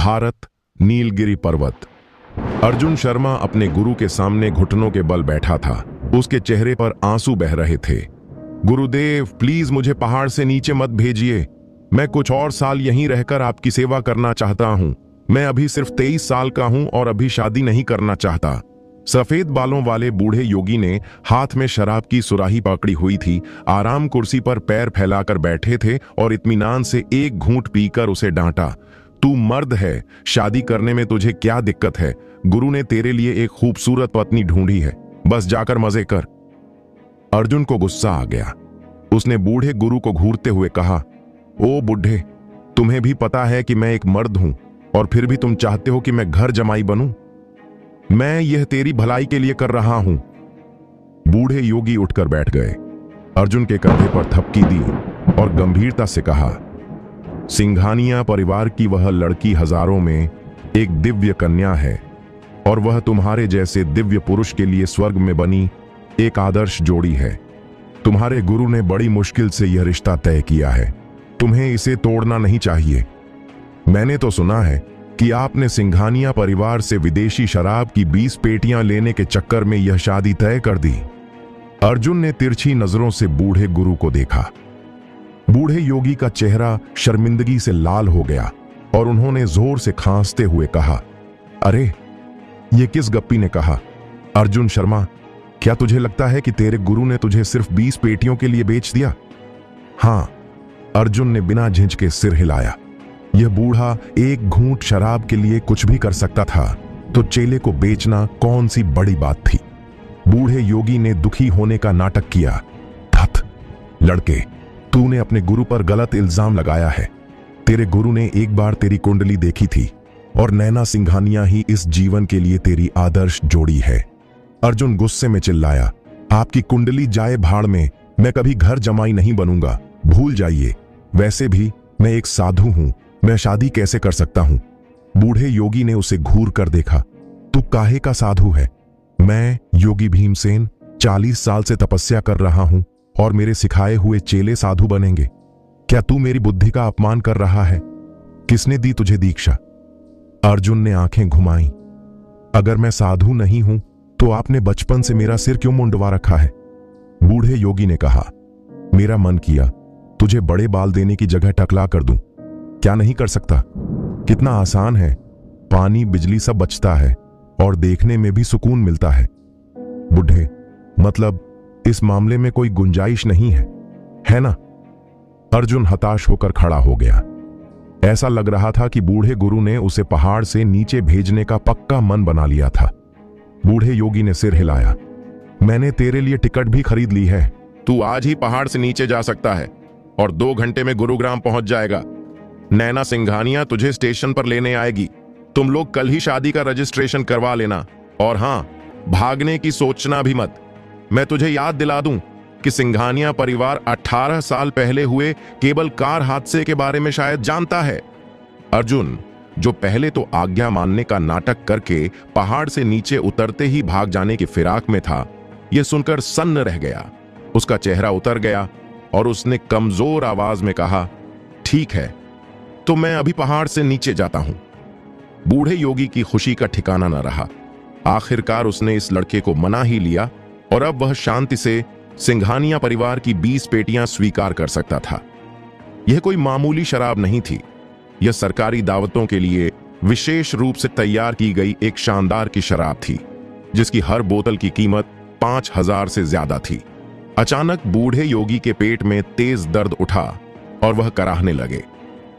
भारत, नीलगिरी पर्वत। अर्जुन शर्मा अपने गुरु के सामने घुटनों के बल बैठा था। उसके चेहरे पर आंसू बह रहे थे। गुरुदेव, प्लीज मुझे पहाड़ से नीचे मत भेजिए। मैं कुछ और साल यहीं रहकर आपकी सेवा करना चाहता हूं। मैं अभी सिर्फ 23 साल का हूं और अभी शादी नहीं करना चाहता। सफेद बालों वाले बूढ़े योगी ने हाथ में शराब की सुराही पकड़ी हुई थी, आराम कुर्सी पर पैर फैलाकर बैठे थे और इत्मीनान से एक घूंट पीकर उसे डांटा। तू मर्द है, शादी करने में तुझे क्या दिक्कत है? गुरु ने तेरे लिए एक खूबसूरत पत्नी ढूंढी है, बस जाकर मजे कर। अर्जुन को गुस्सा आ गया। उसने बूढ़े गुरु को घूरते हुए कहा, ओ बुढ़े, तुम्हें भी पता है कि मैं एक मर्द हूं और फिर भी तुम चाहते हो कि मैं घर जमाई बनूं? मैं यह तेरी भलाई के लिए कर रहा हूं। बूढ़े योगी उठकर बैठ गए, अर्जुन के कंधे पर थपकी दी और गंभीरता से कहा, सिंघानिया परिवार की वह लड़की हजारों में एक दिव्य कन्या है और वह तुम्हारे जैसे दिव्य पुरुष के लिए स्वर्ग में बनी एक आदर्श जोड़ी है। तुम्हारे गुरु ने बड़ी मुश्किल से यह रिश्ता तय किया है। तुम्हें इसे तोड़ना नहीं चाहिए। मैंने तो सुना है कि आपने सिंघानिया परिवार से विदेशी शराब की 20 पेटियां लेने के चक्कर में यह शादी तय कर दी। अर्जुन ने तिरछी नजरों से बूढ़े गुरु को देखा। बूढ़े योगी का चेहरा शर्मिंदगी से लाल हो गया और उन्होंने जोर से खांसते हुए कहा, अरे ये किस गप्पी ने कहा? अर्जुन शर्मा, क्या तुझे लगता है कि तेरे गुरु ने तुझे सिर्फ 20 पेटियों के लिए बेच दिया? हां, अर्जुन ने बिना झिझके सिर हिलाया। यह बूढ़ा एक घूंट शराब के लिए कुछ भी कर सकता था, तो चेले को बेचना कौन सी बड़ी बात थी? बूढ़े योगी ने दुखी होने का नाटक किया। धत लड़के, तूने अपने गुरु पर गलत इल्जाम लगाया है। तेरे गुरु ने एक बार तेरी कुंडली देखी थी और नैना सिंघानिया ही इस जीवन के लिए तेरी आदर्श जोड़ी है। अर्जुन गुस्से में चिल्लाया, आपकी कुंडली जाए भाड़ में, मैं कभी घर जमाई नहीं बनूंगा, भूल जाइए। वैसे भी मैं एक साधु हूं, मैं शादी कैसे कर सकता हूं? बूढ़े योगी ने उसे घूर कर देखा। तू काहे का साधु है? मैं योगी भीमसेन 40 साल से तपस्या कर रहा हूं और मेरे सिखाए हुए चेले साधु बनेंगे। क्या तू मेरी बुद्धि का अपमान कर रहा है? किसने दी तुझे दीक्षा? अर्जुन ने आंखें घुमाई। अगर मैं साधु नहीं हूं तो आपने बचपन से मेरा सिर क्यों मुंडवा रखा है? बूढ़े योगी ने कहा, मेरा मन किया तुझे बड़े बाल देने की जगह टकला कर दूं। क्या नहीं कर सकता? कितना आसान है, पानी बिजली सब बचता है और देखने में भी सुकून मिलता है। बुढ़े, मतलब इस मामले में कोई गुंजाइश नहीं है ना? अर्जुन हताश होकर खड़ा हो गया। ऐसा लग रहा था कि बूढ़े गुरु ने उसे पहाड़ से नीचे भेजने का पक्का मन बना लिया था। बूढ़े योगी ने सिर हिलाया, मैंने तेरे लिए टिकट भी खरीद ली है। तू आज ही पहाड़ से नीचे जा सकता है और 2 घंटे में गुरुग्राम पहुंच जाएगा। नैना सिंघानिया तुझे स्टेशन पर लेने आएगी। तुम लोग कल ही शादी का रजिस्ट्रेशन करवा लेना और हां, भागने की सोचना भी मत। मैं तुझे याद दिला दूं कि सिंघानिया परिवार 18 साल पहले हुए केबल कार हादसे के बारे में शायद जानता है। अर्जुन, जो पहले तो आज्ञा मानने का नाटक करके पहाड़ से नीचे उतरते ही भाग जाने की फिराक में था, यह सुनकर सन्न रह गया। उसका चेहरा उतर गया और उसने कमजोर आवाज में कहा, ठीक है, तो मैं अभी पहाड़ से नीचे जाता हूं। बूढ़े योगी की खुशी का ठिकाना न रहा। आखिरकार उसने इस लड़के को मना ही लिया और अब वह शांति से सिंघानिया परिवार की 20 पेटियां स्वीकार कर सकता था। यह कोई मामूली शराब नहीं थी। यह सरकारी दावतों के लिए विशेष रूप से तैयार की गई एक शानदार की शराब थी, जिसकी हर बोतल की कीमत 5000 से ज्यादा थी। अचानक बूढ़े योगी के पेट में तेज दर्द उठा और वह कराहने लगे।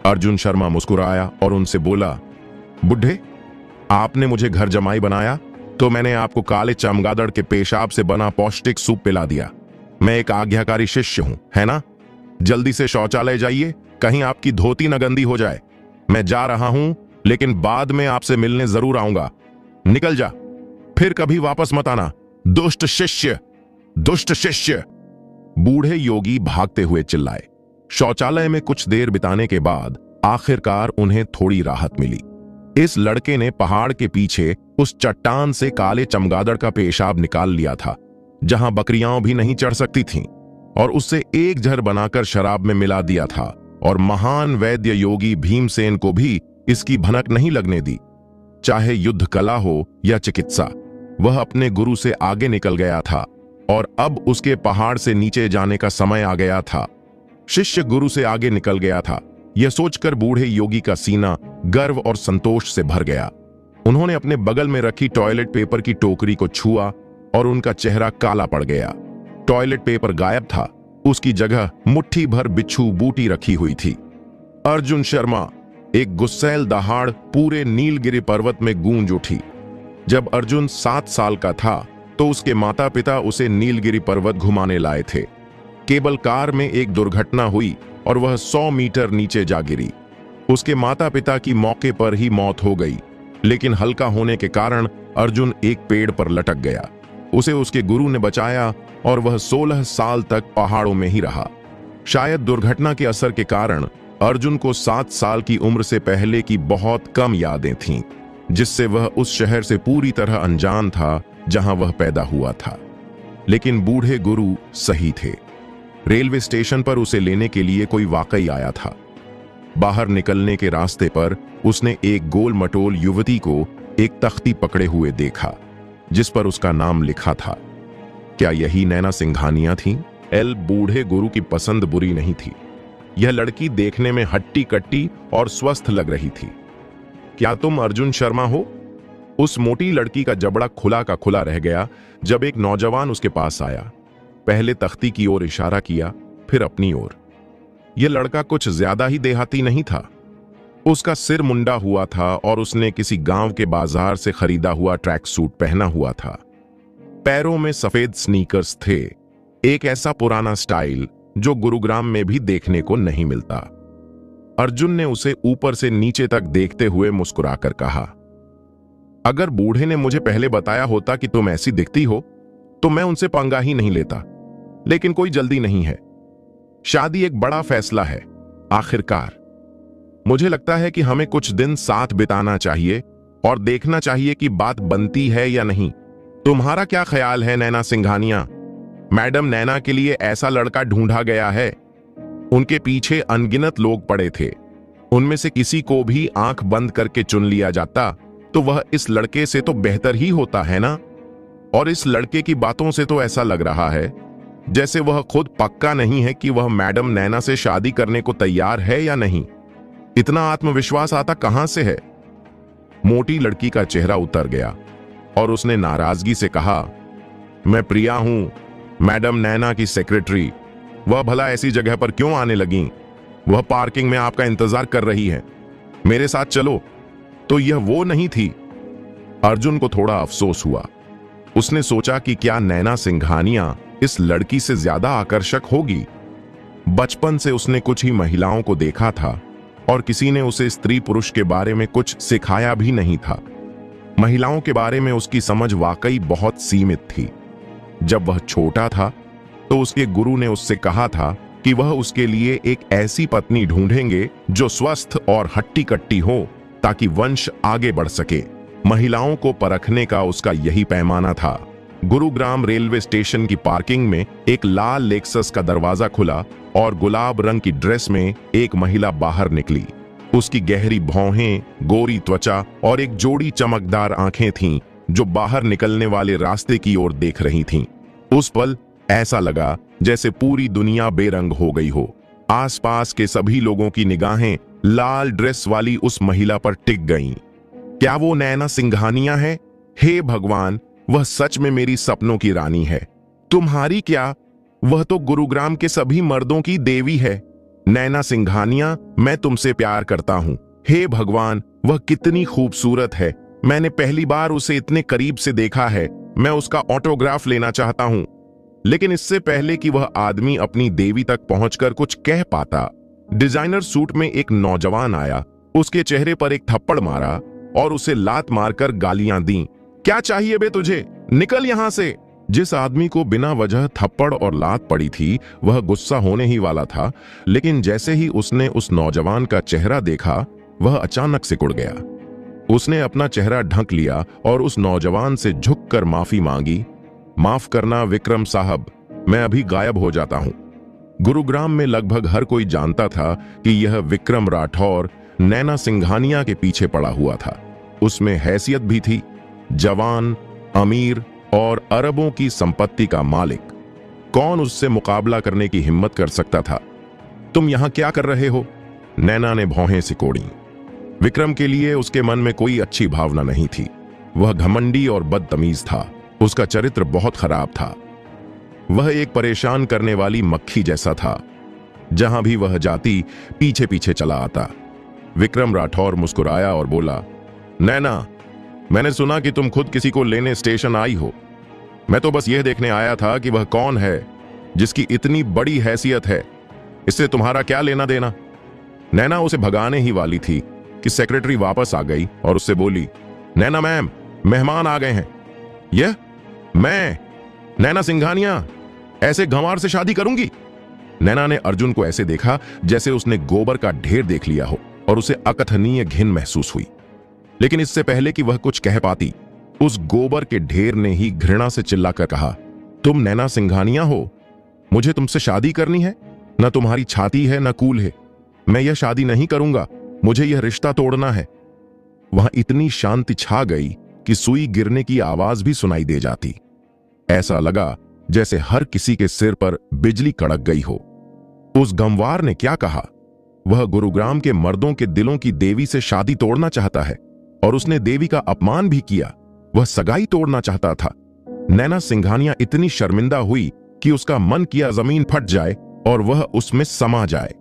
अर्जुन शर्मा मुस्कुराया और उनसे बोला, बुढ़े, आपने मुझे घर जमाई बनाया तो मैंने आपको काले चमगादड़ के पेशाब से बना पौष्टिक सूप पिला दिया। मैं एक आज्ञाकारी शिष्य हूं, है ना? जल्दी से शौचालय जाइए, कहीं आपकी धोती न गंदी हो जाए। मैं जा रहा हूं, लेकिन बाद में आपसे मिलने जरूर आऊंगा। निकल जा, फिर कभी वापस मत आना। दुष्ट शिष्य, दुष्ट शिष्य! बूढ़े योगी भागते हुए चिल्लाए। शौचालय में कुछ देर बिताने के बाद आखिरकार उन्हें थोड़ी राहत मिली। इस लड़के ने पहाड़ के पीछे उस चट्टान से काले चमगादड़ का पेशाब निकाल लिया था, जहां बकरियां भी नहीं चढ़ सकती थीं, और उससे एक जहर बनाकर शराब में मिला दिया था और महान वैद्य योगी भीमसेन को भी इसकी भनक नहीं लगने दी। चाहे युद्ध कला हो या चिकित्सा, वह अपने गुरु से आगे निकल गया था और अब उसके पहाड़ से नीचे जाने का समय आ गया था। शिष्य गुरु से आगे निकल गया था, यह सोचकर बूढ़े योगी का सीना गर्व और संतोष से भर गया। उन्होंने अपने बगल में रखी टॉयलेट पेपर की टोकरी को छुआ और उनका चेहरा काला पड़ गया। टॉयलेट पेपर गायब था, उसकी जगह मुट्ठी भर बिच्छू बूटी रखी हुई थी। अर्जुन शर्मा, एक गुस्सैल दहाड़ पूरे नीलगिरी पर्वत में गूंज उठी। जब अर्जुन 7 साल का था तो उसके माता पिता उसे नीलगिरी पर्वत घुमाने लाए थे। केबल कार में एक दुर्घटना हुई और वह 100 मीटर नीचे जा गिरी। उसके माता पिता की मौके पर ही मौत हो गई, लेकिन हल्का होने के कारण अर्जुन एक पेड़ पर लटक गया। उसे उसके गुरु ने बचाया और वह 16 साल तक पहाड़ों में ही रहा। शायद दुर्घटना के असर के कारण अर्जुन को 7 साल की उम्र से पहले की बहुत कम यादें थीं, जिससे वह उस शहर से पूरी तरह अनजान था जहां वह पैदा हुआ था। लेकिन बूढ़े गुरु सही थे। रेलवे स्टेशन पर उसे लेने के लिए कोई वाकई आया था। बाहर निकलने के रास्ते पर उसने एक गोल मटोल युवती को एक तख्ती पकड़े हुए देखा, जिस पर उसका नाम लिखा था। क्या यही नैना सिंघानिया थी? बूढ़े गुरु की पसंद बुरी नहीं थी। यह लड़की देखने में हट्टी कट्टी और स्वस्थ लग रही थी। क्या तुम अर्जुन शर्मा हो? उस मोटी लड़की का जबड़ा खुला का खुला रह गया जब एक नौजवान उसके पास आया। पहले तख्ती की ओर इशारा किया, फिर अपनी ओर। यह लड़का कुछ ज्यादा ही देहाती नहीं था। उसका सिर मुंडा हुआ था और उसने किसी गांव के बाजार से खरीदा हुआ ट्रैक सूट पहना हुआ था। पैरों में सफेद स्नीकर्स थे, एक ऐसा पुराना स्टाइल जो गुरुग्राम में भी देखने को नहीं मिलता। अर्जुन ने उसे ऊपर से नीचे तक देखते हुए मुस्कुराकर कहा, अगर बूढ़े ने मुझे पहले बताया होता कि तुम ऐसी दिखती हो तो मैं उनसे पंगा ही नहीं लेता, लेकिन कोई जल्दी नहीं है। शादी एक बड़ा फैसला है। आखिरकार मुझे लगता है कि हमें कुछ दिन साथ बिताना चाहिए और देखना चाहिए कि बात बनती है या नहीं। तुम्हारा क्या ख्याल है नैना सिंघानिया? मैडम नैना के लिए ऐसा लड़का ढूंढा गया है। उनके पीछे अनगिनत लोग पड़े थे। उनमें से किसी को भी आंख बंद करके चुन लिया जाता तो वह इस लड़के से तो बेहतर ही होता है ना? और इस लड़के की बातों से तो ऐसा लग रहा है जैसे वह खुद पक्का नहीं है कि वह मैडम नैना से शादी करने को तैयार है या नहीं। इतना आत्मविश्वास आता कहां से है? मोटी लड़की का चेहरा उतर गया और उसने नाराजगी से कहा, मैं प्रिया हूं, मैडम नैना की सेक्रेटरी। वह भला ऐसी जगह पर क्यों आने लगी? वह पार्किंग में आपका इंतजार कर रही है। मेरे साथ चलो। तो यह वो नहीं थी। अर्जुन को थोड़ा अफसोस हुआ। उसने सोचा कि क्या नैना सिंघानिया इस लड़की से ज्यादा आकर्षक होगी? बचपन से उसने कुछ ही महिलाओं को देखा था और किसी ने उसे स्त्री पुरुष के बारे में कुछ सिखाया भी नहीं था। महिलाओं के बारे में उसकी समझ वाकई बहुत सीमित थी। जब वह छोटा था तो उसके गुरु ने उससे कहा था कि वह उसके लिए एक ऐसी पत्नी ढूंढेंगे जो स्वस्थ और हट्टी कट्टी हो ताकि वंश आगे बढ़ सके। महिलाओं को परखने का उसका यही पैमाना था। गुरुग्राम रेलवे स्टेशन की पार्किंग में एक लाल लेक्सस का दरवाजा खुला और गुलाब रंग की ड्रेस में एक महिला बाहर निकली। उसकी गहरी भौहें, गोरी त्वचा और एक जोड़ी चमकदार आंखें थीं जो बाहर निकलने वाले रास्ते की ओर देख रही थीं। उस पल ऐसा लगा जैसे पूरी दुनिया बेरंग हो गई हो। आसपास के सभी लोगों की निगाहें लाल ड्रेस वाली उस महिला पर टिक गईं। क्या वो नैना सिंघानिया है? हे भगवान, वह सच में मेरी सपनों की रानी है। तुम्हारी क्या, वह तो गुरुग्राम के सभी मर्दों की देवी है। नैना सिंघानिया, मैं तुमसे प्यार करता हूं। हे भगवान, वह कितनी खूबसूरत है। मैंने पहली बार उसे इतने करीब से देखा है। मैं उसका ऑटोग्राफ लेना चाहता हूं। लेकिन इससे पहले कि वह आदमी अपनी देवी तक पहुंचकर कुछ कह पाता, डिजाइनर सूट में एक नौजवान आया, उसके चेहरे पर एक थप्पड़ मारा और उसे लात मारकर गालियां दी। क्या चाहिए बे तुझे? निकल यहां से। जिस आदमी को बिना वजह थप्पड़ और लात पड़ी थी वह गुस्सा होने ही वाला था, लेकिन जैसे ही उसने उस नौजवान का चेहरा देखा वह अचानक सिकुड़ गया। उसने अपना चेहरा ढक लिया और उस नौजवान से झुककर माफी मांगी। माफ करना विक्रम साहब, मैं अभी गायब हो जाता हूं। गुरुग्राम में लगभग हर कोई जानता था कि यह विक्रम राठौर नैना सिंघानिया के पीछे पड़ा हुआ था। उसमें हैसियत भी थी, जवान, अमीर और अरबों की संपत्ति का मालिक। कौन उससे मुकाबला करने की हिम्मत कर सकता था? तुम यहां क्या कर रहे हो? नैना ने भौहें सिकोड़ी। विक्रम के लिए उसके मन में कोई अच्छी भावना नहीं थी। वह घमंडी और बदतमीज था। उसका चरित्र बहुत खराब था। वह एक परेशान करने वाली मक्खी जैसा था। जहां भी वह जाती पीछे पीछे चला आता। विक्रम राठौर मुस्कुराया और बोला, नैना, मैंने सुना कि तुम खुद किसी को लेने स्टेशन आई हो। मैं तो बस यह देखने आया था कि वह कौन है जिसकी इतनी बड़ी हैसियत है। इससे तुम्हारा क्या लेना देना? नैना उसे भगाने ही वाली थी कि सेक्रेटरी वापस आ गई और उससे बोली, नैना मैम, मेहमान आ गए हैं। यह मैं, नैना सिंघानिया, ऐसे गंवार से शादी करूंगी? नैना ने अर्जुन को ऐसे देखा जैसे उसने गोबर का ढेर देख लिया हो और उसे अकथनीय घिन महसूस हुई। लेकिन इससे पहले कि वह कुछ कह पाती, उस गोबर के ढेर ने ही घृणा से चिल्लाकर कहा, तुम नैना सिंघानिया हो? मुझे तुमसे शादी करनी है? न तुम्हारी छाती है न कूल है। मैं यह शादी नहीं करूंगा। मुझे यह रिश्ता तोड़ना है। वहां इतनी शांति छा गई कि सुई गिरने की आवाज भी सुनाई दे जाती। ऐसा लगा जैसे हर किसी के सिर पर बिजली कड़क गई हो। उस गंवार ने क्या कहा? वह गुरुग्राम के मर्दों के दिलों की देवी से शादी तोड़ना चाहता है और उसने देवी का अपमान भी किया। वह सगाई तोड़ना चाहता था। नैना सिंघानिया इतनी शर्मिंदा हुई कि उसका मन किया जमीन फट जाए और वह उसमें समा जाए।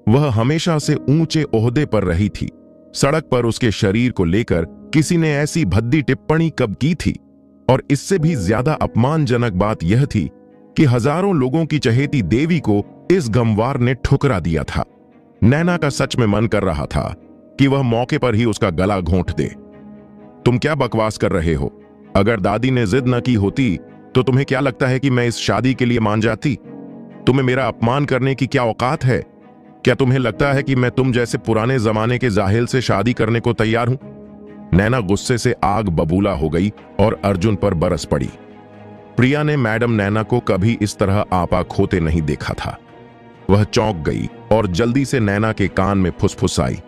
वह हमेशा से ऊंचे ओहदे पर रही थी। सड़क पर उसके शरीर को लेकर किसी ने ऐसी भद्दी टिप्पणी कब की थी? और इससे भी ज्यादा अपमानजनक बात यह थी कि हजारों लोगों की चहेती देवी को इस गंवार ने ठुकरा दिया था। नैना का सच में मन कर रहा था कि वह मौके पर ही उसका गला घोंट दे। तुम क्या बकवास कर रहे हो? अगर दादी ने जिद न की होती तो तुम्हें क्या लगता है कि मैं इस शादी के लिए मान जाती? तुम्हें मेरा अपमान करने की क्या औकात है? क्या तुम्हें लगता है कि मैं तुम जैसे पुराने जमाने के जाहिल से शादी करने को तैयार हूं? नैना गुस्से से आग बबूला हो गई और अर्जुन पर बरस पड़ी। प्रिया ने मैडम नैना को कभी इस तरह आपा खोते नहीं देखा था। वह चौंक गई और जल्दी से नैना के कान में फुसफुसाई,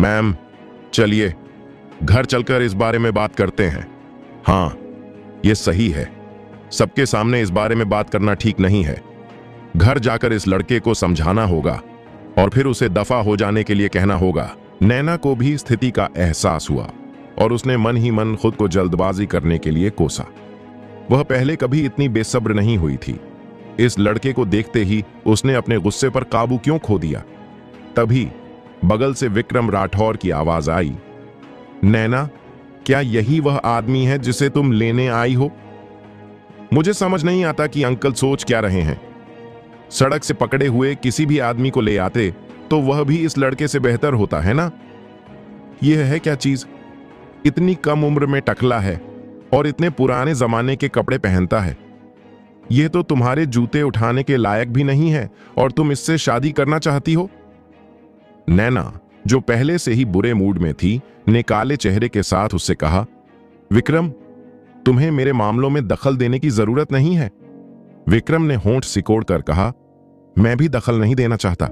मैम, चलिए घर चलकर इस बारे में बात करते हैं। हाँ, यह सही है। सबके सामने इस बारे में बात करना ठीक नहीं है। घर जाकर इस लड़के को समझाना होगा और फिर उसे दफा हो जाने के लिए कहना होगा। नैना को भी स्थिति का एहसास हुआ और उसने मन ही मन खुद को जल्दबाजी करने के लिए कोसा। वह पहले कभी इतनी बेसब्र नहीं हुई थी। इस लड़के को देखते ही उसने अपने गुस्से पर काबू क्यों खो दिया? तभी बगल से विक्रम राठौर की आवाज आई, नैना, क्या यही वह आदमी है जिसे तुम लेने आई हो? मुझे समझ नहीं आता कि अंकल सोच क्या रहे हैं। सड़क से पकड़े हुए किसी भी आदमी को ले आते तो वह भी इस लड़के से बेहतर होता है ना? यह है क्या चीज? इतनी कम उम्र में टकला है और इतने पुराने जमाने के कपड़े पहनता है। यह तो तुम्हारे जूते उठाने के लायक भी नहीं है और तुम इससे शादी करना चाहती हो? नैना, जो पहले से ही बुरे मूड में थी, ने काले चेहरे के साथ उससे कहा, विक्रम, तुम्हें मेरे मामलों में दखल देने की जरूरत नहीं है। विक्रम ने होंठ सिकोड़ कर कहा, मैं भी दखल नहीं देना चाहता,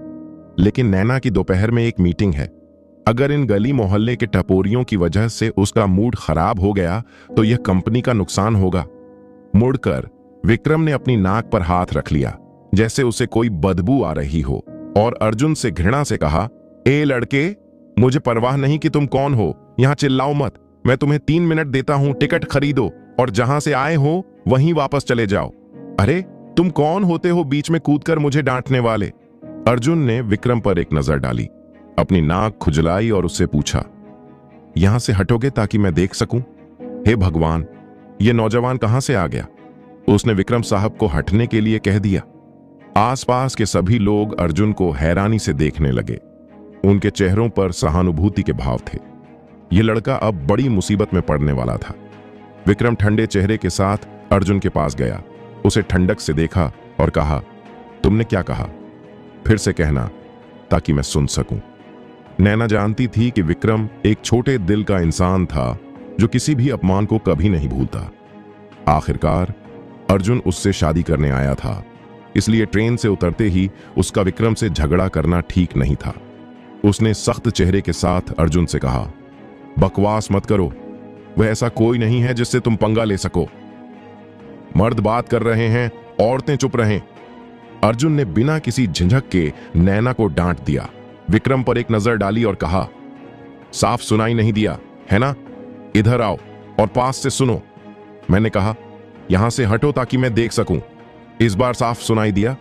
लेकिन नैना की दोपहर में एक मीटिंग है। अगर इन गली मोहल्ले के टपोरियों की वजह से उसका मूड खराब हो गया तो यह कंपनी का नुकसान होगा। मुड़कर विक्रम ने अपनी नाक पर हाथ रख लिया जैसे उसे कोई बदबू आ रही हो और अर्जुन से घृणा से कहा, ए लड़के, मुझे परवाह नहीं कि तुम कौन हो, यहां चिल्लाओ मत। मैं तुम्हें 3 मिनट देता हूं, टिकट खरीदो और जहां से आए हो वहीं वापस चले जाओ। अरे तुम कौन होते हो बीच में कूदकर मुझे डांटने वाले? अर्जुन ने विक्रम पर एक नजर डाली, अपनी नाक खुजलाई और उससे पूछा, यहां से हटोगे ताकि मैं देख सकूं? हे भगवान, ये नौजवान कहां से आ गया? उसने विक्रम साहब को हटने के लिए कह दिया। आसपास के सभी लोग अर्जुन को हैरानी से देखने लगे। उनके चेहरों पर सहानुभूति के भाव थे। यह लड़का अब बड़ी मुसीबत में पड़ने वाला था। विक्रम ठंडे चेहरे के साथ अर्जुन के पास गया, उसे ठंडक से देखा और कहा, तुमने क्या कहा? फिर से कहना ताकि मैं सुन सकूं। नैना जानती थी कि विक्रम एक छोटे दिल का इंसान था जो किसी भी अपमान को कभी नहीं भूलता। आखिरकार अर्जुन उससे शादी करने आया था, इसलिए ट्रेन से उतरते ही उसका विक्रम से झगड़ा करना ठीक नहीं था। उसने सख्त चेहरे के साथ अर्जुन से कहा, बकवास मत करो, वह ऐसा कोई नहीं है जिससे तुम पंगा ले सको। मर्द बात कर रहे हैं, औरतें चुप रहें। अर्जुन ने बिना किसी झिझक के नैना को डांट दिया। विक्रम पर एक नजर डाली और कहा, साफ सुनाई नहीं दिया है ना? इधर आओ और पास से सुनो। मैंने कहा, यहां से हटो ताकि मैं देख सकूं। इस बार साफ सुनाई दिया?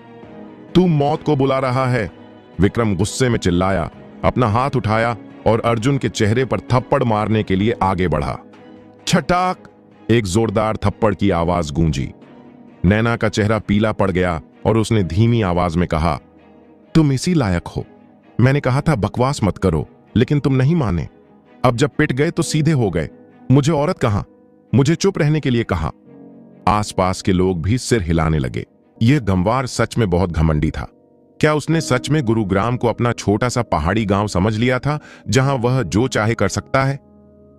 तू मौत को बुला रहा है, विक्रम गुस्से में चिल्लाया, अपना हाथ उठाया और अर्जुन के चेहरे पर थप्पड़ मारने के लिए आगे बढ़ा। छटाक! एक जोरदार थप्पड़ की आवाज गूंजी। नैना का चेहरा पीला पड़ गया और उसने धीमी आवाज में कहा, तुम इसी लायक हो। मैंने कहा था बकवास मत करो, लेकिन तुम नहीं माने। अब जब पिट गए तो सीधे हो गए। मुझे औरत कहा, मुझे चुप रहने के लिए कहा। आसपास के लोग भी सिर हिलाने लगे। यह गंवार सच में बहुत घमंडी था। क्या उसने सच में गुरुग्राम को अपना छोटा सा पहाड़ी गांव समझ लिया था जहां वह जो चाहे कर सकता है?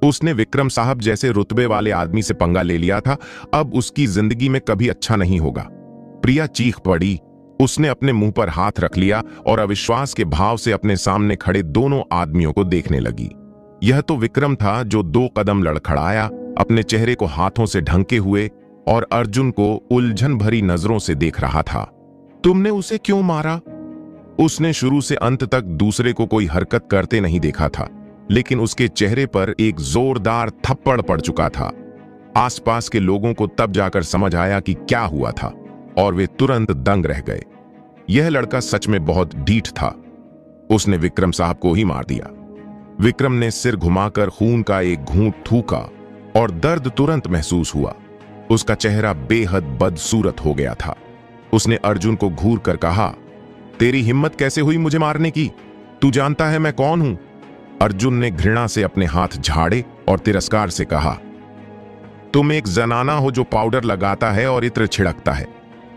उसने विक्रम साहब जैसे रुतबे वाले आदमी से पंगा ले लिया था। अब उसकी जिंदगी में कभी अच्छा नहीं होगा। प्रिया चीख पड़ी। उसने अपने मुंह पर हाथ रख लिया और अविश्वास के भाव से अपने सामने खड़े दोनों आदमियों को देखने लगी। यह तो विक्रम था जो 2 कदम लड़खड़ाया, अपने चेहरे को हाथों से ढंके हुए और अर्जुन को उलझन भरी नजरों से देख रहा था। तुमने उसे क्यों मारा? उसने शुरू से अंत तक दूसरे को कोई हरकत करते नहीं देखा था, लेकिन उसके चेहरे पर एक जोरदार थप्पड़ पड़ चुका था। आसपास के लोगों को तब जाकर समझ आया कि क्या हुआ था और वे तुरंत दंग रह गए। यह लड़का सच में बहुत ढीठ था। उसने विक्रम साहब को ही मार दिया। विक्रम ने सिर घुमाकर खून का एक घूंट थूका और दर्द तुरंत महसूस हुआ। उसका चेहरा बेहद बदसूरत हो गया था। उसने अर्जुन को घूर कर कहा, तेरी हिम्मत कैसे हुई मुझे मारने की? तू जानता है मैं कौन हूं? अर्जुन ने घृणा से अपने हाथ झाड़े और तिरस्कार से कहा, तुम एक जनाना हो जो पाउडर लगाता है और इत्र छिड़कता है।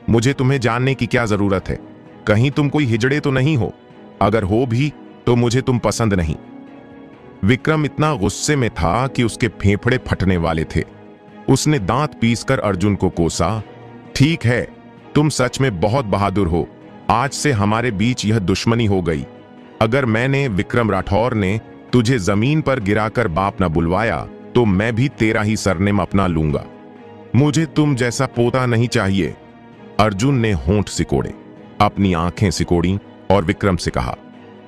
मुझे तुम्हें जानने की क्या जरूरत है? कहीं तुम कोई हिजड़े तो नहीं हो? अगर हो भी तो मुझे तुम पसंद नहीं। विक्रम इतना गुस्से में था कि उसके फेफड़े फटने वाले थे। उसने दांत पीसकर अर्जुन को कोसा, ठीक है, तुम सच में बहुत बहादुर हो। आज से हमारे बीच यह दुश्मनी हो गई। अगर मैंने, विक्रम राठौर ने, तुझे जमीन पर गिराकर बाप न बुलवाया तो मैं भी तेरा ही सरनेम अपना लूंगा। मुझे तुम जैसा पोता नहीं चाहिए। अर्जुन ने होंठ सिकोड़े, अपनी आंखें सिकोड़ी और विक्रम से कहा,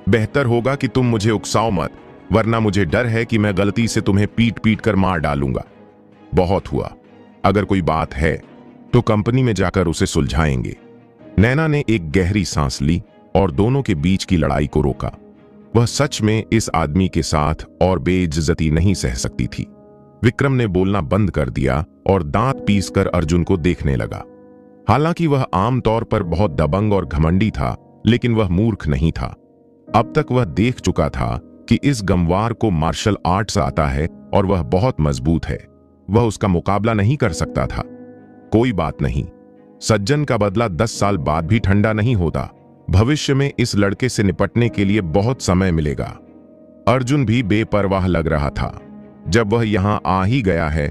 बेहतर होगा कि तुम मुझे उकसाओ मत, वरना मुझे डर है कि मैं गलती से तुम्हें पीट पीट कर मार डालूंगा। बहुत हुआ। अगर कोई बात है तो कंपनी में जाकर उसे सुलझाएंगे। नैना ने एक गहरी सांस ली और दोनों के बीच की लड़ाई को रोका। वह सच में इस आदमी के साथ और बेइज्जती नहीं सह सकती थी। विक्रम ने बोलना बंद कर दिया और दांत पीसकर अर्जुन को देखने लगा। हालांकि वह आमतौर पर बहुत दबंग और घमंडी था, लेकिन वह मूर्ख नहीं था। अब तक वह देख चुका था कि इस गंवार को मार्शल आर्ट्स आता है और वह बहुत मजबूत है। वह उसका मुकाबला नहीं कर सकता था। कोई बात नहीं, सज्जन का बदला 10 साल बाद भी ठंडा नहीं होता। भविष्य में इस लड़के से निपटने के लिए बहुत समय मिलेगा। अर्जुन भी बेपरवाह लग रहा था। जब वह यहां आ ही गया है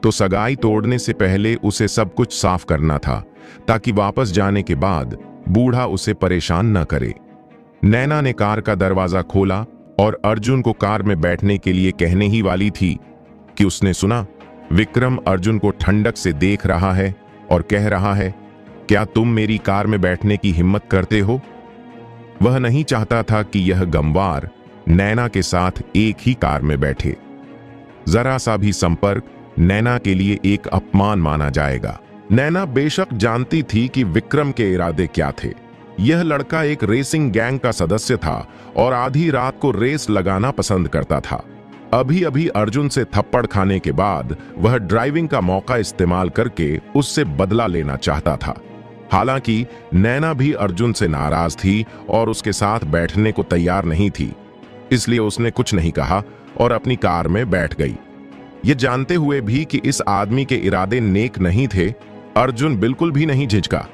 तो सगाई तोड़ने से पहले उसे सब कुछ साफ करना था, ताकि वापस जाने के बाद बूढ़ा उसे परेशान न करे। नैना ने कार का दरवाजा खोला और अर्जुन को कार में बैठने के लिए कहने ही वाली थी कि उसने सुना, विक्रम अर्जुन को ठंडक से देख रहा है और कह रहा है, क्या तुम मेरी कार में बैठने की हिम्मत करते हो? वह नहीं चाहता था कि यह गंवार नैना के साथ एक ही कार में बैठे। जरा सा भी संपर्क नैना के लिए एक अपमान माना जाएगा। नैना बेशक जानती थी कि विक्रम के इरादे क्या थे। यह लड़का एक रेसिंग गैंग का सदस्य था और आधी रात को रेस लगाना पसंद करता था। अभी अभी अर्जुन से थप्पड़ खाने के बाद वह ड्राइविंग का मौका इस्तेमाल करके उससे बदला लेना चाहता था। हालांकि नैना भी अर्जुन से नाराज थी और उसके साथ बैठने को तैयार नहीं थी, इसलिए उसने कुछ नहीं कहा और अपनी कार में बैठ गई। ये जानते हुए भी कि इस आदमी के इरादे नेक नहीं थे, अर्जुन बिल्कुल भी नहीं झिझका।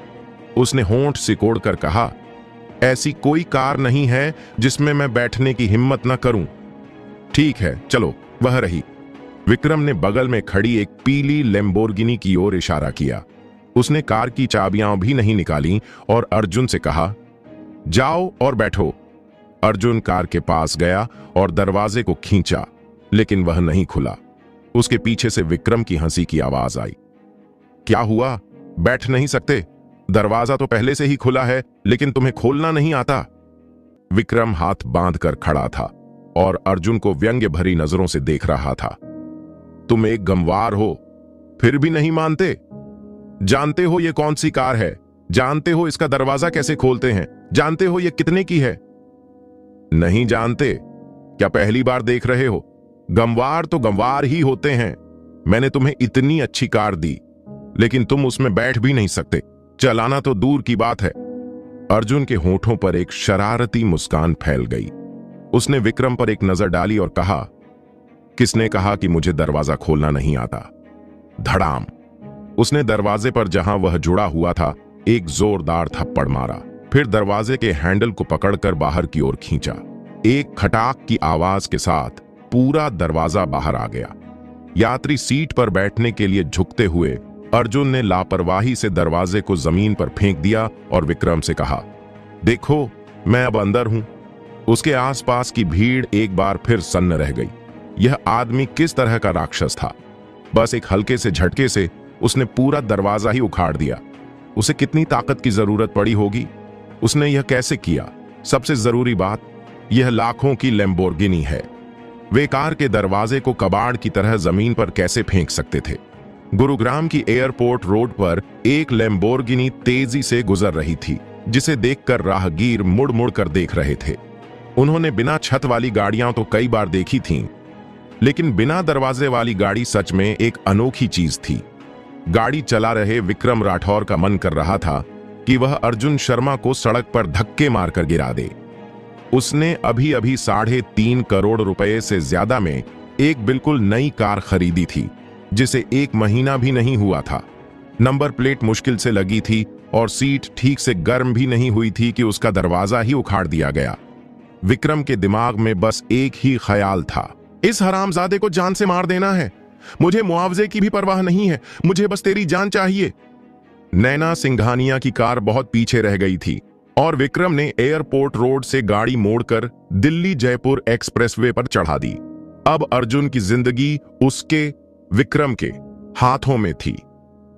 उसने होंठ सिकोड़ कर कहा, ऐसी कोई कार नहीं है जिसमें मैं बैठने की हिम्मत न करूं। ठीक है, चलो, वह रही। विक्रम ने बगल में खड़ी एक पीली लैम्बोर्गिनी की ओर इशारा किया। उसने कार की चाबियां भी नहीं निकाली और अर्जुन से कहा, जाओ और बैठो। अर्जुन कार के पास गया और दरवाजे को खींचा, लेकिन वह नहीं खुला। उसके पीछे से विक्रम की हंसी की आवाज आई। क्या हुआ, बैठ नहीं सकते? दरवाजा तो पहले से ही खुला है, लेकिन तुम्हें खोलना नहीं आता। विक्रम हाथ बांधकर खड़ा था और अर्जुन को व्यंग्य भरी नजरों से देख रहा था। तुम एक गंवार हो, फिर भी नहीं मानते? जानते हो ये कौन सी कार है? जानते हो इसका दरवाजा कैसे खोलते हैं? जानते हो ये कितने की है? नहीं जानते? क्या पहली बार देख रहे हो? गंवार तो गंवार ही होते हैं। मैंने तुम्हें इतनी अच्छी कार दी, लेकिन तुम उसमें बैठ भी नहीं सकते, चलाना तो दूर की बात है। अर्जुन के होठों पर एक शरारती मुस्कान फैल गई। उसने विक्रम पर एक नजर डाली और कहा, किसने कहा कि मुझे दरवाजा खोलना नहीं आता? धड़ाम! उसने दरवाजे पर जहां वह जुड़ा हुआ था एक जोरदार थप्पड़ मारा, फिर दरवाजे के हैंडल को पकड़कर बाहर की ओर खींचा। एक खटाक की आवाज के साथ पूरा दरवाजा बाहर आ गया। यात्री सीट पर बैठने के लिए झुकते हुए अर्जुन ने लापरवाही से दरवाजे को जमीन पर फेंक दिया और विक्रम से कहा, देखो, मैं अब अंदर हूं। उसके आसपास की भीड़ एक बार फिर सन्न रह गई। यह आदमी किस तरह का राक्षस था? बस एक हल्के से झटके से उसने पूरा दरवाजा ही उखाड़ दिया। उसे कितनी ताकत की जरूरत पड़ी होगी? उसने यह कैसे किया? सबसे जरूरी बात, यह लाखों की लैम्बोर्गिनी है। वे कार के दरवाजे को कबाड़ की तरह जमीन पर कैसे फेंक सकते थे? गुरुग्राम की एयरपोर्ट रोड पर एक लैम्बोर्गिनी तेजी से गुजर रही थी, जिसे देखकर राहगीर मुड़ मुड़ कर देख रहे थे। उन्होंने बिना छत वाली गाड़ियां तो कई बार देखी थीं, लेकिन बिना दरवाजे वाली गाड़ी सच में एक अनोखी चीज थी। गाड़ी चला रहे विक्रम राठौर का मन कर रहा था कि वह अर्जुन शर्मा को सड़क पर धक्के मारकर गिरा दे। उसने अभी अभी 3.5 करोड़ रुपए से ज्यादा में एक बिल्कुल नई कार खरीदी थी, जिसे 1 महीना भी नहीं हुआ था। नंबर प्लेट मुश्किल से लगी थी और सीट ठीक से गर्म भी नहीं हुई थी कि उसका दरवाजा ही उखाड़ दिया गया। विक्रम के दिमाग में बस एक ही ख्याल था, इस हरामजादे को जान से मार देना है। मुझे मुआवजे की भी परवाह नहीं है, मुझे बस तेरी जान चाहिए। नैना सिंघानिया की कार बहुत पीछे रह गई थी और विक्रम ने एयरपोर्ट रोड से गाड़ी मोड़कर दिल्ली जयपुर एक्सप्रेसवे पर चढ़ा दी। अब अर्जुन की जिंदगी उसके, विक्रम के हाथों में थी।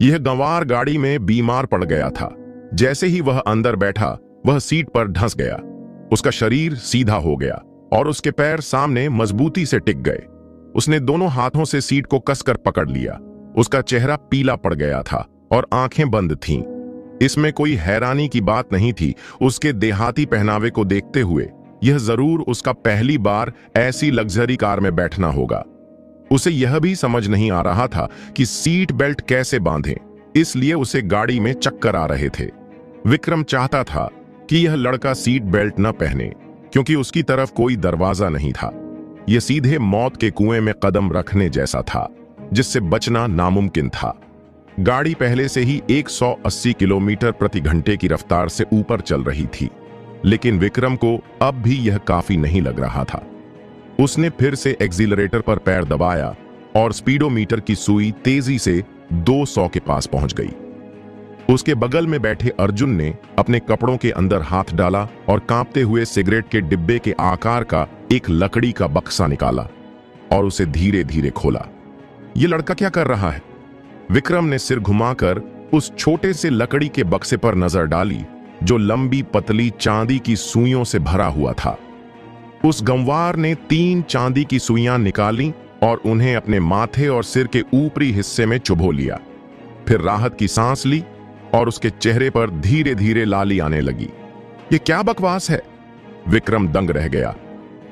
यह गंवार गाड़ी में बीमार पड़ गया था। जैसे ही वह अंदर बैठा, वह सीट पर धंस गया। उसका शरीर सीधा हो गया और उसके पैर सामने मजबूती से टिक गए। उसने दोनों हाथों से सीट को कसकर पकड़ लिया। उसका चेहरा पीला पड़ गया था और आंखें बंद थीं। इसमें कोई हैरानी की बात नहीं थी। उसके देहाती पहनावे को देखते हुए यह जरूर उसका पहली बार ऐसी लग्जरी कार में बैठना होगा। उसे यह भी समझ नहीं आ रहा था कि सीट बेल्ट कैसे बांधें, इसलिए उसे गाड़ी में चक्कर आ रहे थे। विक्रम चाहता था कि यह लड़का सीट बेल्ट न पहने, क्योंकि उसकी तरफ कोई दरवाजा नहीं था। यह सीधे मौत के कुएं में कदम रखने जैसा था, जिससे बचना नामुमकिन था। गाड़ी पहले से ही 180 किलोमीटर प्रति घंटे की रफ्तार से ऊपर चल रही थी, लेकिन विक्रम को अब भी यह काफी नहीं लग रहा था। उसने फिर से एक्सीलरेटर पर पैर दबाया और स्पीडोमीटर की सुई तेजी से 200 के पास पहुंच गई। उसके बगल में बैठे अर्जुन ने अपने कपड़ों के अंदर हाथ डाला और कांपते हुए सिगरेट के डिब्बे के आकार का एक लकड़ी का बक्सा निकाला और उसे धीरे धीरे खोला। यह लड़का क्या कर रहा है? विक्रम ने सिर घुमाकर उस छोटे से लकड़ी के बक्से पर नजर डाली, जो लंबी पतली चांदी की सुइयों से भरा हुआ था। उस गंवार ने 3 चांदी की सुइयां निकाली और उन्हें अपने माथे और सिर के ऊपरी हिस्से में चुभो लिया। फिर राहत की सांस ली और उसके चेहरे पर धीरे धीरे लाली आने लगी। ये क्या बकवास है? विक्रम दंग रह गया।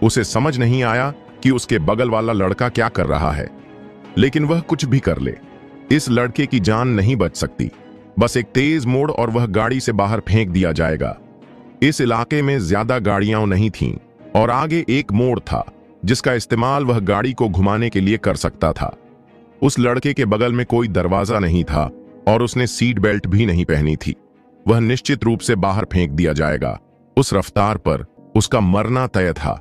उसे समझ नहीं आया कि उसके बगल वाला लड़का क्या कर रहा है, लेकिन वह कुछ भी कर ले, इस लड़के की जान नहीं बच सकती। बस एक तेज मोड़ और वह गाड़ी से बाहर फेंक दिया जाएगा। इस इलाके में ज्यादा गाड़ियां नहीं थीं और आगे एक मोड़ था, जिसका इस्तेमाल वह गाड़ी को घुमाने के लिए कर सकता था। उस लड़के के बगल में कोई दरवाजा नहीं था और उसने सीट बेल्ट भी नहीं पहनी थी। वह निश्चित रूप से बाहर फेंक दिया जाएगा। उस रफ्तार पर उसका मरना तय था।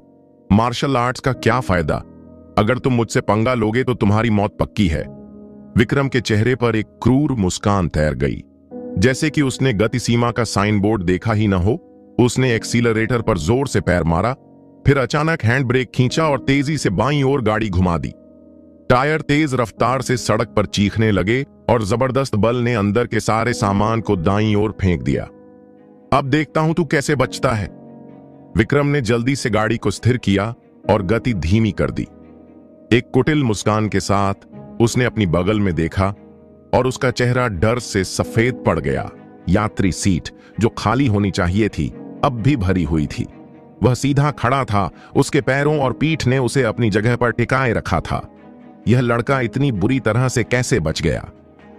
मार्शल आर्ट्स का क्या फायदा? अगर तुम मुझसे पंगा लोगे तो तुम्हारी मौत पक्की है। विक्रम के चेहरे पर एक क्रूर मुस्कान तैर गई, जैसे कि उसने गति सीमा का साइन बोर्ड देखा ही न हो। उसने एक्सीलरेटर पर जोर से पैर मारा फिर अचानक हैंड ब्रेक खींचा और तेजी से बाईं ओर गाड़ी घुमा दी। टायर तेज रफ्तार से सड़क पर चीखने लगे और जबरदस्त बल ने अंदर के सारे सामान को दाईं ओर फेंक दिया। अब देखता हूं तू कैसे बचता है। विक्रम ने जल्दी से गाड़ी को स्थिर किया और गति धीमी कर दी। एक कुटिल मुस्कान के साथ उसने अपनी बगल में देखा और उसका चेहरा डर से सफेद पड़ गया। यात्री सीट जो खाली होनी चाहिए थी अब भी भरी हुई थी। वह सीधा खड़ा था, उसके पैरों और पीठ ने उसे अपनी जगह पर टिकाए रखा था। यह लड़का इतनी बुरी तरह से कैसे बच गया?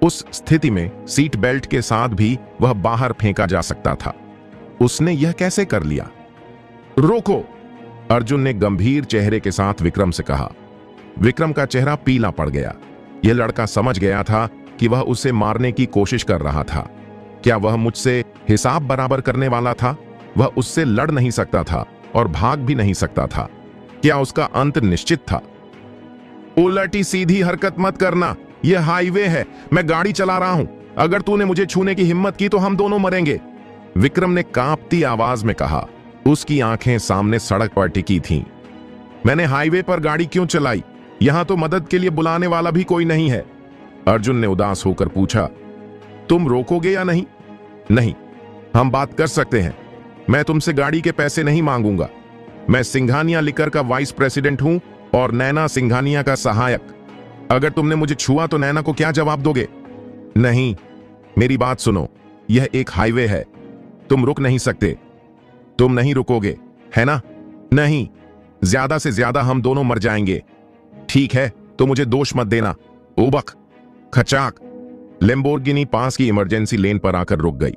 उस स्थिति में सीट बेल्ट के साथ भी वह बाहर फेंका जा सकता था। उसने यह कैसे कर लिया? रोको, अर्जुन ने गंभीर चेहरे के साथ विक्रम से कहा। विक्रम का चेहरा पीला पड़ गया। यह लड़का समझ गया था कि वह उसे मारने की कोशिश कर रहा था। क्या वह मुझसे हिसाब बराबर करने वाला था? वह उससे लड़ नहीं सकता था और भाग भी नहीं सकता था। क्या उसका अंत निश्चित था? उलटी सीधी हरकत मत करना, यह हाईवे है, मैं गाड़ी चला रहा हूं। अगर तूने मुझे छूने की हिम्मत की तो हम दोनों मरेंगे, विक्रम ने कांपती आवाज में कहा। उसकी आंखें सामने सड़क पर टिकी थीं। मैंने हाईवे पर गाड़ी क्यों चलाई? यहां तो मदद के लिए बुलाने वाला भी कोई नहीं है, अर्जुन ने उदास होकर पूछा। तुम रोकोगे या नहीं? नहीं, हम बात कर सकते हैं। मैं तुमसे गाड़ी के पैसे नहीं मांगूंगा। मैं सिंघानिया लिकर का वाइस प्रेसिडेंट हूं और नैना सिंघानिया का सहायक। अगर तुमने मुझे छुआ तो नैना को क्या जवाब दोगे? नहीं, मेरी बात सुनो, यह एक हाईवे है, तुम रुक नहीं सकते। तुम नहीं रुकोगे, है ना? नहीं, ज्यादा से ज्यादा हम दोनों मर जाएंगे। ठीक है, तो मुझे दोष मत देना। उबक, खचाक, लैम्बोर्गिनी पास की इमरजेंसी लेन पर आकर रुक गई।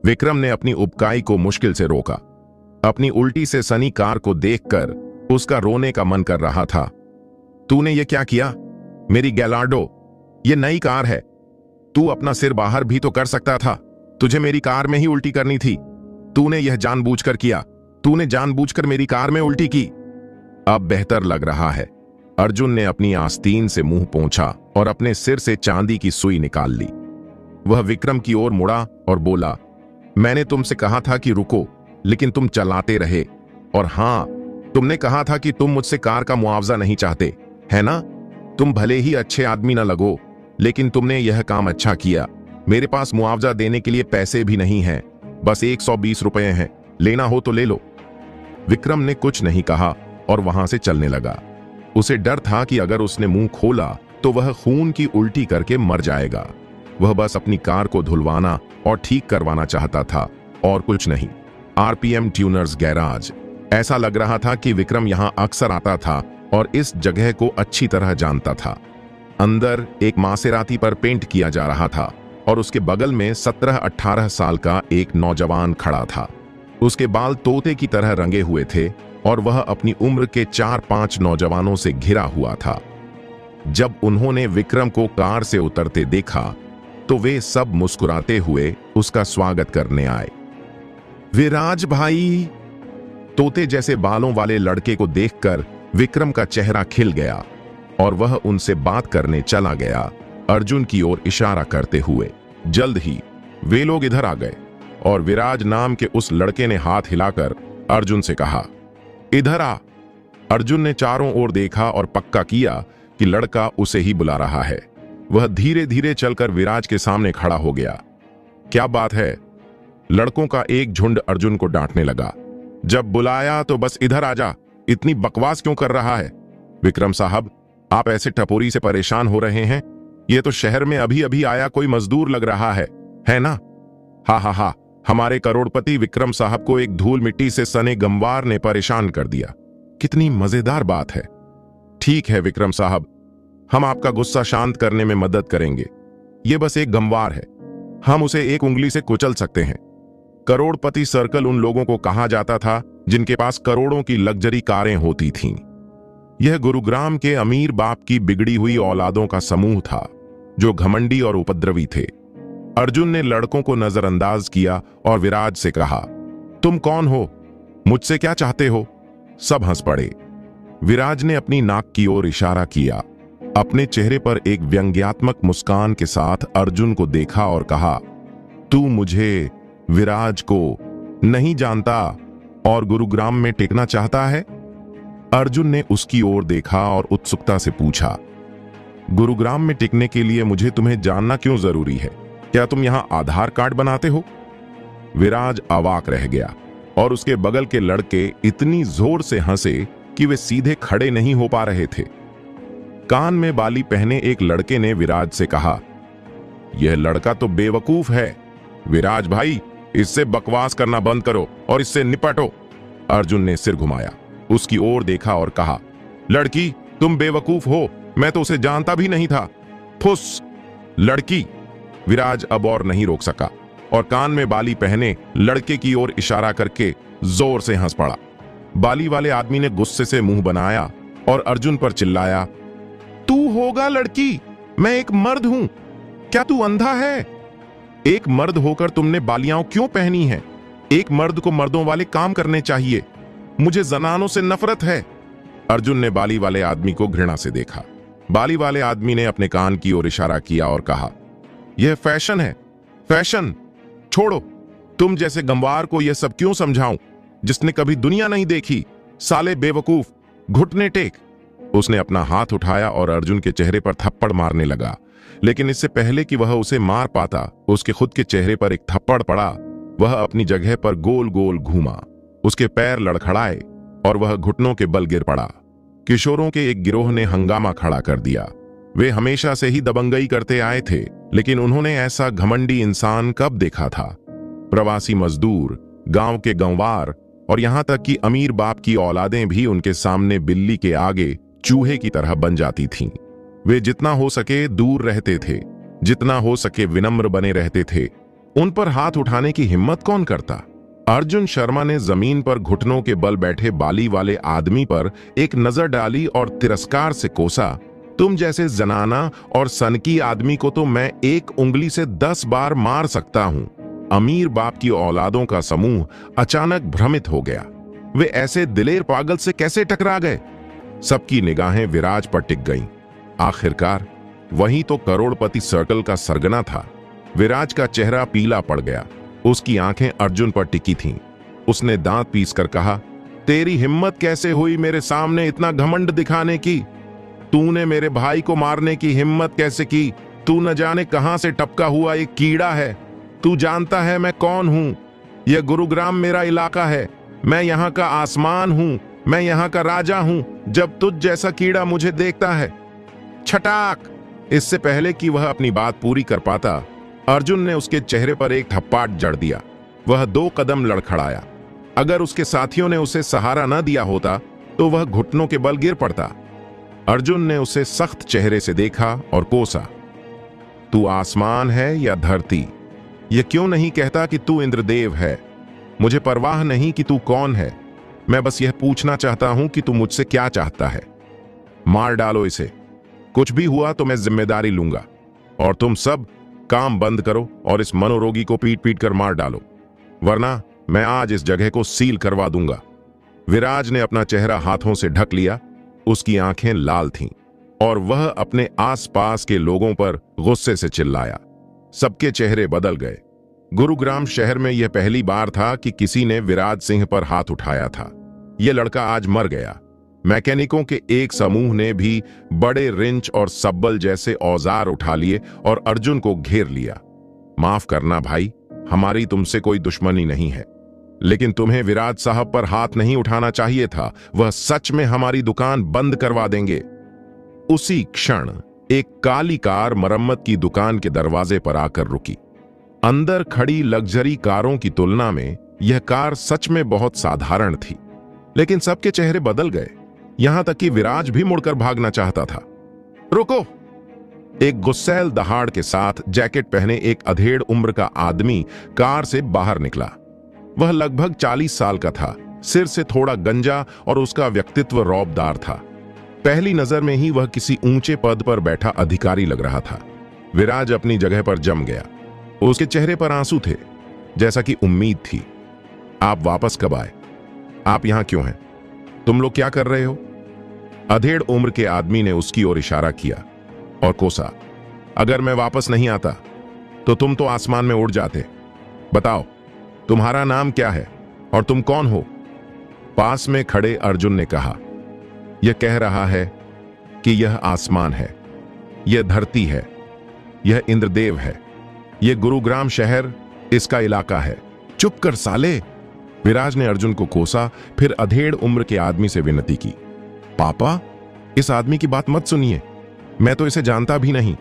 विक्रम ने अपनी उबकाई को मुश्किल से रोका। अपनी उल्टी से सनी कार को देखकर उसका रोने का मन कर रहा था। तूने ये क्या किया? मेरी गैलार्डो, ये नई कार है। तू अपना सिर बाहर भी तो कर सकता था। तुझे मेरी कार में ही उल्टी करनी थी। तूने यह जानबूझकर किया। तूने जानबूझकर मेरी कार में उल्टी की। अब बेहतर लग रहा है। अर्जुन ने अपनी आस्तीन से मुंह पोंछा और अपने सिर से चांदी की सुई निकाल ली। वह विक्रम की ओर मुड़ा और बोला, मैंने तुमसे कहा था कि रुको, लेकिन तुम चलाते रहे। और हां, तुमने कहा था कि तुम मुझसे कार का मुआवजा नहीं चाहते, है ना? तुम भले ही अच्छे आदमी न लगो, लेकिन तुमने यह काम अच्छा किया। मेरे पास मुआवजा देने के लिए पैसे भी नहीं हैं, बस 120 रुपए हैं। लेना हो तो ले लो। विक्रम ने कुछ नहीं कहा और वहां से चलने लगा। उसे डर था कि अगर उसने मुंह खोला तो वह खून की उल्टी करके मर जाएगा। वह बस अपनी कार को धुलवाना और ठीक करवाना चाहता था और कुछ नहीं। RPM tuners garage. ऐसा लग रहा था कि विक्रम यहां अक्सर आता था और इस जगह को अच्छी तरह जानता था। अंदर एक मासेराती पर पेंट किया जा रहा था और उसके बगल में 17-18 साल का एक नौजवान खड़ा था। उसके बाल तोते की तरह रंगे हुए थे और वह अपनी उम्र के 4-5 नौजवानों से घिरा हुआ था। जब उन्होंने विक्रम को कार से उतरते देखा तो वे सब मुस्कुराते हुए उसका स्वागत करने आए। विराज भाई, तोते जैसे बालों वाले लड़के को देखकर विक्रम का चेहरा खिल गया और वह उनसे बात करने चला गया, अर्जुन की ओर इशारा करते हुए। जल्द ही वे लोग इधर आ गए और विराज नाम के उस लड़के ने हाथ हिलाकर अर्जुन से कहा, इधर आ। अर्जुन ने चारों ओर देखा और पक्का किया कि लड़का उसे ही बुला रहा है। वह धीरे धीरे चलकर विराज के सामने खड़ा हो गया। क्या बात है? लड़कों का एक झुंड अर्जुन को डांटने लगा। जब बुलाया तो बस इधर आ जा, इतनी बकवास क्यों कर रहा है? विक्रम साहब, आप ऐसे टपोरी से परेशान हो रहे हैं? ये तो शहर में अभी अभी आया कोई मजदूर लग रहा है ना? हा हा हा, हमारे करोड़पति विक्रम साहब को एक धूल मिट्टी से सने गंवार ने परेशान कर दिया। कितनी मजेदार बात है। ठीक है विक्रम साहब, हम आपका गुस्सा शांत करने में मदद करेंगे। ये बस एक गंवार है, हम उसे एक उंगली से कुचल सकते हैं। करोड़पति सर्कल उन लोगों को कहा जाता था जिनके पास करोड़ों की लग्जरी कारें होती थीं। यह गुरुग्राम के अमीर बाप की बिगड़ी हुई औलादों का समूह था जो घमंडी और उपद्रवी थे। अर्जुन ने लड़कों को नजरअंदाज किया और विराज से कहा, तुम कौन हो? मुझसे क्या चाहते हो? सब हंस पड़े। विराज ने अपनी नाक की ओर इशारा किया। अपने चेहरे पर एक व्यंग्यात्मक मुस्कान के साथ अर्जुन को देखा और कहा, तू मुझे, विराज को, नहीं जानता और गुरुग्राम में टिकना चाहता है? अर्जुन ने उसकी ओर देखा और उत्सुकता से पूछा, गुरुग्राम में टिकने के लिए मुझे तुम्हें जानना क्यों जरूरी है? क्या तुम यहां आधार कार्ड बनाते हो? विराज अवाक रह गया और उसके बगल के लड़के इतनी जोर से हंसे कि वे सीधे खड़े नहीं हो पा रहे थे। कान में बाली पहने एक लड़के ने विराज से कहा, यह लड़का तो बेवकूफ है। विराज भाई, इससे बकवास करना बंद करो और इससे निपटो। अर्जुन ने सिर घुमाया, उसकी ओर देखा और कहा, लड़की तुम बेवकूफ हो, मैं तो उसे जानता भी नहीं था। फुस लड़की। विराज अब और नहीं रोक सका और कान में बाली पहने लड़के की ओर इशारा करके जोर से हंस पड़ा। बाली वाले आदमी ने गुस्से से मुंह बनाया और अर्जुन पर चिल्लाया, तू होगा लड़की, मैं एक मर्द हूं, क्या तू अंधा है? एक मर्द होकर तुमने बालियां क्यों पहनी हैं? एक मर्द को मर्दों वाले काम करने चाहिए, मुझे जनानों से नफरत है। अर्जुन ने बाली वाले आदमी को घृणा से देखा। बाली वाले आदमी ने अपने कान की ओर इशारा किया और कहा, यह फैशन है, फैशन छोड़ो। तुम जैसे गंवार को यह सब क्यों समझाऊं, जिसने कभी दुनिया नहीं देखी? साले बेवकूफ, घुटने टेक। उसने अपना हाथ उठाया और अर्जुन के चेहरे पर थप्पड़ मारने लगा, लेकिन इससे पहले कि वह उसे मार पाता, उसके खुद के चेहरे पर एक थप्पड़ पड़ा। वह अपनी जगह पर गोल गोल घूमा, उसके पैर लड़खड़ाए और वह घुटनों के बल गिर पड़ा। किशोरों के एक गिरोह ने हंगामा खड़ा कर दिया। वे हमेशा से ही दबंगई करते आए थे, लेकिन उन्होंने ऐसा घमंडी इंसान कब देखा था? प्रवासी मजदूर, गांव के गंवार और यहां तक कि अमीर बाप की औलादें भी उनके सामने बिल्ली के आगे चूहे की तरह बन जाती थीं। वे जितना हो सके दूर रहते थे, जितना हो सके विनम्र बने रहते थे। उन पर हाथ उठाने की हिम्मत कौन करता? अर्जुन शर्मा ने जमीन पर घुटनों के बल बैठे बाली वाले आदमी पर एक नजर डाली और तिरस्कार से कोसा, तुम जैसे जनाना और सनकी आदमी को तो मैं एक उंगली से 10 बार मार सकता हूं। अमीर बाप की औलादों का समूह अचानक भ्रमित हो गया। वे ऐसे दिलेर पागल से कैसे टकरा गए? सबकी निगाहें विराज पर टिक गईं। आखिरकार वही तो करोड़पति सर्कल का सरगना था। विराज का चेहरा पीला पड़ गया, उसकी आंखें अर्जुन पर टिकी थीं। उसने दांत पीसकर कहा, तेरी हिम्मत कैसे हुई मेरे सामने इतना घमंड दिखाने की? तूने मेरे भाई को मारने की हिम्मत कैसे की? तू न जाने कहां से टपका हुआ एक कीड़ा है। तू जानता है मैं कौन हूं? यह गुरुग्राम मेरा इलाका है, मैं यहां का आसमान हूं, मैं यहां का राजा हूं। जब तुझ जैसा कीड़ा मुझे देखता है, छटाक। इससे पहले कि वह अपनी बात पूरी कर पाता, अर्जुन ने उसके चेहरे पर एक थप्पड़ जड़ दिया। वह 2 कदम लड़खड़ाया। अगर उसके साथियों ने उसे सहारा न दिया होता तो वह घुटनों के बल गिर पड़ता। अर्जुन ने उसे सख्त चेहरे से देखा और कोसा, तू आसमान है या धरती? यह क्यों नहीं कहता कि तू इंद्रदेव है? मुझे परवाह नहीं कि तू कौन है, मैं बस यह पूछना चाहता हूं कि तू मुझसे क्या चाहता है। मार डालो इसे, कुछ भी हुआ तो मैं जिम्मेदारी लूंगा। और तुम सब काम बंद करो और इस मनोरोगी को पीट पीट कर मार डालो, वरना मैं आज इस जगह को सील करवा दूंगा। विराज ने अपना चेहरा हाथों से ढक लिया, उसकी आंखें लाल थीं और वह अपने आसपास के लोगों पर गुस्से से चिल्लाया। सबके चेहरे बदल गए। गुरुग्राम शहर में यह पहली बार था कि किसी ने विराज सिंह पर हाथ उठाया था। यह लड़का आज मर गया। मैकेनिकों के एक समूह ने भी बड़े रिंच और सब्बल जैसे औजार उठा लिए और अर्जुन को घेर लिया। माफ करना भाई, हमारी तुमसे कोई दुश्मनी नहीं है, लेकिन तुम्हें विराज साहब पर हाथ नहीं उठाना चाहिए था। वह सच में हमारी दुकान बंद करवा देंगे। उसी क्षण एक काली कार मरम्मत की दुकान के दरवाजे पर आकर रुकी। अंदर खड़ी लग्जरी कारों की तुलना में यह कार सच में बहुत साधारण थी, लेकिन सबके चेहरे बदल गए। यहां तक कि विराज भी मुड़कर भागना चाहता था। रुको! एक गुस्सैल दहाड़ के साथ जैकेट पहने एक अधेड़ उम्र का आदमी कार से बाहर निकला। वह लगभग 40 साल का था, सिर से थोड़ा गंजा और उसका व्यक्तित्व रौबदार था। पहली नजर में ही वह किसी ऊंचे पद पर बैठा अधिकारी लग रहा था। विराज अपनी जगह पर जम गया। उसके चेहरे पर आंसू थे, जैसा कि उम्मीद थी। आप वापस कब आए? आप यहां क्यों हैं? तुम लोग क्या कर रहे हो? अधेड़ उम्र के आदमी ने उसकी ओर इशारा किया और कोसा, अगर मैं वापस नहीं आता तो तुम तो आसमान में उड़ जाते। बताओ, तुम्हारा नाम क्या है और तुम कौन हो? पास में खड़े अर्जुन ने कहा, यह कह रहा है कि यह आसमान है, यह धरती है, यह इंद्रदेव है, यह गुरुग्राम शहर इसका इलाका है। चुप कर साले। विराज ने अर्जुन को कोसा, फिर अधेड़ उम्र के आदमी से विनती की। पापा, इस आदमी की बात मत सुनिए, मैं तो इसे जानता भी नहीं।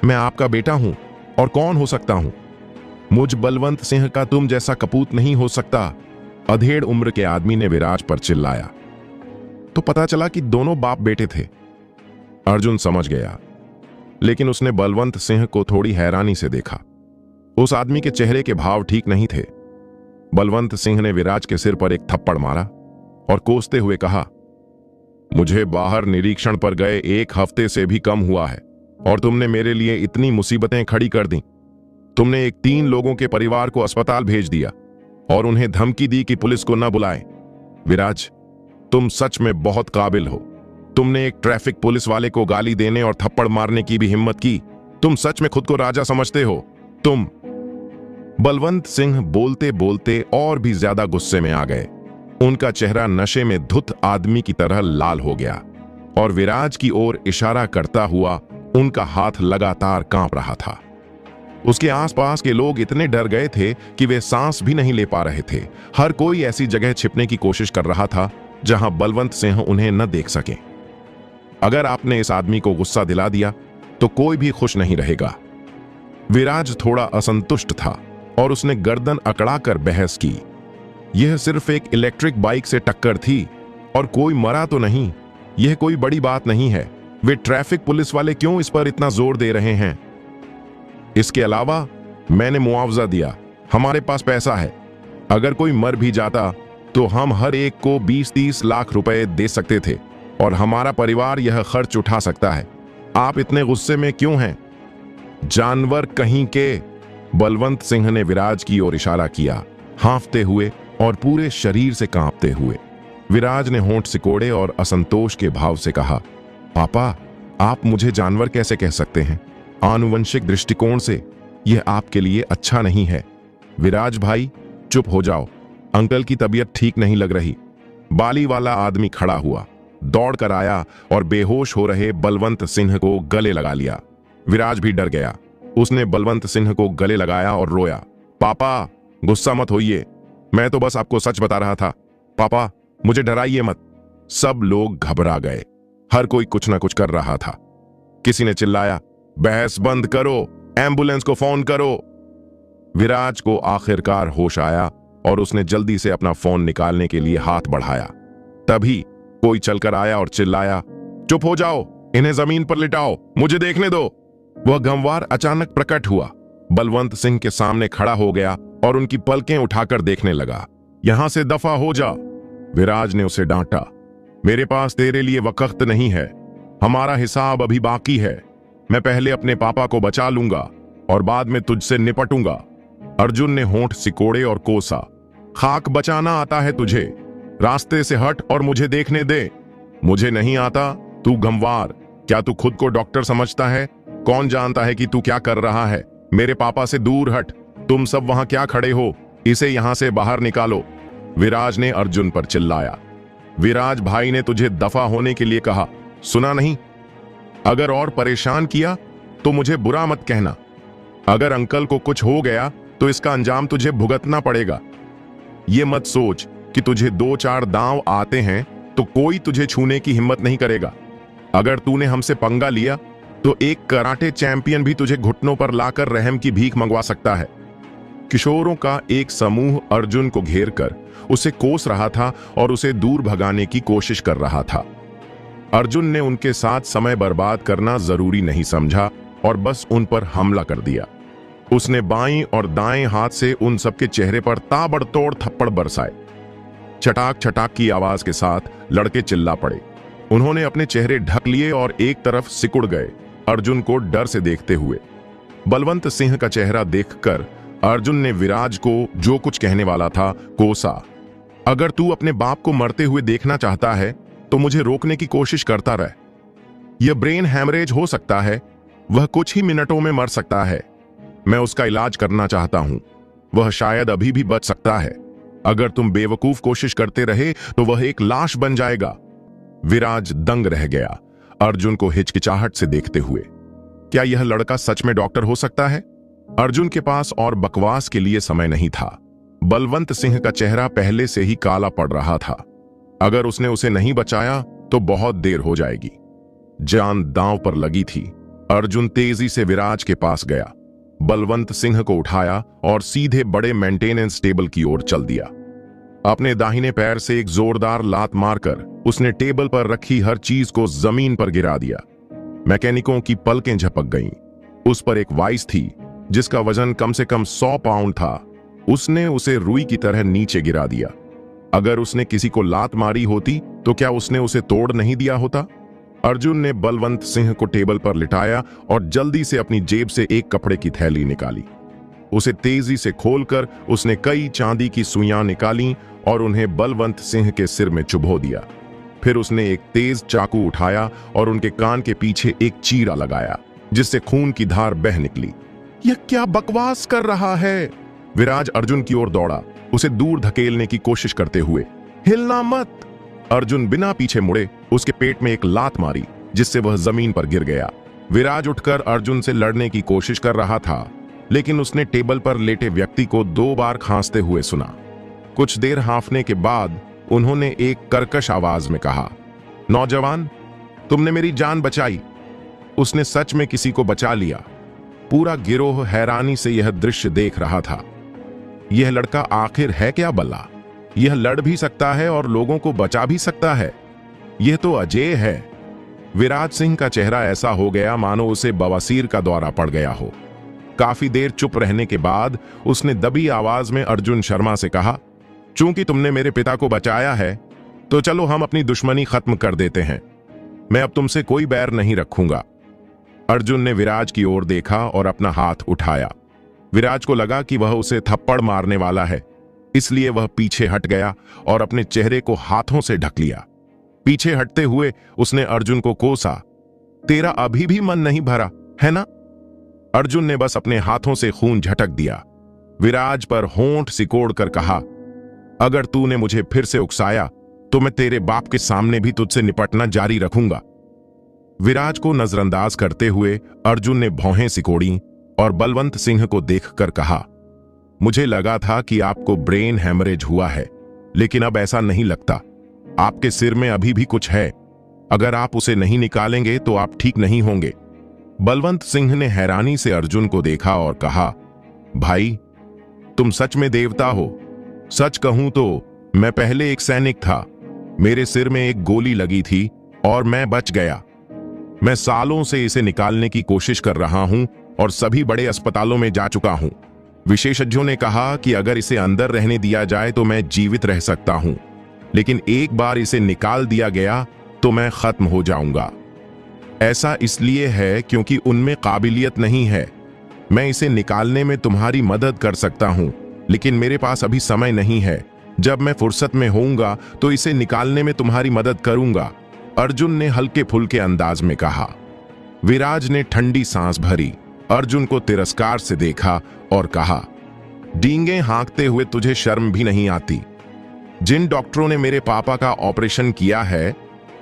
मैं आपका बेटा हूं और कौन हो सकता हूं? मुझ बलवंत सिंह का तुम जैसा कपूत नहीं हो सकता। अधेड़ उम्र के आदमी ने विराज पर चिल्लाया। तो पता चला कि दोनों बाप बेटे थे। अर्जुन समझ गया, लेकिन उसने बलवंत सिंह को थोड़ी हैरानी से देखा। उस आदमी के चेहरे के भाव ठीक नहीं थे। बलवंत सिंह ने विराज के सिर पर एक थप्पड़ मारा और कोसते हुए कहा, मुझे बाहर निरीक्षण पर गए 1 हफ्ते से भी कम हुआ है और तुमने मेरे लिए इतनी मुसीबतें खड़ी कर दी। तुमने 3 लोगों के परिवार को अस्पताल भेज दिया और उन्हें धमकी दी कि पुलिस को न बुलाएं। विराज, तुम सच में बहुत काबिल हो। तुमने एक ट्रैफिक पुलिस वाले को गाली देने और थप्पड़ मारने की भी हिम्मत की। तुम सच में खुद को राजा समझते हो। तुम। बलवंत सिंह बोलते बोलते और भी ज्यादा गुस्से में आ गए। उनका चेहरा नशे में धुत आदमी की तरह लाल हो गया और विराज की ओर इशारा करता हुआ उनका हाथ लगातार कांप रहा था। उसके आसपास के लोग इतने डर गए थे कि वे सांस भी नहीं ले पा रहे थे। हर कोई ऐसी जगह छिपने की कोशिश कर रहा था जहां बलवंत सिंह उन्हें न देख सके। अगर आपने इस आदमी को गुस्सा दिला दिया तो कोई भी खुश नहीं रहेगा। विराज थोड़ा असंतुष्ट था और उसने गर्दन अकड़ाकर बहस की। यह सिर्फ एक इलेक्ट्रिक बाइक से टक्कर थी और कोई मरा तो नहीं। यह कोई बड़ी बात नहीं है। वे ट्रैफिक पुलिस वाले क्यों इस पर इतना जोर दे रहे हैं? इसके अलावा मैंने मुआवजा दिया। हमारे पास पैसा है। अगर कोई मर भी जाता तो हम हर एक को 20-30 लाख रुपए दे सकते थे और हमारा परिवार यह खर्च उठा सकता है। आप इतने गुस्से में क्यों हैं? जानवर कहीं के। बलवंत सिंह ने विराज की ओर इशारा किया, हांफते हुए और पूरे शरीर से कांपते हुए। विराज ने होंठ सिकोड़े और असंतोष के भाव से कहा, पापा, आप मुझे जानवर कैसे कह सकते हैं? आनुवंशिक दृष्टिकोण से यह आपके लिए अच्छा नहीं है। विराज भाई, चुप हो जाओ। अंकल की तबीयत ठीक नहीं लग रही। बाली वाला आदमी खड़ा हुआ, दौड़ कर आया और बेहोश हो रहे बलवंत सिंह को गले लगा लिया। विराज भी डर गया। उसने बलवंत सिंह को गले लगाया और रोया, पापा, गुस्सा मत होइए। मैं तो बस आपको सच बता रहा था। पापा, मुझे डराइए मत। सब लोग घबरा गए। हर कोई कुछ ना कुछ कर रहा था। किसी ने चिल्लाया, बहस बंद करो, एम्बुलेंस को फोन करो। विराज को आखिरकार होश आया और उसने जल्दी से अपना फोन निकालने के लिए हाथ बढ़ाया। तभी कोई चलकर आया और चिल्लाया, चुप हो जाओ, इन्हें जमीन पर लिटाओ, मुझे देखने दो। वह गंवार अचानक प्रकट हुआ, बलवंत सिंह के सामने खड़ा हो गया और उनकी पलकें उठाकर देखने लगा। यहां से दफा हो जा। विराज ने उसे डांटा, मेरे पास तेरे लिए वक्त नहीं है। हमारा हिसाब अभी बाकी है। मैं पहले अपने पापा को बचा लूंगा और बाद में तुझसे निपटूंगा। अर्जुन ने होंठ सिकोड़े और कोसा, खाक बचाना आता है तुझे? रास्ते से हट और मुझे देखने दे। मुझे नहीं आता। तू गंवार, क्या तू खुद को डॉक्टर समझता है? कौन जानता है कि तू क्या कर रहा है? मेरे पापा से दूर हट। तुम सब वहां क्या खड़े हो? इसे यहां से बाहर निकालो। विराज ने अर्जुन पर चिल्लाया। विराज भाई ने तुझे दफा होने के लिए कहा, सुना नहीं? अगर और परेशान किया तो मुझे बुरा मत कहना। अगर अंकल को कुछ हो गया तो इसका अंजाम तुझे भुगतना पड़ेगा। ये मत सोच कि तुझे 2-4 दांव आते हैं तो कोई तुझे छूने की हिम्मत नहीं करेगा। अगर तूने हमसे पंगा लिया तो एक कराटे चैंपियन भी तुझे घुटनों पर लाकर रहम की भीख मंगवा सकता है। किशोरों का एक समूह अर्जुन को घेरकर उसे कोस रहा था और उसे दूर भगाने की कोशिश कर रहा था। अर्जुन ने उनके साथ समय बर्बाद करना जरूरी नहीं समझा और बस उन पर हमला कर दिया। उसने बाईं और दाएं हाथ से उन सबके चेहरे पर ताबड़तोड़ थप्पड़ बरसाए। चटाक चटाक की आवाज के साथ लड़के चिल्ला पड़े। उन्होंने अपने चेहरे ढक लिए और एक तरफ सिकुड़ गए, अर्जुन को डर से देखते हुए। बलवंत सिंह का चेहरा देखकर अर्जुन ने विराज को जो कुछ कहने वाला था कोसा, अगर तू अपने बाप को मरते हुए देखना चाहता है तो मुझे रोकने की कोशिश करता रह। यह ब्रेन हैमरेज हो सकता है, वह कुछ ही मिनटों में मर सकता है। मैं उसका इलाज करना चाहता हूं, वह शायद अभी भी बच सकता है। अगर तुम बेवकूफ कोशिश करते रहे तो वह एक लाश बन जाएगा। विराज दंग रह गया, अर्जुन को हिचकिचाहट से देखते हुए। क्या यह लड़का सच में डॉक्टर हो सकता है? अर्जुन के पास और बकवास के लिए समय नहीं था। बलवंत सिंह का चेहरा पहले से ही काला पड़ रहा था। अगर उसने उसे नहीं बचाया तो बहुत देर हो जाएगी। जान दांव पर लगी थी। अर्जुन तेजी से विराज के पास गया, बलवंत सिंह को उठाया और सीधे बड़े मेंटेनेंस टेबल की ओर चल दिया। अपने दाहिने पैर से एक जोरदार लात मारकर उसने टेबल पर रखी हर चीज को जमीन पर गिरा दिया। मैकेनिकों की पलकें झपक गईं। उस पर एक वाइस थी जिसका वजन कम से कम 100 पाउंड था। उसने उसे रुई की तरह नीचे गिरा दिया। अगर उसने किसी को लात मारी होती तो क्या उसने उसे तोड़ नहीं दिया होता? अर्जुन ने बलवंत सिंह को टेबल पर लिटाया और जल्दी से अपनी जेब से एक कपड़े की थैली निकाली। उसे तेजी से खोलकर उसने कई चांदी की सुइयां निकाली और उन्हें बलवंत सिंह के सिर में चुभो दिया। फिर उसने एक तेज चाकू उठाया और उनके कान के पीछे एक चीरा लगाया, जिससे खून की धार बह निकली। यह क्या बकवास कर रहा है? विराज अर्जुन की ओर दौड़ा, उसे दूर धकेलने की कोशिश करते हुए। हिलना मत! अर्जुन बिना पीछे मुड़े उसके पेट में एक लात मारी, जिससे वह जमीन पर गिर गया। विराज उठकर अर्जुन से लड़ने की कोशिश कर रहा था, लेकिन उसने टेबल पर लेटे व्यक्ति को 2 बार खांसते हुए सुना। कुछ देर हांफने के बाद उन्होंने एक कर्कश आवाज में कहा, नौजवान, तुमने मेरी जान बचाई। उसने सच में किसी को बचा लिया। पूरा गिरोह हैरानी से यह दृश्य देख रहा था। यह लड़का आखिर है क्या बल्ला? यह लड़ भी सकता है और लोगों को बचा भी सकता है। यह तो अजय है। विराज सिंह का चेहरा ऐसा हो गया मानो उसे बवासीर का दौरा पड़ गया हो। काफी देर चुप रहने के बाद उसने दबी आवाज में अर्जुन शर्मा से कहा, चूंकि तुमने मेरे पिता को बचाया है तो चलो हम अपनी दुश्मनी खत्म कर देते हैं। मैं अब तुमसे कोई बैर नहीं रखूंगा। अर्जुन ने विराज की ओर देखा और अपना हाथ उठाया। विराज को लगा कि वह उसे थप्पड़ मारने वाला है, इसलिए वह पीछे हट गया और अपने चेहरे को हाथों से ढक लिया। पीछे हटते हुए उसने अर्जुन को कोसा, तेरा अभी भी मन नहीं भरा है ना? अर्जुन ने बस अपने हाथों से खून झटक दिया। विराज पर होंठ सिकोड़ कर कहा, अगर तूने मुझे फिर से उकसाया तो मैं तेरे बाप के सामने भी तुझसे निपटना जारी रखूंगा। विराज को नजरअंदाज करते हुए अर्जुन ने भौहें सिकोड़ी और बलवंत सिंह को देखकर कहा, मुझे लगा था कि आपको ब्रेन हैमरेज हुआ है, लेकिन अब ऐसा नहीं लगता। आपके सिर में अभी भी कुछ है। अगर आप उसे नहीं निकालेंगे तो आप ठीक नहीं होंगे। बलवंत सिंह ने हैरानी से अर्जुन को देखा और कहा, भाई, तुम सच में देवता हो। सच कहूं तो मैं पहले एक सैनिक था। मेरे सिर में एक गोली लगी थी और मैं बच गया। मैं सालों से इसे निकालने की कोशिश कर रहा हूं और सभी बड़े अस्पतालों में जा चुका हूं। विशेषज्ञों ने कहा कि अगर इसे अंदर रहने दिया जाए तो मैं जीवित रह सकता हूं, लेकिन एक बार इसे निकाल दिया गया तो मैं खत्म हो जाऊंगा। ऐसा इसलिए है क्योंकि उनमें काबिलियत नहीं है। मैं इसे निकालने में तुम्हारी मदद कर सकता हूं, लेकिन मेरे पास अभी समय नहीं है। जब मैं फुर्सत में होऊंगा तो इसे निकालने में तुम्हारी मदद करूंगा, अर्जुन ने हल्के फुल्के अंदाज में कहा। विराज ने ठंडी सांस भरी, अर्जुन को तिरस्कार से देखा और कहा, डींगे हाँकते हुए तुझे शर्म भी नहीं आती? जिन डॉक्टरों ने मेरे पापा का ऑपरेशन किया है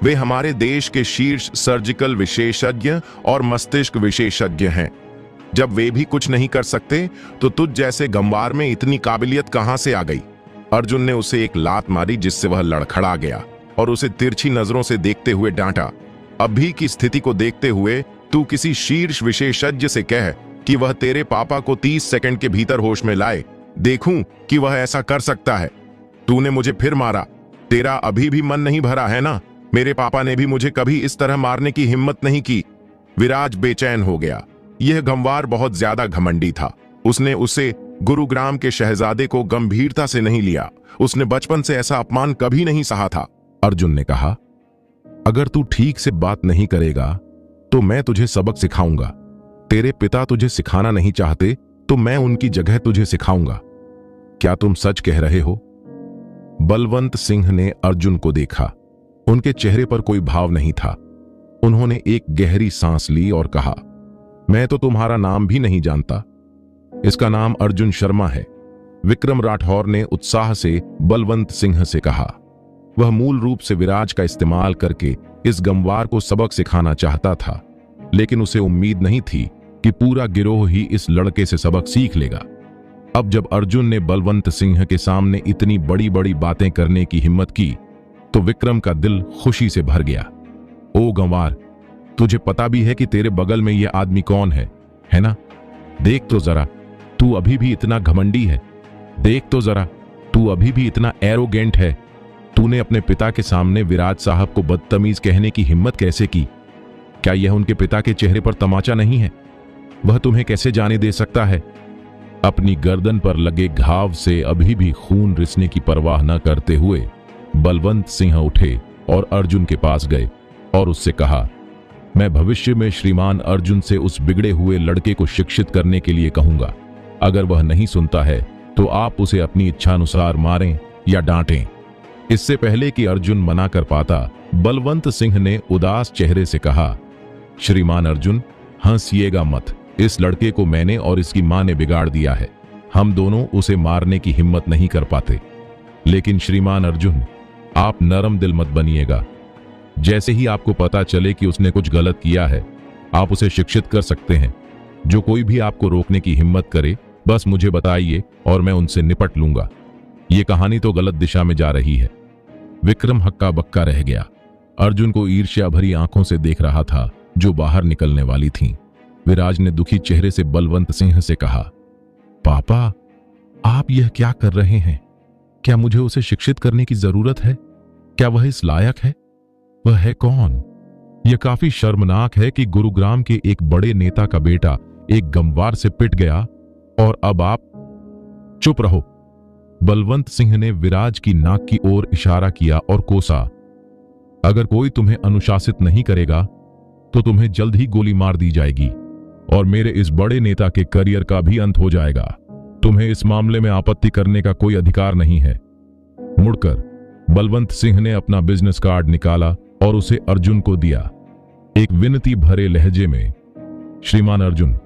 वे हमारे देश के शीर्ष सर्जिकल विशेषज्ञ और मस्तिष्क विशेषज्ञ हैं। जब वे भी कुछ नहीं कर सकते तो तुझ जैसे गंवार में इतनी काबिलियत कहां से आ गई? अर्जुन ने उसे एक लात मारी, जिससे वह लड़खड़ा गया और उसे तिरछी नजरों से देखते हुए डांटा, अभी की स्थिति को देखते हुए तू किसी शीर्ष विशेषज्ञ से कह कि वह तेरे पापा को 30 सेकंड के भीतर होश में लाए। देखूं कि वह ऐसा कर सकता है। तूने मुझे फिर मारा। तेरा अभी भी मन नहीं भरा है ना? मेरे पापा ने भी मुझे कभी इस तरह मारने की हिम्मत नहीं की। विराज बेचैन हो गया। यह गंवार बहुत ज्यादा घमंडी था। उसने उसे गुरुग्राम के शहजादे को गंभीरता से नहीं लिया। उसने बचपन से ऐसा अपमान कभी नहीं सहा था। अर्जुन ने कहा, अगर तू ठीक से बात नहीं करेगा तो मैं तुझे सबक सिखाऊंगा। तेरे पिता तुझे सिखाना नहीं चाहते तो मैं उनकी जगह तुझे सिखाऊंगा। क्या तुम सच कह रहे हो? बलवंत सिंह ने अर्जुन को देखा। उनके चेहरे पर कोई भाव नहीं था। उन्होंने एक गहरी सांस ली और कहा, मैं तो तुम्हारा नाम भी नहीं जानता। इसका नाम अर्जुन शर्मा है। विक्रम राठौर ने उत्साह से बलवंत सिंह से कहा। वह मूल रूप से विराज का इस्तेमाल करके इस गंवार को सबक सिखाना चाहता था, लेकिन उसे उम्मीद नहीं थी कि पूरा गिरोह ही इस लड़के से सबक सीख लेगा। अब जब अर्जुन ने बलवंत सिंह के सामने इतनी बड़ी बड़ी बातें करने की हिम्मत की तो विक्रम का दिल खुशी से भर गया। ओ गंवार, तुझे पता भी है कि तेरे बगल में यह आदमी कौन है ना? देख तो जरा, तू अभी भी इतना घमंडी है। देख तो जरा, तू अभी भी इतना एरोगेंट है। तूने अपने पिता के सामने विराज साहब को बदतमीज कहने की हिम्मत कैसे की? क्या यह उनके पिता के चेहरे पर तमाचा नहीं है? वह तुम्हें कैसे जाने दे सकता है? अपनी गर्दन पर लगे घाव से अभी भी खून रिसने की परवाह न करते हुए बलवंत सिंह उठे और अर्जुन के पास गए और उससे कहा, मैं भविष्य में श्रीमान अर्जुन से उस बिगड़े हुए लड़के को शिक्षित करने के लिए कहूंगा। अगर वह नहीं सुनता है तो आप उसे अपनी इच्छानुसार मारें या डांटें। इससे पहले कि अर्जुन मना कर पाता, बलवंत सिंह ने उदास चेहरे से कहा, श्रीमान अर्जुन, हंसिएगा मत। इस लड़के को मैंने और इसकी मां ने बिगाड़ दिया है। हम दोनों उसे मारने की हिम्मत नहीं कर पाते। लेकिन श्रीमान अर्जुन, आप नरम दिल मत बनिएगा। जैसे ही आपको पता चले कि उसने कुछ गलत किया है, आप उसे शिक्षित कर सकते हैं। जो कोई भी आपको रोकने की हिम्मत करे, बस मुझे बताइए और मैं उनसे निपट लूंगा। ये कहानी तो गलत दिशा में जा रही है। विक्रम हक्का बक्का रह गया। अर्जुन को ईर्ष्या भरी आंखों से देख रहा था जो बाहर निकलने वाली थीं। विराज ने दुखी चेहरे से बलवंत सिंह से कहा, पापा, आप यह क्या कर रहे हैं? क्या मुझे उसे शिक्षित करने की जरूरत है? क्या वह इस लायक है? वह है कौन? यह काफी शर्मनाक है कि गुरुग्राम के एक बड़े नेता का बेटा एक गंवार से पिट गया और अब आप चुप रहो। बलवंत सिंह ने विराज की नाक की ओर इशारा किया और कोसा, अगर कोई तुम्हें अनुशासित नहीं करेगा तो तुम्हें जल्द ही गोली मार दी जाएगी और मेरे इस बड़े नेता के करियर का भी अंत हो जाएगा। तुम्हें इस मामले में आपत्ति करने का कोई अधिकार नहीं है। मुड़कर बलवंत सिंह ने अपना बिजनेस कार्ड निकाला और उसे अर्जुन को दिया। एक विनती भरे लहजे में, श्रीमान अर्जुन,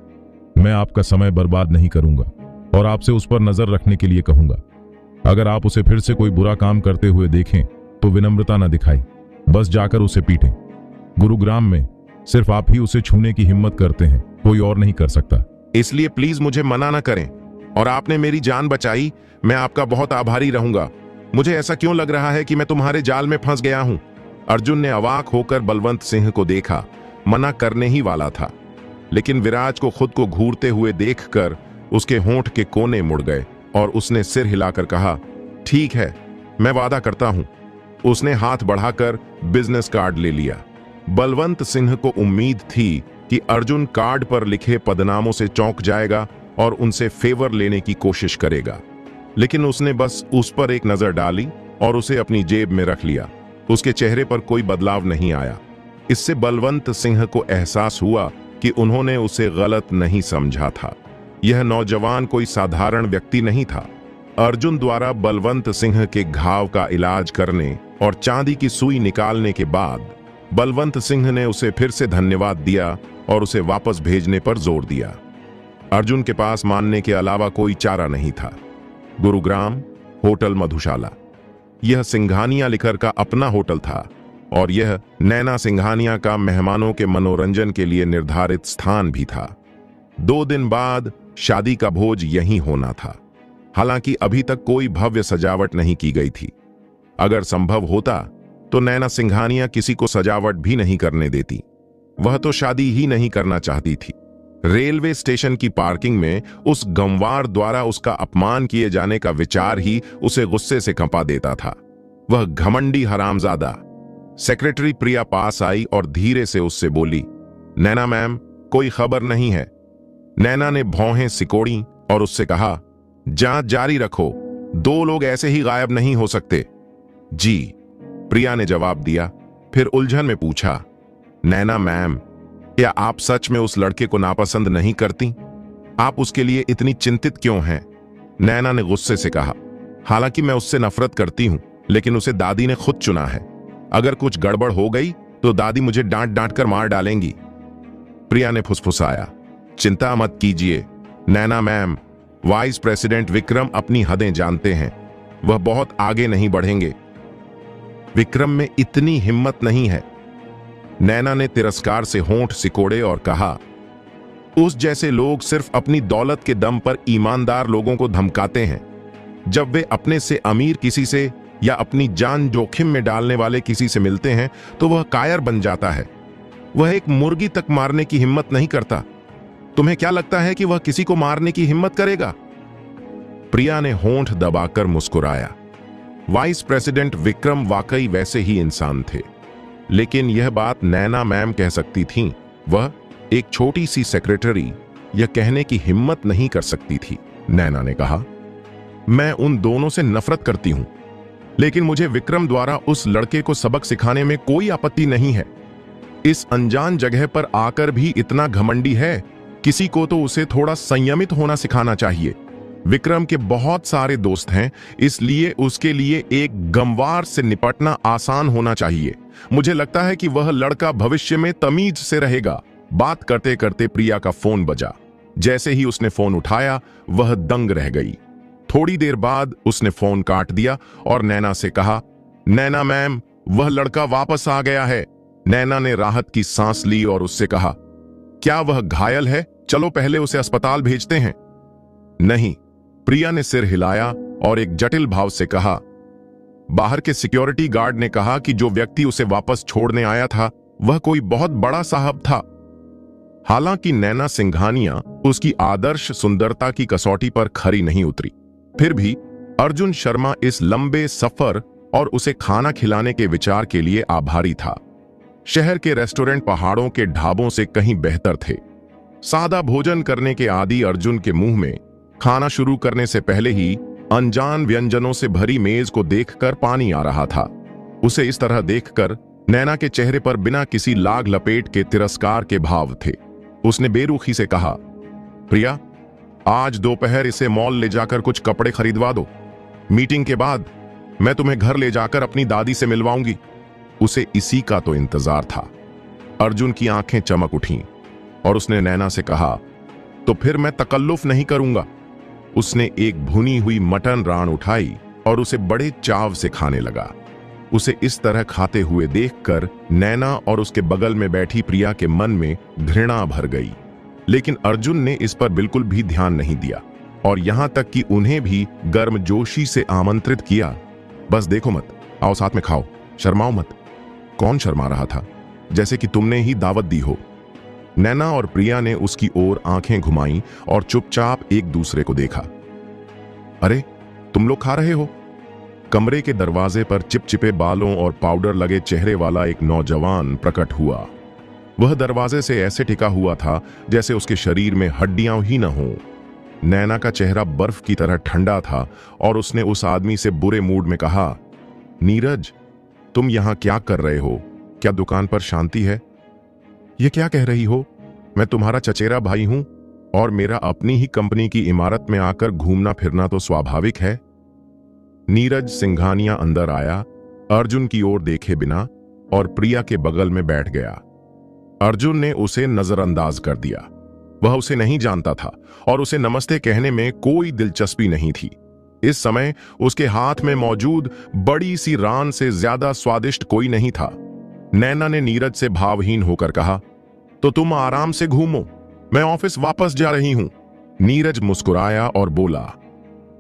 मैं आपका समय बर्बाद नहीं करूंगा और आपसे उस पर नजर रखने के लिए कहूंगा। अगर आप उसे फिर से कोई बुरा काम करते हुए देखें तो विनम्रता न दिखाई, बस जाकर उसे पीटें। गुरुग्राम में सिर्फ आप ही उसे छूने की हिम्मत करते हैं, कोई और नहीं कर सकता। इसलिए प्लीज मुझे मना न करें। और आपने मेरी जान बचाई, मैं आपका बहुत आभारी रहूंगा। मुझे ऐसा क्यों लग रहा है कि मैं तुम्हारे जाल में फंस गया हूं? अर्जुन ने अवाक होकर बलवंत सिंह को देखा। मना करने ही वाला था, लेकिन विराज को खुद को घूरते हुए देखकर उसके होंठ के कोने मुड़ गए और उसने सिर हिलाकर कहा, ठीक है, मैं वादा करता हूं। उसने हाथ बढ़ाकर बिजनेस कार्ड ले लिया। बलवंत सिंह को उम्मीद थी कि अर्जुन कार्ड पर लिखे पदनामों से चौंक जाएगा और उनसे फेवर लेने की कोशिश करेगा, लेकिन उसने बस उस पर एक नजर डाली और उसे अपनी जेब में रख लिया। उसके चेहरे पर कोई बदलाव नहीं आया। इससे बलवंत सिंह को एहसास हुआ कि उन्होंने उसे गलत नहीं समझा था। यह नौजवान कोई साधारण व्यक्ति नहीं था। अर्जुन द्वारा बलवंत सिंह के घाव का इलाज करने और चांदी की सुई निकालने के बाद बलवंत सिंह ने उसे फिर से धन्यवाद दिया और उसे वापस भेजने पर जोर दिया। अर्जुन के पास मानने के अलावा कोई चारा नहीं था। गुरुग्राम, होटल मधुशाला। यह सिंघानिया लिखर का अपना होटल था और यह नैना सिंघानिया का मेहमानों के मनोरंजन के लिए निर्धारित स्थान भी था। 2 दिन बाद शादी का भोज यहीं होना था। हालांकि अभी तक कोई भव्य सजावट नहीं की गई थी। अगर संभव होता तो नैना सिंघानिया किसी को सजावट भी नहीं करने देती। वह तो शादी ही नहीं करना चाहती थी। रेलवे स्टेशन की पार्किंग में उस गंवार द्वारा उसका अपमान किए जाने का विचार ही उसे गुस्से से कंपा देता था। वह घमंडी हरामजादा। सेक्रेटरी प्रिया पास आई और धीरे से उससे बोली, नैना मैम, कोई खबर नहीं है। नैना ने भौहें सिकोड़ी और उससे कहा, जांच जारी रखो, 2 लोग ऐसे ही गायब नहीं हो सकते। जी, प्रिया ने जवाब दिया। फिर उलझन में पूछा, नैना मैम, क्या आप सच में उस लड़के को नापसंद नहीं करती? आप उसके लिए इतनी चिंतित क्यों हैं? नैना ने गुस्से से कहा, हालांकि मैं उससे नफरत करती हूं, लेकिन उसे दादी ने खुद चुना है। अगर कुछ गड़बड़ हो गई तो दादी मुझे डांट डांट कर मार डालेंगी। प्रिया ने फुसफुसाया, चिंता मत कीजिए नैना मैम, वाइस प्रेसिडेंट विक्रम अपनी हदें जानते हैं। वह बहुत आगे नहीं बढ़ेंगे। विक्रम में इतनी हिम्मत नहीं है। नैना ने तिरस्कार से होंठ सिकोड़े और कहा, उस जैसे लोग सिर्फ अपनी दौलत के दम पर ईमानदार लोगों को धमकाते हैं। जब वे अपने से अमीर किसी से या अपनी जान जोखिम में डालने वाले किसी से मिलते हैं तो वह कायर बन जाता है। वह एक मुर्गी तक मारने की हिम्मत नहीं करता। तुम्हें क्या लगता है कि वह किसी को मारने की हिम्मत करेगा? प्रिया ने होंठ दबाकर मुस्कुराया। वाइस प्रेसिडेंट विक्रम वाकई वैसे ही इंसान थे, लेकिन यह बात नैना मैम कह सकती थीं। वह एक छोटी सी सेक्रेटरी यह कहने की हिम्मत नहीं कर सकती थी। नैना ने कहा, मैं उन दोनों से नफरत करती हूं, लेकिन मुझे विक्रम द्वारा उस लड़के को सबक सिखाने में कोई आपत्ति नहीं है। इस अनजान जगह पर आकर भी इतना घमंडी है, किसी को तो उसे थोड़ा संयमित होना सिखाना चाहिए। विक्रम के बहुत सारे दोस्त हैं, इसलिए उसके लिए एक गमवार से निपटना आसान होना चाहिए। मुझे लगता है कि वह लड़का भविष्य में तमीज से रहेगा। बात करते करते प्रिया का फोन बजा। जैसे ही उसने फोन उठाया, वह दंग रह गई। थोड़ी देर बाद उसने फोन काट दिया और नैना से कहा, नैना मैम, वह लड़का वापस आ गया है। नैना ने राहत की सांस ली और उससे कहा, क्या वह घायल है? चलो पहले उसे अस्पताल भेजते हैं। नहीं, प्रिया ने सिर हिलाया और एक जटिल भाव से कहा, बाहर के सिक्योरिटी गार्ड ने कहा कि जो व्यक्ति उसे वापस छोड़ने आया था वह कोई बहुत बड़ा साहब था। हालांकि नैना सिंघानिया उसकी आदर्श सुंदरता की कसौटी पर खरी नहीं उतरी, फिर भी अर्जुन शर्मा इस लंबे सफर और उसे खाना खिलाने के विचार के लिए आभारी था। शहर के रेस्टोरेंट पहाड़ों के ढाबों से कहीं बेहतर थे। सादा भोजन करने के आदी अर्जुन के मुंह में खाना शुरू करने से पहले ही अनजान व्यंजनों से भरी मेज को देखकर पानी आ रहा था। उसे इस तरह देखकर नैना के चेहरे पर बिना किसी लाग लपेट के तिरस्कार के भाव थे। उसने बेरुखी से कहा, प्रिया, आज दोपहर इसे मॉल ले जाकर कुछ कपड़े खरीदवा दो। मीटिंग के बाद मैं तुम्हें घर ले जाकर अपनी दादी से मिलवाऊंगी। उसे इसी का तो इंतजार था। अर्जुन की आंखें चमक उठीं और उसने नैना से कहा, तो फिर मैं तकल्लुफ नहीं करूंगा। उसने एक भुनी हुई मटन रान उठाई और उसे बड़े चाव से खाने लगा। उसे इस तरह खाते हुए देखकर नैना और उसके बगल में बैठी प्रिया के मन में घृणा भर गई, लेकिन अर्जुन ने इस पर बिल्कुल भी ध्यान नहीं दिया और यहां तक कि उन्हें भी गर्मजोशी से आमंत्रित किया। बस देखो मत, आओ साथ में खाओ, शर्माओ मत। कौन शर्मा रहा था? जैसे कि तुमने ही दावत दी हो। नैना और प्रिया ने उसकी ओर आंखें घुमाईं और चुपचाप एक दूसरे को देखा। अरे, तुम लोग खा रहे हो? कमरे के दरवाजे पर चिपचिपे बालों और पाउडर लगे चेहरे वाला एक नौजवान प्रकट हुआ। वह दरवाजे से ऐसे टिका हुआ था जैसे उसके शरीर में हड्डियां ही न हों। नैना का चेहरा बर्फ की तरह ठंडा था और उसने उस आदमी से बुरे मूड में कहा, नीरज, तुम यहां क्या कर रहे हो? क्या दुकान पर शांति है? ये क्या कह रही हो? मैं तुम्हारा चचेरा भाई हूं और मेरा अपनी ही कंपनी की इमारत में आकर घूमना फिरना तो स्वाभाविक है। नीरज सिंघानिया अंदर आया, अर्जुन की ओर देखे बिना, और प्रिया के बगल में बैठ गया। अर्जुन ने उसे नजरअंदाज कर दिया। वह उसे नहीं जानता था और उसे नमस्ते कहने में कोई दिलचस्पी नहीं थी। इस समय उसके हाथ में मौजूद बड़ी सी रान से ज्यादा स्वादिष्ट कोई नहीं था। नैना ने नीरज से भावहीन होकर कहा, तो तुम आराम से घूमो, मैं ऑफिस वापस जा रही हूं। नीरज मुस्कुराया और बोला,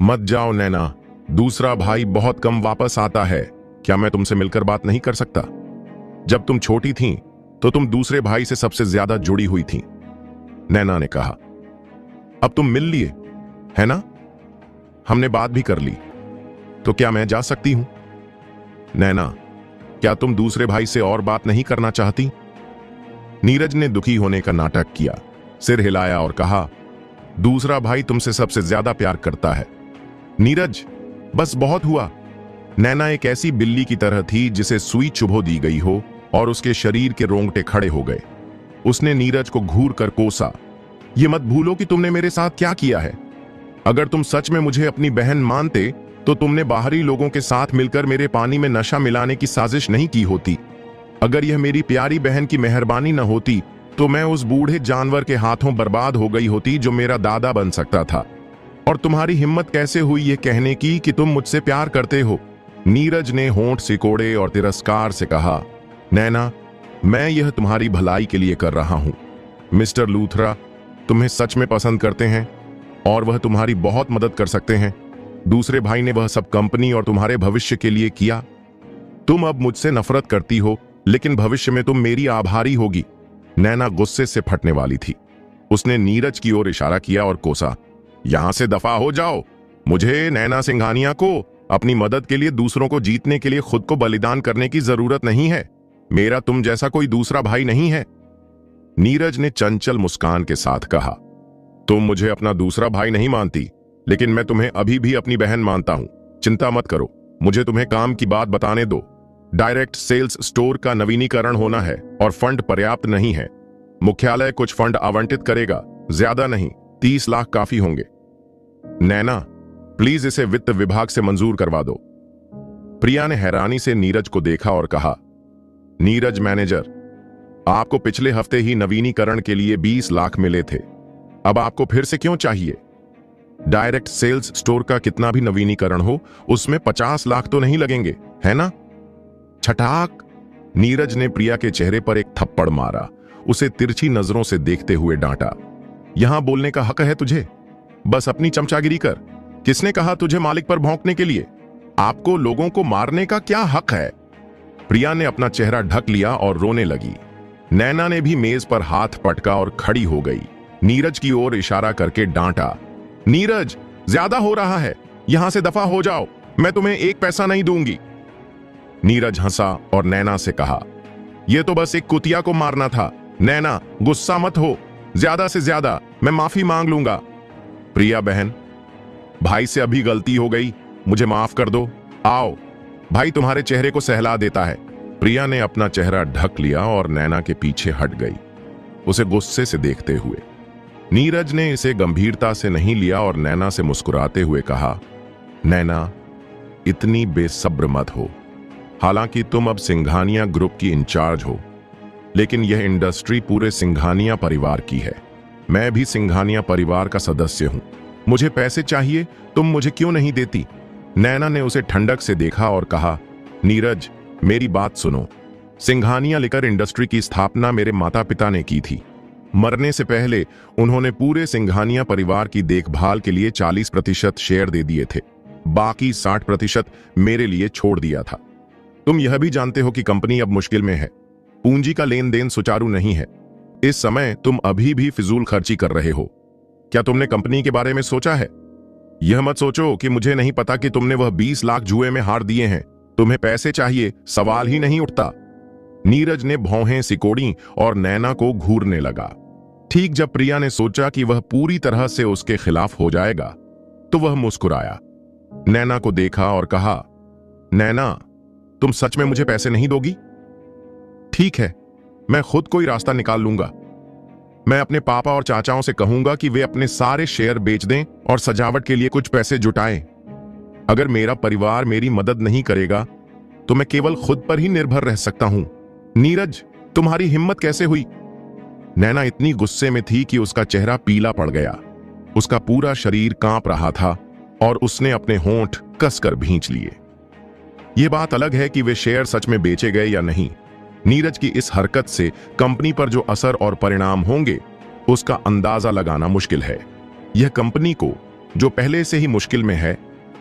मत जाओ नैना, दूसरा भाई बहुत कम वापस आता है। क्या मैं तुमसे मिलकर बात नहीं कर सकता? जब तुम छोटी थीं तो तुम दूसरे भाई से सबसे ज्यादा जुड़ी हुई थीं। नैना ने कहा, अब तुम मिल लिए, है ना? हमने बात भी कर ली, तो क्या मैं जा सकती हूं? नैना, क्या तुम दूसरे भाई से और बात नहीं करना चाहती? नीरज ने दुखी होने का नाटक किया, सिर हिलाया और कहा, दूसरा भाई तुमसे सबसे ज्यादा प्यार करता है। नीरज, बस बहुत हुआ। नैना एक ऐसी बिल्ली की तरह थी जिसे सुई चुभो दी गई हो और उसके शरीर के रोंगटे खड़े हो गए। उसने नीरज को घूर कर कोसा, ये मत भूलो कि तुमने मेरे साथ क्या किया है। अगर तुम सच में मुझे अपनी बहन मानते तो तुमने बाहरी लोगों के साथ मिलकर मेरे पानी में नशा मिलाने की साजिश नहीं की होती। अगर यह मेरी प्यारी बहन की मेहरबानी न होती तो मैं उस बूढ़े जानवर के हाथों बर्बाद हो गई होती जो मेरा दादा बन सकता था। और तुम्हारी हिम्मत कैसे हुई ये कहने की कि तुम मुझसे प्यार करते हो? नीरज ने होंठ सिकोड़े और तिरस्कार से कहा, नैना, मैं यह तुम्हारी भलाई के लिए कर रहा हूं। मिस्टर लूथरा तुम्हें सच में पसंद करते हैं और वह तुम्हारी बहुत मदद कर सकते हैं। दूसरे भाई ने वह सब कंपनी और तुम्हारे भविष्य के लिए किया। तुम अब मुझसे नफरत करती हो, लेकिन भविष्य में तुम मेरी आभारी होगी। नैना गुस्से से फटने वाली थी। उसने नीरज की ओर इशारा किया और कोसा, यहां से दफा हो जाओ। मुझे नैना सिंघानिया को अपनी मदद के लिए दूसरों को जीतने के लिए खुद को बलिदान करने की जरूरत नहीं है। मेरा तुम जैसा कोई दूसरा भाई नहीं है। नीरज ने चंचल मुस्कान के साथ कहा, तुम मुझे अपना दूसरा भाई नहीं मानती, लेकिन मैं तुम्हें अभी भी अपनी बहन मानता हूं। चिंता मत करो, मुझे तुम्हें काम की बात बताने दो। डायरेक्ट सेल्स स्टोर का नवीनीकरण होना है और फंड पर्याप्त नहीं है। मुख्यालय कुछ फंड आवंटित करेगा, ज्यादा नहीं, 30 लाख काफी होंगे। नैना, प्लीज इसे वित्त विभाग से मंजूर करवा दो। प्रिया ने हैरानी से नीरज को देखा और कहा, नीरज मैनेजर, आपको पिछले हफ्ते ही नवीनीकरण के लिए 20 लाख मिले थे, अब आपको फिर से क्यों चाहिए? डायरेक्ट सेल्स स्टोर का कितना भी नवीनीकरण हो, उसमें 50 लाख तो नहीं लगेंगे, है ना? छटाक! नीरज ने प्रिया के चेहरे पर एक थप्पड़ मारा, उसे तिरछी नजरों से देखते हुए डांटा, यहां बोलने का हक है तुझे? बस अपनी चमचागिरी कर। किसने कहा तुझे मालिक पर भौंकने के लिए? आपको लोगों को मारने का क्या हक है? प्रिया ने अपना चेहरा ढक लिया और रोने लगी। नैना ने भी मेज पर हाथ पटका और खड़ी हो गई। नीरज की ओर इशारा करके डांटा, नीरज, ज्यादा हो रहा है, यहां से दफा हो जाओ, मैं तुम्हें एक पैसा नहीं दूंगी। नीरज हंसा और नैना से कहा, यह तो बस एक कुतिया को मारना था। नैना, गुस्सा मत हो, ज्यादा से ज्यादा मैं माफी मांग लूंगा। प्रिया बहन, भाई से अभी गलती हो गई, मुझे माफ कर दो। आओ, भाई तुम्हारे चेहरे को सहला देता है। प्रिया ने अपना चेहरा ढक लिया और नैना के पीछे हट गई, उसे गुस्से से देखते हुए। नीरज ने इसे गंभीरता से नहीं लिया और नैना से मुस्कुराते हुए कहा, नैना, इतनी बेसब्र मत हो। हालांकि तुम अब सिंघानिया ग्रुप की इंचार्ज हो, लेकिन यह इंडस्ट्री पूरे सिंघानिया परिवार की है। मैं भी सिंघानिया परिवार का सदस्य हूं। मुझे पैसे चाहिए, तुम मुझे क्यों नहीं देती? नैना ने उसे ठंडक से देखा और कहा, नीरज, मेरी बात सुनो। सिंघानिया लिकर इंडस्ट्री की स्थापना मेरे माता पिता ने की थी। मरने से पहले उन्होंने पूरे सिंघानिया परिवार की देखभाल के लिए 40% शेयर दे दिए थे, बाकी 60% मेरे लिए छोड़ दिया था। तुम यह भी जानते हो कि कंपनी अब मुश्किल में है, पूंजी का लेन देन सुचारू नहीं है। इस समय तुम अभी भी फिजूल खर्ची कर रहे हो। क्या तुमने कंपनी के बारे में सोचा है? यह मत सोचो कि मुझे नहीं पता कि तुमने वह 20 लाख जुए में हार दिए हैं। तुम्हें पैसे चाहिए, सवाल ही नहीं उठता। नीरज ने भौहें सिकोड़ी और नैना को घूरने लगा। ठीक जब प्रिया ने सोचा कि वह पूरी तरह से उसके खिलाफ हो जाएगा, तो वह मुस्कुराया, नैना को देखा और कहा, नैना, तुम सच में मुझे पैसे नहीं दोगी? ठीक है, मैं खुद कोई रास्ता निकाल लूंगा। मैं अपने पापा और चाचाओं से कहूंगा कि वे अपने सारे शेयर बेच दें और सजावट के लिए कुछ पैसे जुटाएं। अगर मेरा परिवार मेरी मदद नहीं करेगा, तो मैं केवल खुद पर ही निर्भर रह सकता हूं। नीरज, तुम्हारी हिम्मत कैसे हुई? नैना इतनी गुस्से में थी कि उसका चेहरा पीला पड़ गया। उसका पूरा शरीर कांप रहा था और उसने अपने होंठ कसकर भींच लिए। यह बात अलग है कि वे शेयर सच में बेचे गए या नहीं। नीरज की इस हरकत से कंपनी पर जो असर और परिणाम होंगे, उसका अंदाजा लगाना मुश्किल है। यह कंपनी को, जो पहले से ही मुश्किल में है,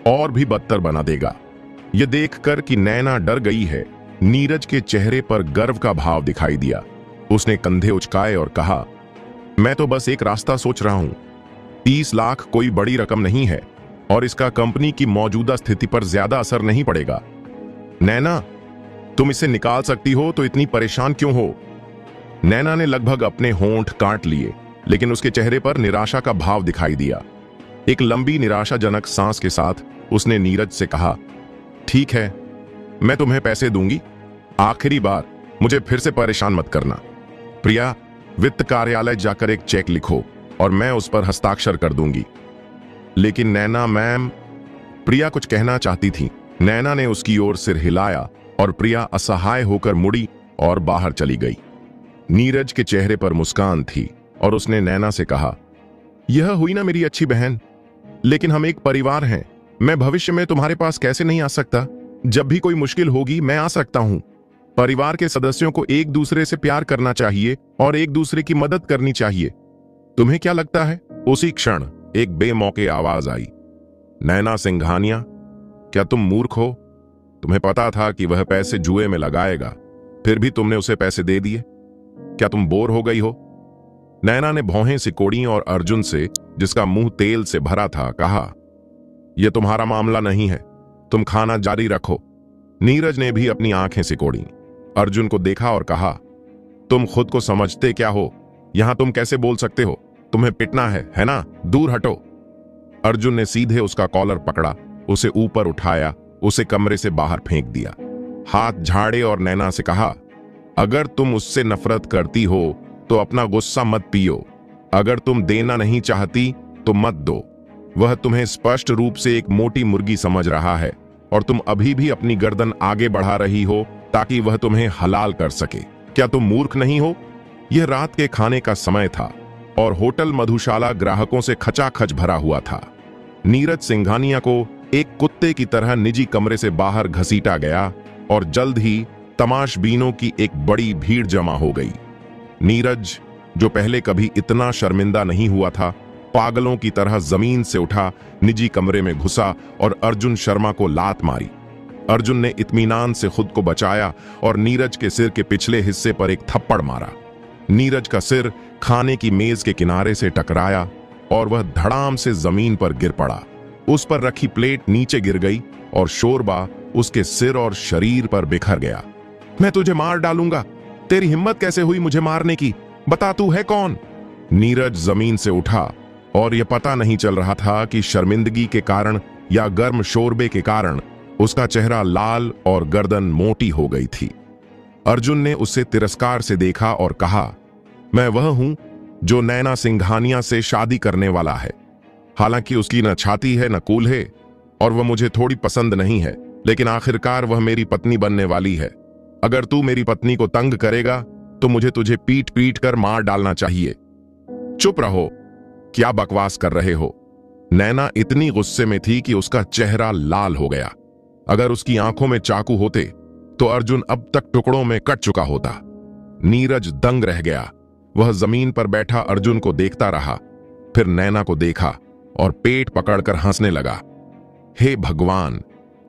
और भी बदतर बना देगा। यह देखकर कि नैना डर गई है, नीरज के चेहरे पर गर्व का भाव दिखाई दिया। उसने कंधे उचकाए और कहा, मैं तो बस एक रास्ता सोच रहा हूं। 30 लाख कोई बड़ी रकम नहीं है और इसका कंपनी की मौजूदा स्थिति पर ज्यादा असर नहीं पड़ेगा। नैना, तुम इसे निकाल सकती हो तो इतनी परेशान क्यों हो? नैना ने लगभग अपने होंठ काट लिए, लेकिन उसके चेहरे पर निराशा का भाव दिखाई दिया। एक लंबी निराशाजनक सांस के साथ उसने नीरज से कहा, ठीक है, मैं तुम्हें पैसे दूंगी। आखिरी बार मुझे फिर से परेशान मत करना। प्रिया, वित्त कार्यालय जाकर एक चेक लिखो और मैं उस पर हस्ताक्षर कर दूंगी। लेकिन नैना मैम, प्रिया कुछ कहना चाहती थी। नैना ने उसकी ओर सिर हिलाया और प्रिया असहाय होकर मुड़ी और बाहर चली गई। नीरज के चेहरे पर मुस्कान थी और उसने नैना से कहा, यह हुई ना मेरी अच्छी बहन, लेकिन हम एक परिवार हैं। मैं भविष्य में तुम्हारे पास कैसे नहीं आ सकता? जब भी कोई मुश्किल होगी मैं आ सकता हूं। परिवार के सदस्यों को एक दूसरे से प्यार करना चाहिए और एक दूसरे की मदद करनी चाहिए। तुम्हें क्या लगता है? उसी क्षण एक बेमौके आवाज आई, नैना सिंघानिया, क्या तुम मूर्ख हो? तुम्हें पता था कि वह पैसे जुए में लगाएगा, फिर भी तुमने उसे पैसे दे दिए। क्या तुम बोर हो गई हो? नैना ने भौहें सिकोड़ी और अर्जुन से, जिसका मुंह तेल से भरा था, कहा, यह तुम्हारा मामला नहीं है, तुम खाना जारी रखो। नीरज ने भी अपनी आंखें सिकोड़ी, अर्जुन को देखा और कहा, तुम खुद को समझते क्या हो? यहां तुम कैसे बोल सकते हो? तुम्हें पिटना है ना? दूर हटो। अर्जुन ने सीधे उसका कॉलर पकड़ा, उसे ऊपर उठाया, उसे कमरे से बाहर फेंक दिया। हाथ झाड़े और नैना से कहा, अगर तुम उससे नफरत करती हो तो अपना गुस्सा मत पियो। अगर तुम देना नहीं चाहती तो मत दो। वह तुम्हें स्पष्ट रूप से एक मोटी मुर्गी समझ रहा है और तुम अभी भी अपनी गर्दन आगे बढ़ा रही हो ताकि वह तुम्हें हलाल कर सके। क्या तुम मूर्ख नहीं हो? यह रात के खाने का समय था और होटल मधुशाला ग्राहकों से खचाखच भरा हुआ था। नीरज सिंघानिया को एक कुत्ते की तरह निजी कमरे से बाहर घसीटा गया और जल्द ही तमाशबीनों की एक बड़ी भीड़ जमा हो गई। नीरज, जो पहले कभी इतना शर्मिंदा नहीं हुआ था, पागलों की तरह जमीन से उठा, निजी कमरे में घुसा और अर्जुन शर्मा को लात मारी। अर्जुन ने इत्मीनान से खुद को बचाया और नीरज के सिर के पिछले हिस्से पर एक थप्पड़ मारा। नीरज का सिर खाने की मेज के किनारे से टकराया और वह धड़ाम से जमीन पर गिर पड़ा। उस पर रखी प्लेट नीचे गिर गई और शोरबा उसके सिर और शरीर पर बिखर गया। मैं तुझे मार डालूंगा। तेरी हिम्मत कैसे हुई मुझे मारने की? बता, तू है कौन? नीरज जमीन से उठा और यह पता नहीं चल रहा था कि शर्मिंदगी के कारण या गर्म शोरबे के कारण उसका चेहरा लाल और गर्दन मोटी हो गई थी। अर्जुन ने उसे तिरस्कार से देखा और कहा, मैं वह हूं जो नैना सिंघानिया से शादी करने वाला है। हालांकि उसकी न छाती है न कूल्हे और वह मुझे थोड़ी पसंद नहीं है, लेकिन आखिरकार वह मेरी पत्नी बनने वाली है। अगर तू मेरी पत्नी को तंग करेगा तो मुझे तुझे पीट पीट कर मार डालना चाहिए। चुप रहो, क्या बकवास कर रहे हो? नैना इतनी गुस्से में थी कि उसका चेहरा लाल हो गया। अगर उसकी आंखों में चाकू होते तो अर्जुन अब तक टुकड़ों में कट चुका होता। नीरज दंग रह गया। वह जमीन पर बैठा अर्जुन को देखता रहा, फिर नैना को देखा और पेट पकड़कर हंसने लगा। हे भगवान,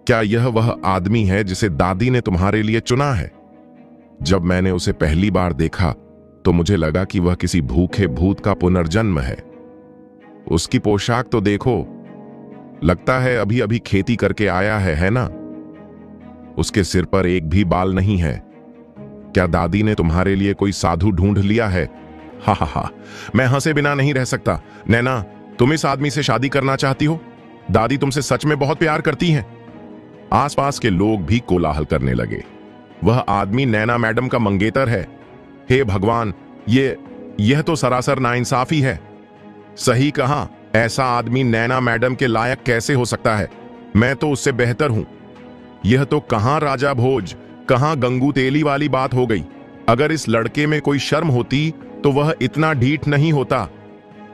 क्या यह वह आदमी है जिसे दादी ने तुम्हारे लिए चुना है? जब मैंने उसे पहली बार देखा तो मुझे लगा कि वह किसी भूखे भूत का पुनर्जन्म है। उसकी पोशाक तो देखो, लगता है अभी अभी खेती करके आया है ना? उसके सिर पर एक भी बाल नहीं है। क्या दादी ने तुम्हारे लिए कोई साधु ढूंढ लिया है? हा हा हा, मैं हंसे बिना नहीं रह सकता। नैना, तुम इस आदमी से शादी करना चाहती हो? दादी तुमसे सच में बहुत प्यार करती हैं। आसपास के लोग भी कोलाहल करने लगे। वह आदमी नैना मैडम का मंगेतर है। हे भगवान, यह तो सरासर नाइंसाफी है। सही कहा, ऐसा आदमी नैना मैडम के लायक कैसे हो सकता है? मैं तो उससे बेहतर हूं। यह तो कहां राजा भोज, कहां गंगू तेली वाली बात हो गई। अगर इस लड़के में कोई शर्म होती तो वह इतना ढीठ नहीं होता।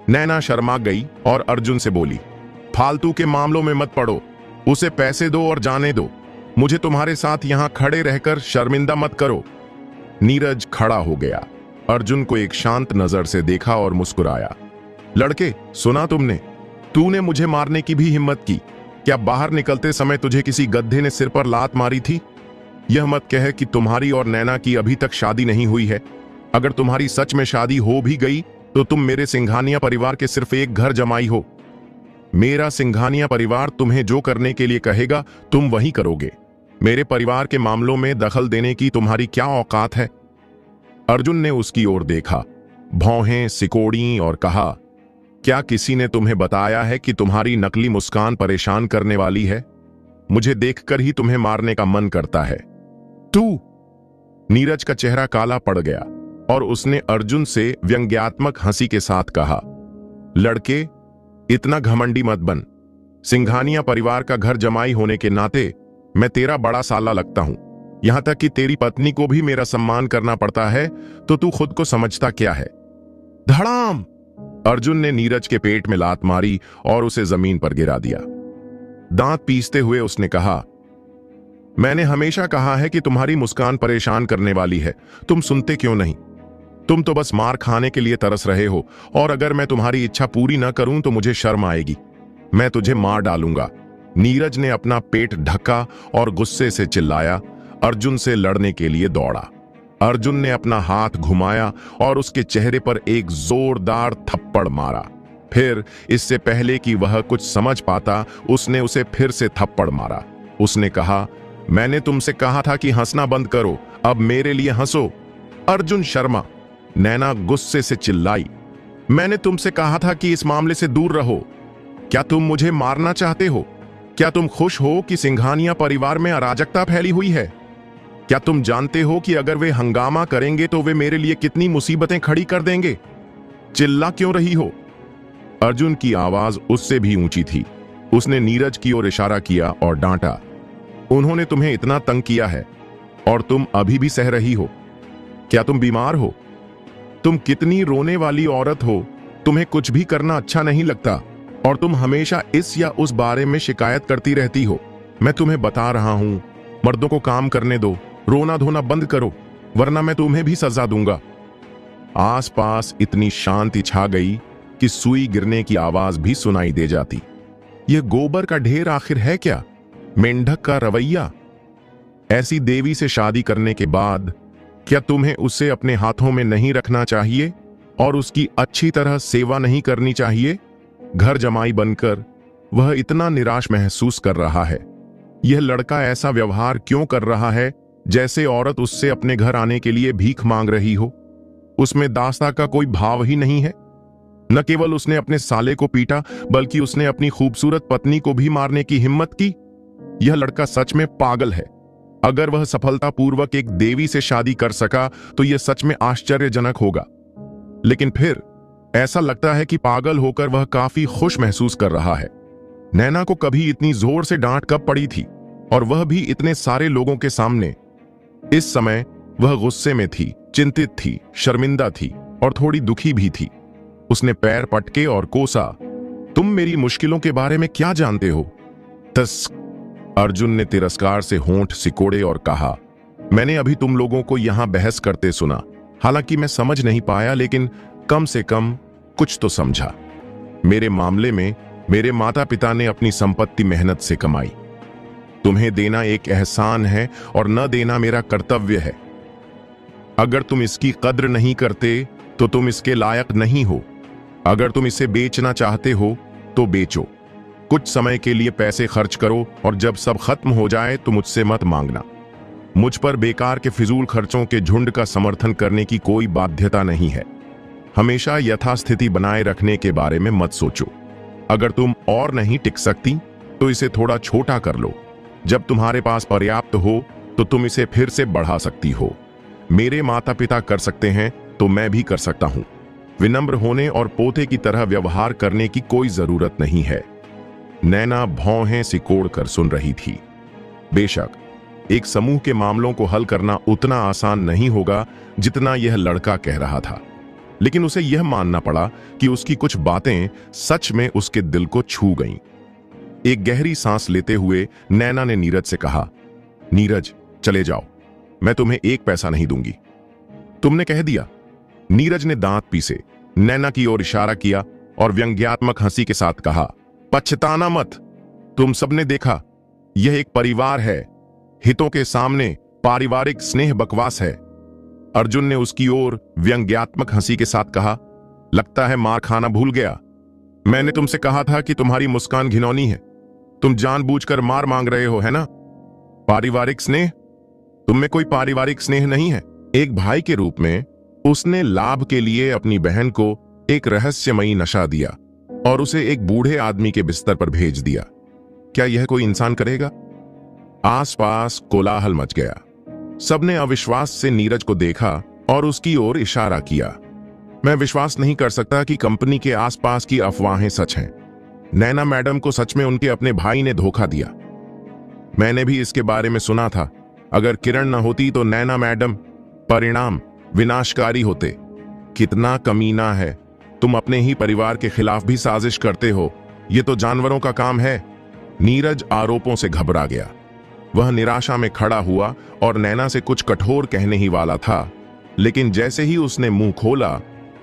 नैना शर्मा गई और अर्जुन से बोली, फालतू के मामलों में मत पड़ो, उसे पैसे दो और जाने दो। मुझे तुम्हारे साथ यहां खड़े रहकर शर्मिंदा मत करो। नीरज खड़ा हो गया, अर्जुन को एक शांत नजर से देखा और मुस्कुराया। लड़के, सुना तुमने? तूने मुझे मारने की भी हिम्मत की। क्या बाहर निकलते समय तुझे किसी गधे ने सिर पर लात मारी थी? यह मत कह कि तुम्हारी और नैना की अभी तक शादी नहीं हुई है। अगर तुम्हारी सच में शादी हो भी गई तो तुम मेरे सिंघानिया परिवार के सिर्फ एक घर जमाई हो। मेरा सिंघानिया परिवार तुम्हें जो करने के लिए कहेगा तुम वही करोगे। मेरे परिवार के मामलों में दखल देने की तुम्हारी क्या औकात है? अर्जुन ने उसकी ओर देखा, भौहें सिकोड़ी और कहा, क्या किसी ने तुम्हें बताया है कि तुम्हारी नकली मुस्कान परेशान करने वाली है? मुझे देखकर ही तुम्हें मारने का मन करता है। तू? नीरज का चेहरा काला पड़ गया और उसने अर्जुन से व्यंग्यात्मक हंसी के साथ कहा, लड़के, इतना घमंडी मत बन। सिंघानिया परिवार का घर जमाई होने के नाते मैं तेरा बड़ा साला लगता हूं। यहां तक कि तेरी पत्नी को भी मेरा सम्मान करना पड़ता है, तो तू खुद को समझता क्या है? धड़ाम! अर्जुन ने नीरज के पेट में लात मारी और उसे जमीन पर गिरा दिया। दांत पीसते हुए उसने कहा, मैंने हमेशा कहा है कि तुम्हारी मुस्कान परेशान करने वाली है, तुम सुनते क्यों नहीं? तुम तो बस मार खाने के लिए तरस रहे हो, और अगर मैं तुम्हारी इच्छा पूरी न करूं तो मुझे शर्म आएगी। मैं तुझे मार डालूंगा। नीरज ने अपना पेट ढका और गुस्से से चिल्लाया। अर्जुन से लड़ने के लिए दौड़ा। अर्जुन ने अपना हाथ घुमाया और उसके चेहरे पर एक जोरदार थप्पड़ मारा। फिर इससे पहले कि वह कुछ समझ पाता, उसने उसे फिर से थप्पड़ मारा। उसने कहा, मैंने तुमसे कहा था कि हंसना बंद करो, अब मेरे लिए हंसो। अर्जुन शर्मा, नैना गुस्से से चिल्लाई। मैंने तुमसे कहा था कि इस मामले से दूर रहो। क्या तुम मुझे मारना चाहते हो? क्या तुम खुश हो कि सिंघानिया परिवार में अराजकता फैली हुई है? क्या तुम जानते हो कि अगर वे हंगामा करेंगे तो वे मेरे लिए कितनी मुसीबतें खड़ी कर देंगे? चिल्ला क्यों रही हो? अर्जुन की आवाज उससे भी ऊंची थी। उसने नीरज की ओर इशारा किया और डांटा, उन्होंने तुम्हें इतना तंग किया है और तुम अभी भी सह रही हो? क्या तुम बीमार हो? तुम कितनी रोने वाली औरत हो। तुम्हें कुछ भी करना अच्छा नहीं लगता और तुम हमेशा इस या उस बारे में शिकायत करती रहती हो। मैं तुम्हें बता रहा हूं, मर्दों को काम करने दो, रोना धोना बंद करो, वरना मैं तुम्हें भी सजा दूंगा। आसपास इतनी शांति छा गई कि सुई गिरने की आवाज भी सुनाई दे जाती। यह गोबर का ढेर आखिर है क्या? मेंढक का रवैया? ऐसी देवी से शादी करने के बाद क्या तुम्हें उसे अपने हाथों में नहीं रखना चाहिए और उसकी अच्छी तरह सेवा नहीं करनी चाहिए? घर जमाई बनकर वह इतना निराश महसूस कर रहा है। यह लड़का ऐसा व्यवहार क्यों कर रहा है जैसे औरत उससे अपने घर आने के लिए भीख मांग रही हो? उसमें दास्ता का कोई भाव ही नहीं है। न केवल उसने अपने साले को पीटा, बल्कि उसने अपनी खूबसूरत पत्नी को भी मारने की हिम्मत की। यह लड़का सच में पागल है। अगर वह सफलतापूर्वक एक देवी से शादी कर सका तो यह सच में आश्चर्यजनक होगा। लेकिन फिर ऐसा लगता है कि पागल होकर वह काफी खुश महसूस कर रहा है। नैना को कभी इतनी जोर से डांट कब पड़ी थी, और वह भी इतने सारे लोगों के सामने? इस समय वह गुस्से में थी, चिंतित थी, शर्मिंदा थी और थोड़ी दुखी भी थी। उसने पैर पटके और कोसा, तुम मेरी मुश्किलों के बारे में क्या जानते हो? तस अर्जुन ने तिरस्कार से होंठ सिकोड़े और कहा, मैंने अभी तुम लोगों को यहां बहस करते सुना। हालांकि मैं समझ नहीं पाया, लेकिन कम से कम कुछ तो समझा। मेरे मामले में मेरे माता पिता ने अपनी संपत्ति मेहनत से कमाई। तुम्हें देना एक एहसान है और न देना मेरा कर्तव्य है। अगर तुम इसकी कद्र नहीं करते तो तुम इसके लायक नहीं हो। अगर तुम इसे बेचना चाहते हो तो बेचो। कुछ समय के लिए पैसे खर्च करो और जब सब खत्म हो जाए तो मुझसे मत मांगना। मुझ पर बेकार के फिजूल खर्चों के झुंड का समर्थन करने की कोई बाध्यता नहीं है। हमेशा यथास्थिति बनाए रखने के बारे में मत सोचो। अगर तुम और नहीं टिक सकती तो इसे थोड़ा छोटा कर लो। जब तुम्हारे पास पर्याप्त हो तो तुम इसे फिर से बढ़ा सकती हो। मेरे माता पिता कर सकते हैं तो मैं भी कर सकता हूं। विनम्र होने और पोते की तरह व्यवहार करने की कोई जरूरत नहीं है। नैना भौहें सिकोड़ कर सुन रही थी। बेशक एक समूह के मामलों को हल करना उतना आसान नहीं होगा जितना यह लड़का कह रहा था, लेकिन उसे यह मानना पड़ा कि उसकी कुछ बातें सच में उसके दिल को छू गईं। एक गहरी सांस लेते हुए नैना ने नीरज से कहा, नीरज चले जाओ, मैं तुम्हें एक पैसा नहीं दूंगी। तुमने कह दिया। नीरज ने दांत पीसे, नैना की ओर इशारा किया और व्यंग्यात्मक हंसी के साथ कहा, पछताना मत। तुम सबने देखा, यह एक परिवार है। हितों के सामने पारिवारिक स्नेह बकवास है। अर्जुन ने उसकी ओर व्यंग्यात्मक हंसी के साथ कहा, लगता है मार खाना भूल गया। मैंने तुमसे कहा था कि तुम्हारी मुस्कान घिनौनी है। तुम जानबूझकर मार मांग रहे हो, है ना? पारिवारिक स्नेह? तुम में कोई पारिवारिक स्नेह नहीं है। एक भाई के रूप में उसने लाभ के लिए अपनी बहन को एक रहस्यमयी नशा दिया और उसे एक बूढ़े आदमी के बिस्तर पर भेज दिया। क्या यह कोई इंसान करेगा? आसपास कोलाहल मच गया। सबने अविश्वास से नीरज को देखा और उसकी ओर इशारा किया। मैं विश्वास नहीं कर सकता कि कंपनी के आसपास की अफवाहें सच हैं। नैना मैडम को सच में उनके अपने भाई ने धोखा दिया। मैंने भी इसके बारे में सुना था। अगर किरण न होती तो नैना मैडम, परिणाम विनाशकारी होते। कितना कमीना है। तुम अपने ही परिवार के खिलाफ भी साजिश करते हो। यह तो जानवरों का काम है। नीरज आरोपों से घबरा गया। वह निराशा में खड़ा हुआ और नैना से कुछ कठोर कहने ही वाला था, लेकिन जैसे ही उसने मुंह खोला,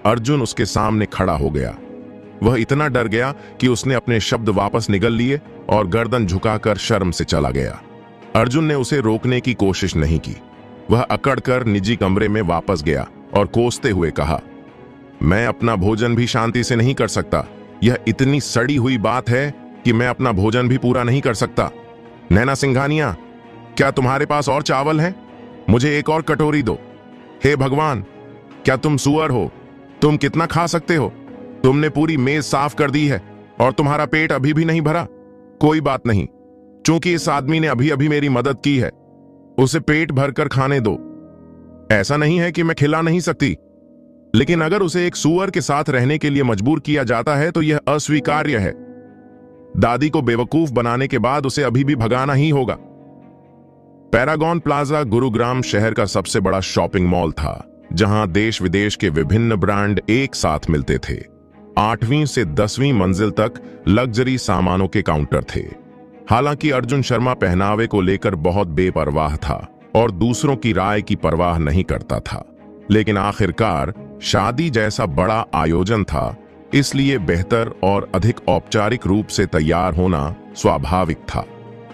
अर्जुन उसके सामने खड़ा हो गया। वह इतना डर गया कि उसने अपने शब्द वापस निगल लिए और गर्दन झुकाकर शर्म से चला गया। अर्जुन ने उसे रोकने की कोशिश नहीं की। वह अकड़कर निजी कमरे में वापस गया और कोसते हुए कहा, मैं अपना भोजन भी शांति से नहीं कर सकता। यह इतनी सड़ी हुई बात है कि मैं अपना भोजन भी पूरा नहीं कर सकता। नैना सिंघानिया, क्या तुम्हारे पास और चावल है? मुझे एक और कटोरी दो। हे भगवान, क्या तुम सुअर हो? तुम कितना खा सकते हो? तुमने पूरी मेज साफ कर दी है और तुम्हारा पेट अभी भी नहीं भरा। कोई बात नहीं, चूंकि इस आदमी ने अभी अभी मेरी मदद की है, उसे पेट भरकर खाने दो। ऐसा नहीं है कि मैं खिला नहीं सकती, लेकिन अगर उसे एक सुअर के साथ रहने के लिए मजबूर किया जाता है तो यह अस्वीकार्य है। दादी को बेवकूफ बनाने के बाद उसे अभी भी भगाना ही होगा। पैरागॉन प्लाजा गुरुग्राम शहर का सबसे बड़ा शॉपिंग मॉल था, जहां देश विदेश के विभिन्न ब्रांड एक साथ मिलते थे। 8वीं से 10वीं मंजिल तक लग्जरी सामानों के काउंटर थे। हालांकि अर्जुन शर्मा पहनावे को लेकर बहुत बेपरवाह था और दूसरों की राय की परवाह नहीं करता था, लेकिन आखिरकार शादी जैसा बड़ा आयोजन था, इसलिए बेहतर और अधिक औपचारिक रूप से तैयार होना स्वाभाविक था।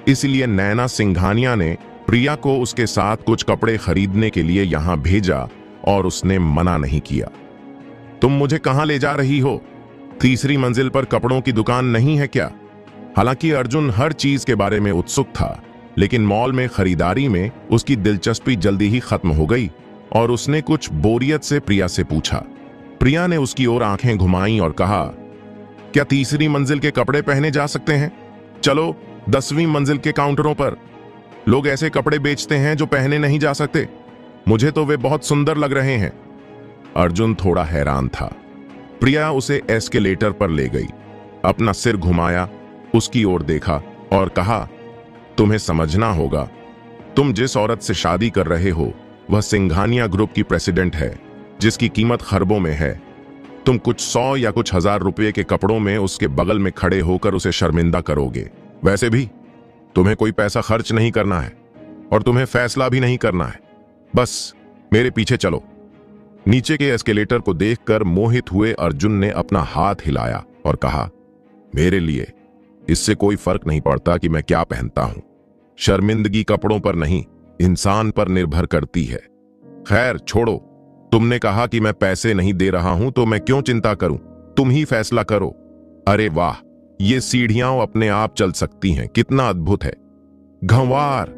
इसलिए नैना सिंघानिया ने प्रिया को उसके साथ कुछ कपड़े खरीदने के लिए यहां भेजा और उसने मना नहीं किया। तुम मुझे कहां ले जा रही हो? तीसरी मंजिल पर कपड़ों की दुकान नहीं है क्या? हालांकि अर्जुन हर चीज के बारे में उत्सुक था, लेकिन मॉल में खरीदारी में उसकी दिलचस्पी जल्दी ही खत्म हो गई और उसने कुछ बोरियत से प्रिया से पूछा। प्रिया ने उसकी ओर आंखें घुमाई और कहा, क्या तीसरी मंजिल के कपड़े पहने जा सकते हैं? चलो 10वीं मंजिल के काउंटरों पर। लोग ऐसे कपड़े बेचते हैं जो पहने नहीं जा सकते। मुझे तो वे बहुत सुंदर लग रहे हैं। अर्जुन थोड़ा हैरान था। प्रिया उसे एस्केलेटर पर ले गई, अपना सिर घुमाया, उसकी ओर देखा और कहा, तुम्हें समझना होगा, तुम जिस औरत से शादी कर रहे हो वह सिंघानिया ग्रुप की प्रेसिडेंट है, जिसकी कीमत खरबों में है। तुम कुछ 100 या कुछ हजार रुपये के कपड़ों में उसके बगल में खड़े होकर उसे शर्मिंदा करोगे। वैसे भी तुम्हें कोई पैसा खर्च नहीं करना है और तुम्हें फैसला भी नहीं करना है। बस मेरे पीछे चलो। नीचे के एस्केलेटर को देखकर मोहित हुए अर्जुन ने अपना हाथ हिलाया और कहा, मेरे लिए इससे कोई फर्क नहीं पड़ता कि मैं क्या पहनता हूं। शर्मिंदगी कपड़ों पर नहीं, इंसान पर निर्भर करती है। खैर छोड़ो, तुमने कहा कि मैं पैसे नहीं दे रहा हूं तो मैं क्यों चिंता करूं? तुम ही फैसला करो। अरे वाह, ये सीढ़ियां अपने आप चल सकती हैं, कितना अद्भुत है। घंवार।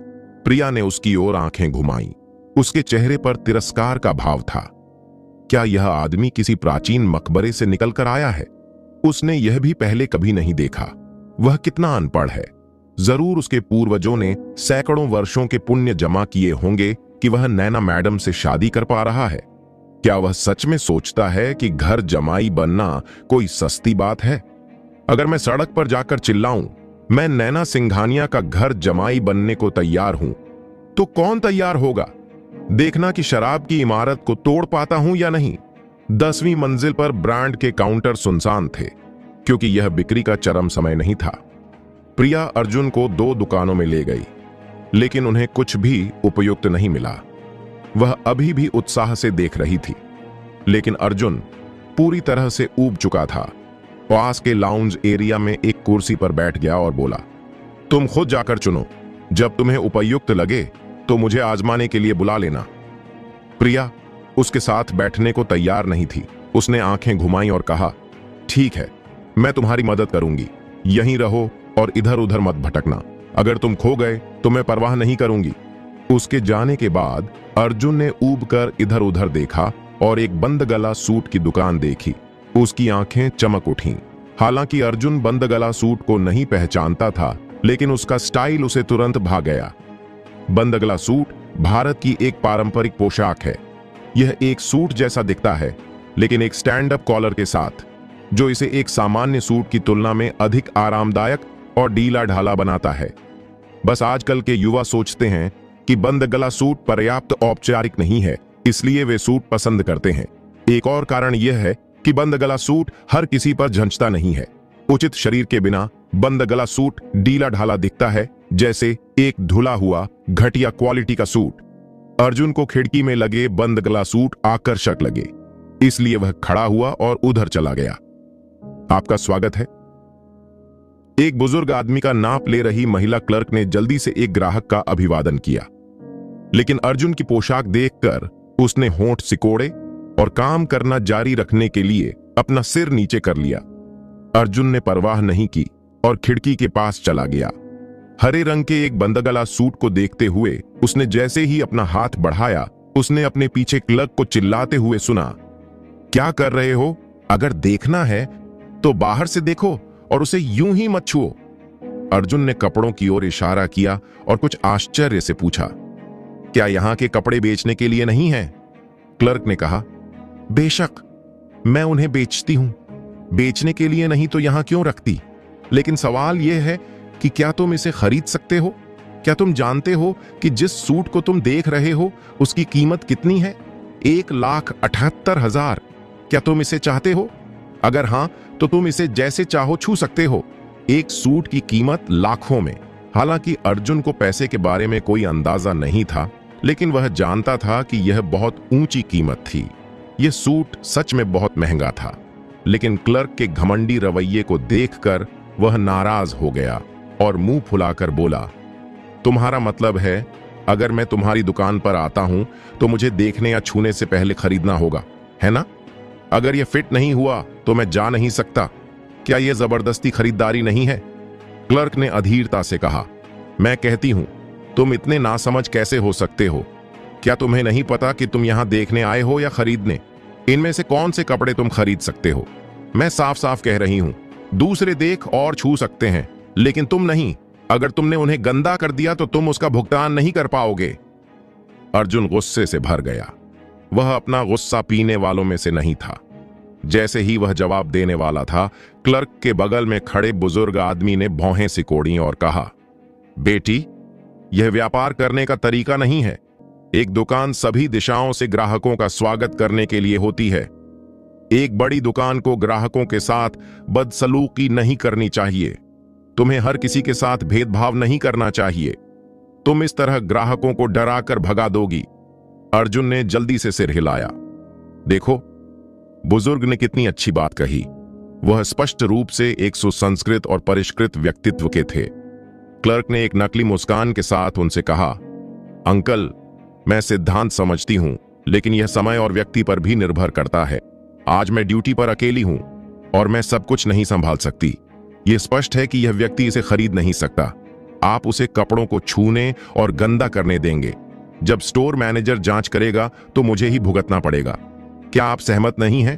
प्रिया ने उसकी ओर आंखें घुमाई। उसके चेहरे पर तिरस्कार का भाव था। क्या यह आदमी किसी प्राचीन मकबरे से निकलकर आया है? उसने यह भी पहले कभी नहीं देखा। वह कितना अनपढ़ है। जरूर उसके पूर्वजों ने सैकड़ों वर्षों के पुण्य जमा किए होंगे कि वह नैना मैडम से शादी कर पा रहा है। क्या वह सच में सोचता है कि घर जमाई बनना कोई सस्ती बात है? अगर मैं सड़क पर जाकर चिल्लाऊं, मैं नैना सिंघानिया का घर जमाई बनने को तैयार हूं, तो कौन तैयार होगा? देखना कि शराब की इमारत को तोड़ पाता हूं या नहीं। 10वीं मंजिल पर ब्रांड के काउंटर सुनसान थे, क्योंकि यह बिक्री का चरम समय नहीं था। प्रिया अर्जुन को 2 दुकानों में ले गई, लेकिन उन्हें कुछ भी उपयुक्त नहीं मिला। वह अभी भी उत्साह से देख रही थी, लेकिन अर्जुन पूरी तरह से ऊब चुका था। पास के लाउंज एरिया में एक कुर्सी पर बैठ गया और बोला, तुम खुद जाकर चुनो। जब तुम्हें उपयुक्त लगे तो मुझे आजमाने के लिए बुला लेना। प्रिया उसके साथ बैठने को तैयार नहीं थी। उसने आंखें घुमाई और कहा, ठीक है, मैं तुम्हारी मदद करूंगी। यहीं रहो और इधर उधर मत भटकना। अगर तुम खो गए तो मैं परवाह नहीं करूंगी। उसके जाने के बाद अर्जुन ने ऊब कर इधर उधर देखा और एक बंद गला सूट की दुकान देखी। उसकी आंखें चमक उठीं। हालांकि अर्जुन बंद गला सूट को नहीं पहचानता था, लेकिन उसका स्टाइल उसे तुरंत भा गया। बंद गला सूट भारत की एक पारंपरिक पोशाक है। यह एक सूट जैसा दिखता है, लेकिन एक स्टैंड अप कॉलर के साथ, जो इसे एक सामान्य सूट की तुलना में अधिक आरामदायक और ढीला ढाला बनाता है। बस आजकल के युवा सोचते हैं कि बंद गला सूट पर्याप्त औपचारिक नहीं है, इसलिए वे सूट पसंद करते हैं। एक और कारण यह है कि बंद गला सूट हर किसी पर झंझता नहीं है। उचित शरीर के बिना बंद गला सूट ढीला ढाला दिखता है, जैसे एक धुला हुआ घटिया क्वालिटी का सूट। अर्जुन को खिड़की में लगे बंद गला सूट आकर्षक लगे, इसलिए वह खड़ा हुआ और उधर चला गया। आपका स्वागत है। एक बुजुर्ग आदमी का नाप ले रही महिला क्लर्क ने जल्दी से एक ग्राहक का अभिवादन किया, लेकिन अर्जुन की पोशाक देखकर उसने होंठ सिकोड़े और काम करना जारी रखने के लिए अपना सिर नीचे कर लिया। अर्जुन ने परवाह नहीं की और खिड़की के पास चला गया। हरे रंग के एक बंदगला सूट को देखते हुए उसने जैसे ही अपना हाथ बढ़ाया, उसने अपने पीछे क्लर्क को चिल्लाते हुए सुना, क्या कर रहे हो? अगर देखना है तो बाहर से देखो और उसे यूं ही मत छुओ। अर्जुन ने कपड़ों की ओर इशारा किया और कुछ आश्चर्य से पूछा, क्या यहां के कपड़े बेचने के लिए नहीं हैं? क्लर्क ने कहा, बेशक, मैं उन्हें बेचती हूं। बेचने के लिए नहीं तो यहां क्यों रखती? लेकिन सवाल यह है कि क्या तुम इसे खरीद सकते हो? क्या तुम जानते हो कि जिस सूट को तुम देख रहे हो उसकी कीमत कितनी है? 1,78,000। क्या तुम इसे चाहते हो? अगर हां तो तुम इसे जैसे चाहो छू सकते हो। एक सूट की कीमत लाखों में। हालांकि अर्जुन को पैसे के बारे में कोई अंदाजा नहीं था, लेकिन वह जानता था कि यह बहुत ऊंची कीमत थी। यह सूट सच में बहुत महंगा था, लेकिन क्लर्क के घमंडी रवैये को देखकर वह नाराज हो गया और मुंह फुलाकर बोला, तुम्हारा मतलब है अगर मैं तुम्हारी दुकान पर आता हूं तो मुझे देखने या छूने से पहले खरीदना होगा, है ना? अगर यह फिट नहीं हुआ तो मैं जा नहीं सकता। क्या यह जबरदस्ती खरीदारी नहीं है? क्लर्क ने अधीरता से कहा, मैं कहती हूं, तुम इतने नासमझ कैसे हो सकते हो? क्या तुम्हें नहीं पता कि तुम यहां देखने आए हो या खरीदने? इनमें से कौन से कपड़े तुम खरीद सकते हो? मैं साफ साफ कह रही हूं, दूसरे देख और छू सकते हैं, लेकिन तुम नहीं। अगर तुमने उन्हें गंदा कर दिया तो तुम उसका भुगतान नहीं कर पाओगे। अर्जुन गुस्से से भर गया। वह अपना गुस्सा पीने वालों में से नहीं था। जैसे ही वह जवाब देने वाला था, क्लर्क के बगल में खड़े बुजुर्ग आदमी ने भौहें सिकोड़ी और कहा, बेटी, यह व्यापार करने का तरीका नहीं है। एक दुकान सभी दिशाओं से ग्राहकों का स्वागत करने के लिए होती है। एक बड़ी दुकान को ग्राहकों के साथ बदसलूकी नहीं करनी चाहिए। तुम्हें हर किसी के साथ भेदभाव नहीं करना चाहिए। तुम इस तरह ग्राहकों को डराकर भगा दोगी। अर्जुन ने जल्दी से सिर हिलाया। देखो, बुजुर्ग ने कितनी अच्छी बात कही। वह स्पष्ट रूप से एक सुसंस्कृत और परिष्कृत व्यक्तित्व के थे। क्लर्क ने एक नकली मुस्कान के साथ उनसे कहा, अंकल, मैं सिद्धांत समझती हूं, लेकिन यह समय और व्यक्ति पर भी निर्भर करता है। आज मैं ड्यूटी पर अकेली हूं और मैं सब कुछ नहीं संभाल सकती। यह स्पष्ट है कि यह व्यक्ति इसे खरीद नहीं सकता। आप उसे कपड़ों को छूने और गंदा करने देंगे। जब स्टोर मैनेजर जांच करेगा तो मुझे ही भुगतना पड़ेगा। क्या आप सहमत नहीं हैं?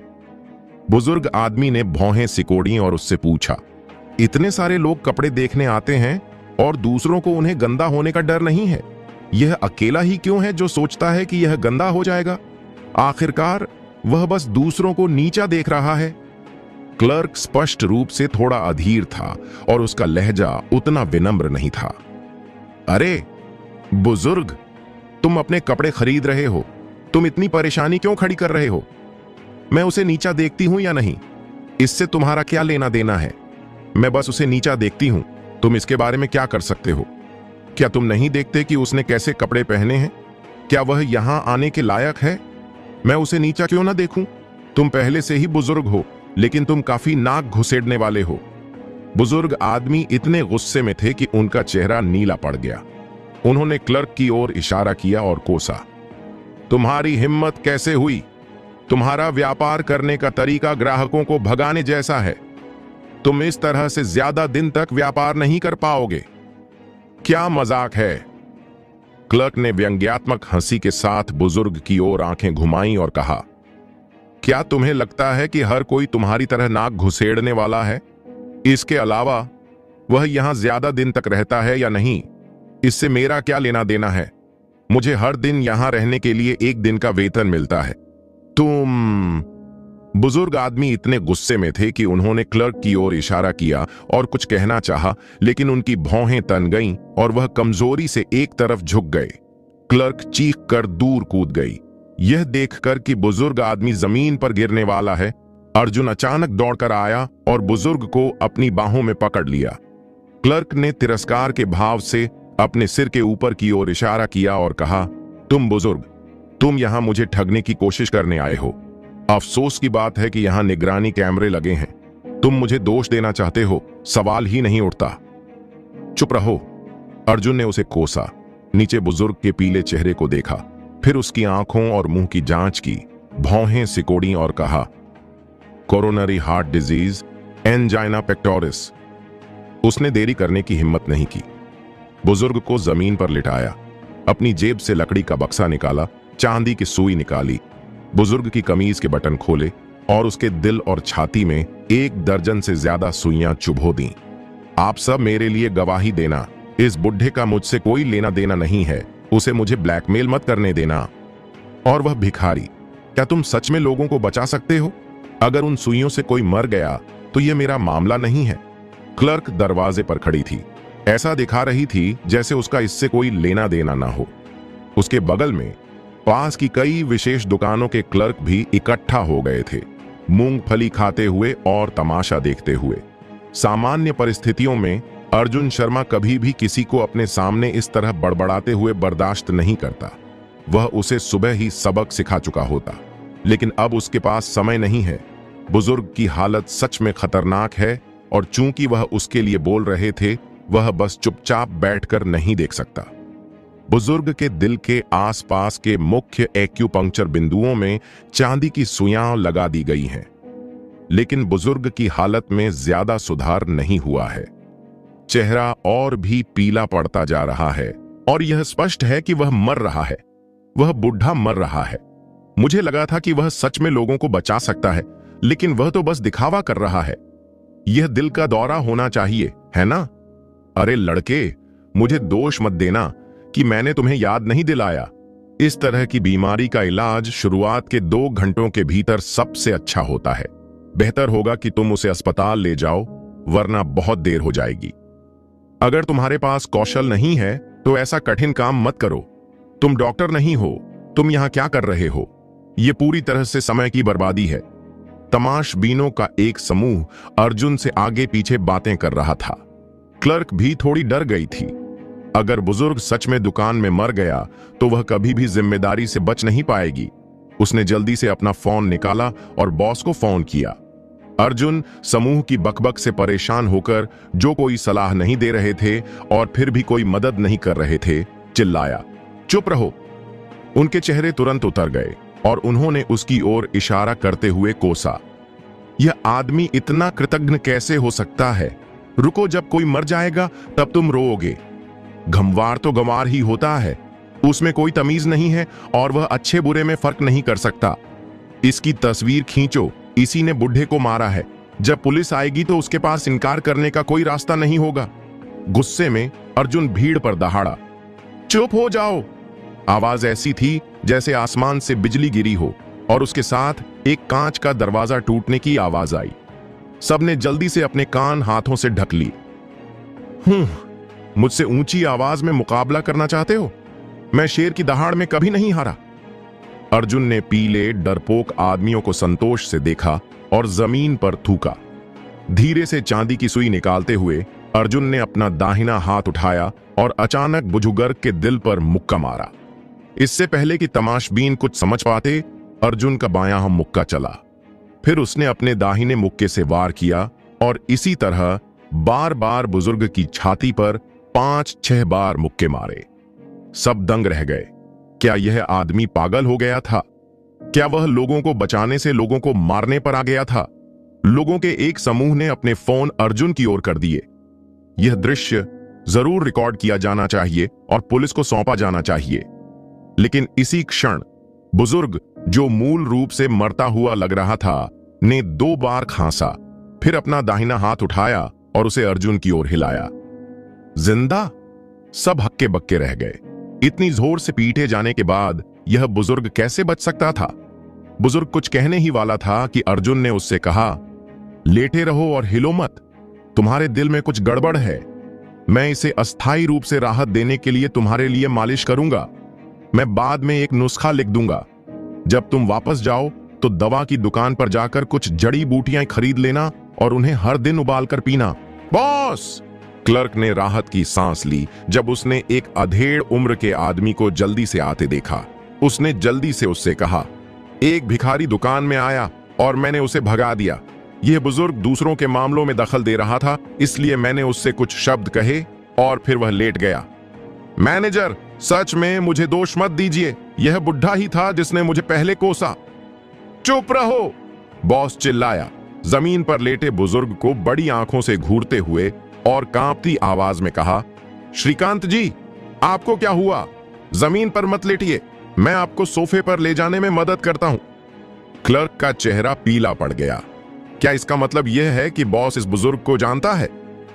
बुजुर्ग आदमी ने भौहें सिकोड़ी और उससे पूछा, इतने सारे लोग कपड़े देखने आते हैं और दूसरों को उन्हें गंदा होने का डर नहीं है। यह अकेला ही क्यों है जो सोचता है कि यह गंदा हो जाएगा? आखिरकार वह बस दूसरों को नीचा देख रहा है। क्लर्क स्पष्ट रूप से थोड़ा अधीर था और उसका लहजा उतना विनम्र नहीं था। अरे बुजुर्ग, तुम अपने कपड़े खरीद रहे हो, तुम इतनी परेशानी क्यों खड़ी कर रहे हो? मैं उसे नीचा देखती हूं या नहीं, इससे तुम्हारा क्या लेना देना है? मैं बस उसे नीचा देखती हूं। तुम इसके बारे में क्या कर सकते हो? क्या तुम नहीं देखते कि उसने कैसे कपड़े पहने हैं? क्या वह यहां आने के लायक है? मैं उसे नीचा क्यों ना देखूं? तुम पहले से ही बुजुर्ग हो, लेकिन तुम काफी नाक घुसेड़ने वाले हो। बुजुर्ग आदमी इतने गुस्से में थे कि उनका चेहरा नीला पड़ गया। उन्होंने क्लर्क की ओर इशारा किया और कोसा, तुम्हारी हिम्मत कैसे हुई? तुम्हारा व्यापार करने का तरीका ग्राहकों को भगाने जैसा है। तुम इस तरह से ज्यादा दिन तक व्यापार नहीं कर पाओगे। क्या मजाक है? क्लर्क ने व्यंग्यात्मक हंसी के साथ बुजुर्ग की ओर आंखें घुमाई और कहा, क्या तुम्हें लगता है कि हर कोई तुम्हारी तरह नाक घुसेड़ने वाला है? इसके अलावा वह यहां ज्यादा दिन तक रहता है या नहीं, इससे मेरा क्या लेना देना है? मुझे हर दिन यहां रहने के लिए 1 दिन का वेतन मिलता है। तुम... बुजुर्ग आदमी इतने गुस्से में थे कि उन्होंने क्लर्क की ओर इशारा किया और कुछ कहना चाहा, लेकिन उनकी भौहें तन गईं और वह कमजोरी से एक तरफ झुक गए। क्लर्क चीख कर दूर कूद गई। यह देखकर कि बुजुर्ग आदमी जमीन पर गिरने वाला है, अर्जुन अचानक दौड़कर आया और बुजुर्ग को अपनी बाहों में पकड़ लिया। क्लर्क ने तिरस्कार के भाव से अपने सिर के ऊपर की ओर इशारा किया और कहा, तुम बुजुर्ग, तुम यहां मुझे ठगने की कोशिश करने आए हो। अफसोस की बात है कि यहां निगरानी कैमरे लगे हैं। तुम मुझे दोष देना चाहते हो, सवाल ही नहीं उठता। चुप रहो। अर्जुन ने उसे कोसा, नीचे बुजुर्ग के पीले चेहरे को देखा, फिर उसकी आंखों और मुंह की जांच की, भौहें सिकोड़ी और कहा, coronary heart disease, angina pectoris. उसने देरी करने की हिम्मत नहीं की। बुजुर्ग को जमीन पर लिटाया, अपनी जेब से लकड़ी का बक्सा निकाला, चांदी की सुई निकाली, बुजुर्ग की कमीज के बटन खोले और उसके दिल और छाती में 1 दर्जन से ज्यादा सुइयां चुभो दी। आप सब मेरे लिए गवाही देना, इस बुढ़े का मुझसे कोई लेना देना नहीं है, उसे मुझे ब्लैकमेल मत करने देना। और वह भिखारी, क्या तुम सच में लोगों को बचा सकते हो? अगर उन सुइयों से कोई मर गया तो यह मेरा मामला नहीं है। क्लर्क दरवाजे पर खड़ी थी, ऐसा दिखा रही थी जैसे उसका इससे कोई लेना देना ना हो। उसके बगल में पास की कई विशेष दुकानों के क्लर्क भी इकट्ठा हो गए थे, मूंगफली खाते हुए और तमाशा देखते हुए। सामान्य परिस्थितियों में अर्जुन शर्मा कभी भी किसी को अपने सामने इस तरह बड़बड़ाते हुए बर्दाश्त नहीं करता। वह उसे सुबह ही सबक सिखा चुका होता, लेकिन अब उसके पास समय नहीं है। बुजुर्ग की हालत सच में खतरनाक है और चूंकि वह उसके लिए बोल रहे थे, वह बस चुपचाप बैठकर नहीं देख सकता। बुजुर्ग के दिल के आसपास के मुख्य एक्यूपंक्चर बिंदुओं में चांदी की सुइयां लगा दी गई हैं, लेकिन बुजुर्ग की हालत में ज्यादा सुधार नहीं हुआ है। चेहरा और भी पीला पड़ता जा रहा है और यह स्पष्ट है कि वह मर रहा है। वह बुढ़ा मर रहा है। मुझे लगा था कि वह सच में लोगों को बचा सकता है, लेकिन वह तो बस दिखावा कर रहा है। यह दिल का दौरा होना चाहिए, है ना? अरे लड़के, मुझे दोष मत देना कि मैंने तुम्हें याद नहीं दिलाया। इस तरह की बीमारी का इलाज शुरुआत के 2 घंटों के भीतर सबसे अच्छा होता है। बेहतर होगा कि तुम उसे अस्पताल ले जाओ, वरना बहुत देर हो जाएगी। अगर तुम्हारे पास कौशल नहीं है तो ऐसा कठिन काम मत करो। तुम डॉक्टर नहीं हो, तुम यहां क्या कर रहे हो? यह पूरी तरह से समय की बर्बादी है। तमाशबीनों का एक समूह अर्जुन से आगे पीछे बातें कर रहा था। क्लर्क भी थोड़ी डर गई थी। अगर बुजुर्ग सच में दुकान में मर गया तो वह कभी भी जिम्मेदारी से बच नहीं पाएगी। उसने जल्दी से अपना फोन निकाला और बॉस को फोन किया। अर्जुन समूह की बकबक से परेशान होकर, जो कोई सलाह नहीं दे रहे थे और फिर भी कोई मदद नहीं कर रहे थे, चिल्लाया, चुप रहो। उनके चेहरे तुरंत उतर गए और उन्होंने उसकी ओर इशारा करते हुए कोसा, यह आदमी इतना कृतज्ञ कैसे हो सकता है? रुको, जब कोई मर जाएगा तब तुम रोओगे। गंवार तो गंवार ही होता है, उसमें कोई तमीज नहीं है और वह अच्छे बुरे में फर्क नहीं कर सकता। इसकी तस्वीर खींचो, इसी ने बुढ़े को मारा है। जब पुलिस आएगी तो उसके पास इनकार करने का कोई रास्ता नहीं होगा। गुस्से में अर्जुन भीड़ पर दहाड़ा, चुप हो जाओ। आवाज ऐसी थी जैसे आसमान से बिजली गिरी हो और उसके साथ एक कांच का दरवाजा टूटने की आवाज आई। सबने जल्दी से अपने कान हाथों से ढक ली। मुझसे ऊंची आवाज में मुकाबला करना चाहते हो? मैं शेर की दहाड़ में कभी नहीं हारा। अर्जुन ने पीले डरपोक आदमियों को संतोष से देखा और जमीन पर थूका। धीरे से चांदी की सुई निकालते हुए अर्जुन ने अपना दाहिना हाथ उठाया और अचानक बुजुर्ग के दिल पर मुक्का मारा। इससे पहले कि तमाशबीन कुछ समझ पाते, अर्जुन का बायां मुक्का चला। फिर उसने अपने दाहिने मुक्के से वार किया और इसी तरह बार बार बुजुर्ग की छाती पर 5-6 बार मुक्के मारे। सब दंग रह गए। क्या यह आदमी पागल हो गया था? क्या वह लोगों को बचाने से लोगों को मारने पर आ गया था? लोगों के एक समूह ने अपने फोन अर्जुन की ओर कर दिए। यह दृश्य जरूर रिकॉर्ड किया जाना चाहिए और पुलिस को सौंपा जाना चाहिए। लेकिन इसी क्षण बुजुर्ग, जो मूल रूप से मरता हुआ लग रहा था, ने 2 बार खांसा, फिर अपना दाहिना हाथ उठाया और उसे अर्जुन की ओर हिलाया। जिंदा? सब हक्के बक्के रह गए। इतनी जोर से पीटे जाने के बाद यह बुजुर्ग कैसे बच सकता था? बुजुर्ग कुछ कहने ही वाला था कि अर्जुन ने उससे कहा, लेटे रहो और हिलो मत, तुम्हारे दिल में कुछ गड़बड़ है। मैं इसे अस्थायी रूप से राहत देने के लिए तुम्हारे लिए मालिश करूंगा। मैं बाद में एक नुस्खा लिख दूंगा। जब तुम वापस जाओ तो दवा की दुकान पर जाकर कुछ जड़ी बूटियां खरीद लेना और उन्हें हर दिन उबाल कर पीना। बॉस! क्लर्क ने राहत की सांस ली जब उसने एक अधेड़ उम्र के आदमी को जल्दी से आते देखा। उसने जल्दी से उससे कहा, एक भिखारी दुकान में आया और मैंने उसे भगा दिया। यह बुजुर्ग दूसरों के मामलों में दखल दे रहा था, इसलिए मैंने उससे कुछ शब्द कहे और फिर वह लेट गया। मैनेजर, सच में मुझे दोष मत दीजिए, यह बुढ़ा ही था जिसने मुझे पहले कोसा। चुप रहो, बॉस चिल्लाया, जमीन पर लेटे बुजुर्ग को बड़ी आंखों से घूरते हुए और कांपती आवाज में कहा, श्रीकांत जी, आपको क्या हुआ? जमीन पर मत लेटिए, मैं आपको सोफे पर ले जाने में मदद करता हूं। क्लर्क का चेहरा पीला पड़ गया। क्या इसका मतलब यह है कि बॉस इस बुजुर्ग को जानता है?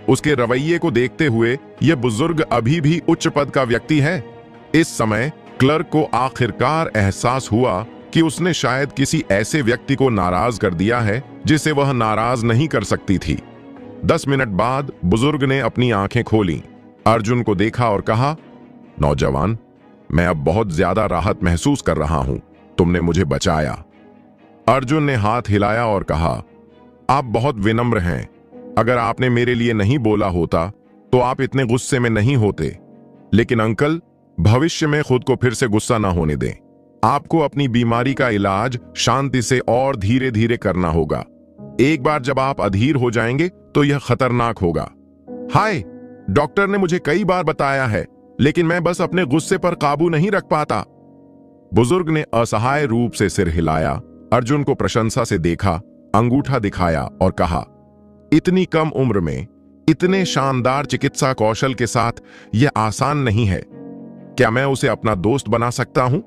उसके रवैये को देखते हुए यह बुजुर्ग अभी भी उच्च पद का व्यक्ति है। इस समय क्लर्क को आखिरकार एहसास हुआ कि उसने शायद किसी ऐसे व्यक्ति को नाराज कर दिया है जिसे वह नाराज नहीं कर सकती थी। 10 मिनट बाद बुजुर्ग ने अपनी आंखें खोली, अर्जुन को देखा और कहा, नौजवान, मैं अब बहुत ज्यादा राहत महसूस कर रहा हूं, तुमने मुझे बचाया। अर्जुन ने हाथ हिलाया और कहा, आप बहुत विनम्र हैं। अगर आपने मेरे लिए नहीं बोला होता तो आप इतने गुस्से में नहीं होते। लेकिन अंकल, भविष्य में खुद को फिर से गुस्सा ना होने दें। आपको अपनी बीमारी का इलाज शांति से और धीरे धीरे करना होगा। एक बार जब आप अधीर हो जाएंगे तो यह खतरनाक होगा। हाय, डॉक्टर ने मुझे कई बार बताया है, लेकिन मैं बस अपने गुस्से पर काबू नहीं रख पाता। बुजुर्ग ने असहाय रूप से सिर हिलाया, अर्जुन को प्रशंसा से देखा, अंगूठा दिखाया और कहा, इतनी कम उम्र में इतने शानदार चिकित्सा कौशल के साथ यह आसान नहीं है। क्या मैं उसे अपना दोस्त बना सकता हूं?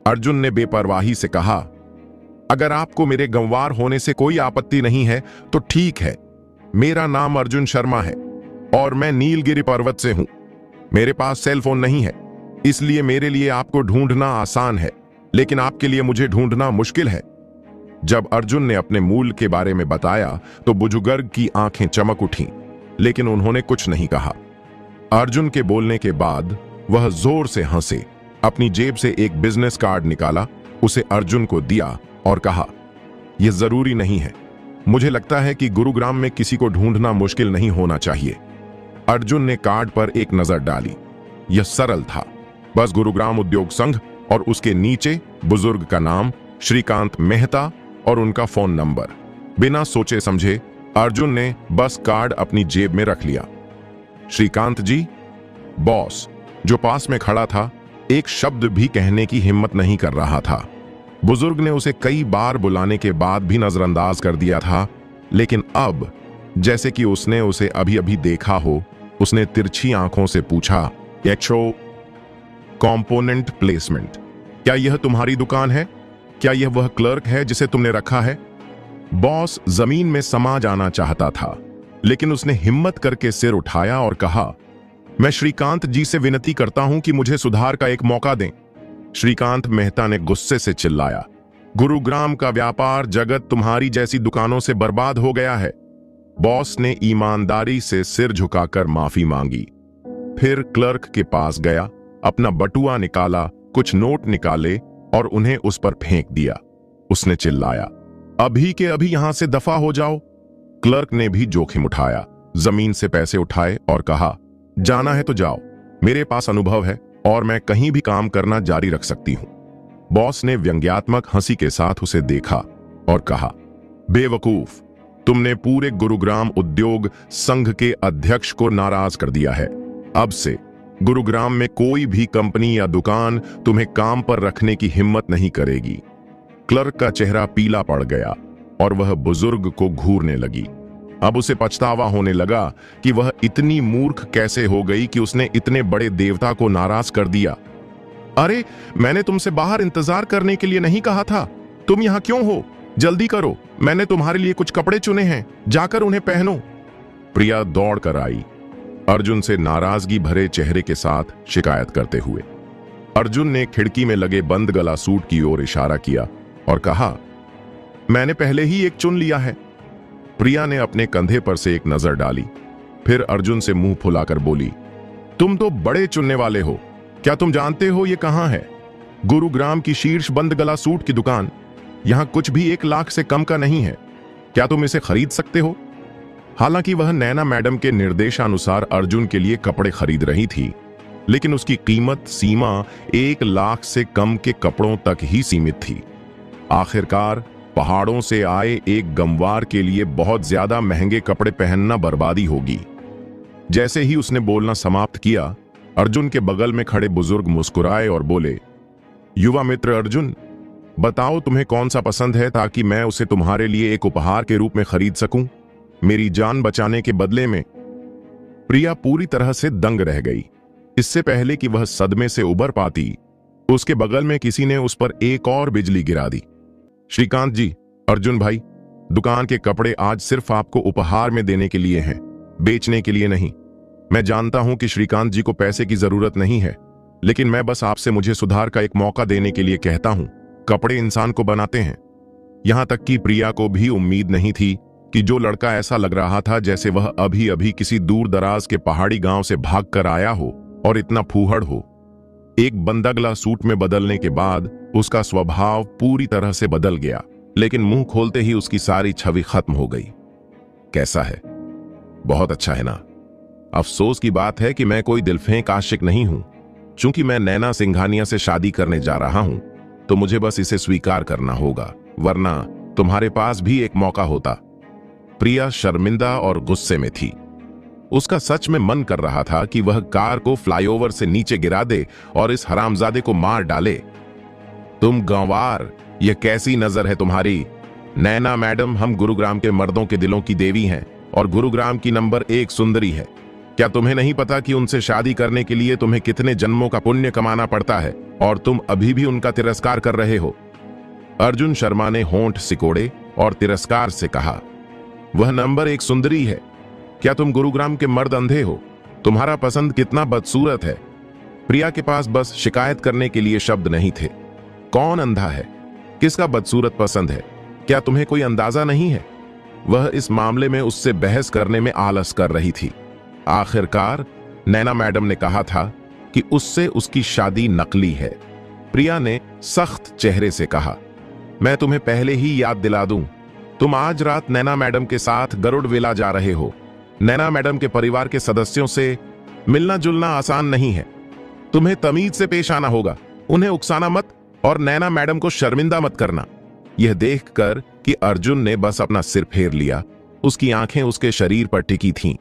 अर्जुन ने बेपरवाही से कहा, अगर आपको मेरे गंवार होने से कोई आपत्ति नहीं है तो ठीक है। मेरा नाम अर्जुन शर्मा है और मैं नीलगिरी पर्वत से हूं। मेरे पास सेल फोन नहीं है, इसलिए मेरे लिए आपको ढूंढना आसान है, लेकिन आपके लिए मुझे ढूंढना मुश्किल है। जब अर्जुन ने अपने मूल के बारे में बताया तो बुजुर्ग की आंखें चमक उठीं, लेकिन उन्होंने कुछ नहीं कहा। अर्जुन के बोलने के बाद वह जोर से हंसे, अपनी जेब से एक बिजनेस कार्ड निकाला, उसे अर्जुन को दिया और कहा, यह जरूरी नहीं है। मुझे लगता है कि गुरुग्राम में किसी को ढूंढना मुश्किल नहीं होना चाहिए। अर्जुन ने कार्ड पर एक नजर डाली। यह सरल था, बस गुरुग्राम उद्योग संघ और उसके नीचे बुजुर्ग का नाम, श्रीकांत मेहता और उनका फोन नंबर। बिना सोचे समझे अर्जुन ने बस कार्ड अपनी जेब में रख लिया। श्रीकांत जी, बॉस जो पास में खड़ा था एक शब्द भी कहने की हिम्मत नहीं कर रहा था। बुजुर्ग ने उसे कई बार बुलाने के बाद भी नजरअंदाज कर दिया था, लेकिन अब जैसे कि उसने उसे अभी अभी देखा हो, उसने तिरछी आंखों से पूछा, एक्सो कंपोनेंट प्लेसमेंट, क्या यह तुम्हारी दुकान है? क्या यह वह क्लर्क है जिसे तुमने रखा है? बॉस जमीन में समा जाना चाहता था, लेकिन उसने हिम्मत करके सिर उठाया और कहा, मैं श्रीकांत जी से विनती करता हूं कि मुझे सुधार का एक मौका दें। श्रीकांत मेहता ने गुस्से से चिल्लाया, गुरुग्राम का व्यापार जगत तुम्हारी जैसी दुकानों से बर्बाद हो गया है। बॉस ने ईमानदारी से सिर झुकाकर माफी मांगी, फिर क्लर्क के पास गया, अपना बटुआ निकाला, कुछ नोट निकाले और उन्हें उस पर फेंक दिया। उसने चिल्लाया, अभी के अभी यहां से दफा हो जाओ। क्लर्क ने भी जोखिम उठाया, जमीन से पैसे उठाए और कहा, जाना है तो जाओ, मेरे पास अनुभव है और मैं कहीं भी काम करना जारी रख सकती हूं। बॉस ने व्यंग्यात्मक हंसी के साथ उसे देखा और कहा, बेवकूफ, तुमने पूरे गुरुग्राम उद्योग संघ के अध्यक्ष को नाराज कर दिया है। अब से गुरुग्राम में कोई भी कंपनी या दुकान तुम्हें काम पर रखने की हिम्मत नहीं करेगी। क्लर्क का चेहरा पीला पड़ गया और वह बुजुर्ग को घूरने लगी। अब उसे पछतावा होने लगा कि वह इतनी मूर्ख कैसे हो गई कि उसने इतने बड़े देवता को नाराज कर दिया। अरे, मैंने तुमसे बाहर इंतजार करने के लिए नहीं कहा था, तुम यहां क्यों हो? जल्दी करो, मैंने तुम्हारे लिए कुछ कपड़े चुने हैं, जाकर उन्हें पहनो। प्रिया दौड़ कर आई, अर्जुन से नाराजगी भरे चेहरे के साथ शिकायत करते हुए। अर्जुन ने खिड़की में लगे बंद गला सूट की ओर इशारा किया और कहा, मैंने पहले ही एक चुन लिया है। प्रिया ने अपने कंधे पर से एक नजर डाली, फिर अर्जुन से मुंह फुलाकर बोली, तुम तो बड़े चुनने वाले हो। क्या तुम जानते हो ये कहां है? गुरुग्राम की शीर्ष बंद गला सूट की दुकान। यहां कुछ भी 1 लाख से कम का नहीं है। क्या तुम इसे खरीद सकते हो? हालांकि वह नैना मैडम के निर्देशानुसार अर्जुन के लिए कपड़े खरीद रही थी, लेकिन उसकी कीमत सीमा 1 लाख से कम के कपड़ों तक ही सीमित थी। आखिरकार पहाड़ों से आए एक गंवार के लिए बहुत ज्यादा महंगे कपड़े पहनना बर्बादी होगी। जैसे ही उसने बोलना समाप्त किया, अर्जुन के बगल में खड़े बुजुर्ग मुस्कुराए और बोले, युवा मित्र अर्जुन, बताओ तुम्हें कौन सा पसंद है ताकि मैं उसे तुम्हारे लिए एक उपहार के रूप में खरीद सकूं, मेरी जान बचाने के बदले में। प्रिया पूरी तरह से दंग रह गई। इससे पहले कि वह सदमे से उबर पाती, उसके बगल में किसी ने उस पर एक और बिजली गिरा दी। श्रीकांत जी, अर्जुन भाई, दुकान के कपड़े आज सिर्फ आपको उपहार में देने के लिए हैं, बेचने के लिए नहीं। मैं जानता हूं कि श्रीकांत जी को पैसे की जरूरत नहीं है, लेकिन मैं बस आपसे मुझे सुधार का एक मौका देने के लिए कहता हूं। कपड़े इंसान को बनाते हैं। यहां तक कि प्रिया को भी उम्मीद नहीं थी कि जो लड़का ऐसा लग रहा था जैसे वह अभी अभी किसी दूर दराज के पहाड़ी गांव से भाग कर आया हो और इतना फूहड़ हो, एक बंदगला सूट में बदलने के बाद उसका स्वभाव पूरी तरह से बदल गया। लेकिन मुंह खोलते ही उसकी सारी छवि खत्म हो गई। कैसा है? बहुत अच्छा है ना? अफसोस की बात है कि मैं कोई दिलफेंक आशिक नहीं हूं। चूंकि मैं नैना सिंघानिया से शादी करने जा रहा हूं, तो मुझे बस इसे स्वीकार करना होगा, वरना तुम्हारे पास भी एक मौका होता। प्रिया शर्मिंदा और गुस्से में थी। उसका सच में मन कर रहा था कि वह कार को फ्लाईओवर से नीचे गिरा दे और इस हरामजादे को मार डाले। तुम गंवार, यह कैसी नजर है तुम्हारी? नैना मैडम, हम गुरुग्राम के मर्दों के दिलों की देवी हैं और गुरुग्राम की नंबर 1 सुंदरी है। क्या तुम्हें नहीं पता कि उनसे शादी करने के लिए तुम्हें कितने जन्मों का पुण्य कमाना पड़ता है, और तुम अभी भी उनका तिरस्कार कर रहे हो? अर्जुन शर्मा ने होंठ सिकोड़े और तिरस्कार से कहा, वह नंबर 1 सुंदरी है। क्या तुम गुरुग्राम के मर्द अंधे हो? तुम्हारा पसंद कितना बदसूरत है। प्रिया के पास बस शिकायत करने के लिए शब्द नहीं थे। कौन अंधा है? किसका बदसूरत पसंद है? क्या तुम्हें कोई अंदाजा नहीं है? वह इस मामले में उससे बहस करने में आलस कर रही थी। आखिरकार नैना मैडम ने कहा था कि उससे उसकी शादी नकली है। प्रिया ने सख्त चेहरे से कहा, मैं तुम्हें पहले ही याद दिला दूं, तुम आज रात नैना मैडम के साथ गरुड़ वेला जा रहे हो। नैना मैडम के परिवार के सदस्यों से मिलना जुलना आसान नहीं है। तुम्हें तमीज से पेश आना होगा, उन्हें उकसाना मत और नैना मैडम को शर्मिंदा मत करना। यह देखकर कि अर्जुन ने बस अपना सिर फेर लिया, उसकी आंखें उसके शरीर पर टिकी थीं।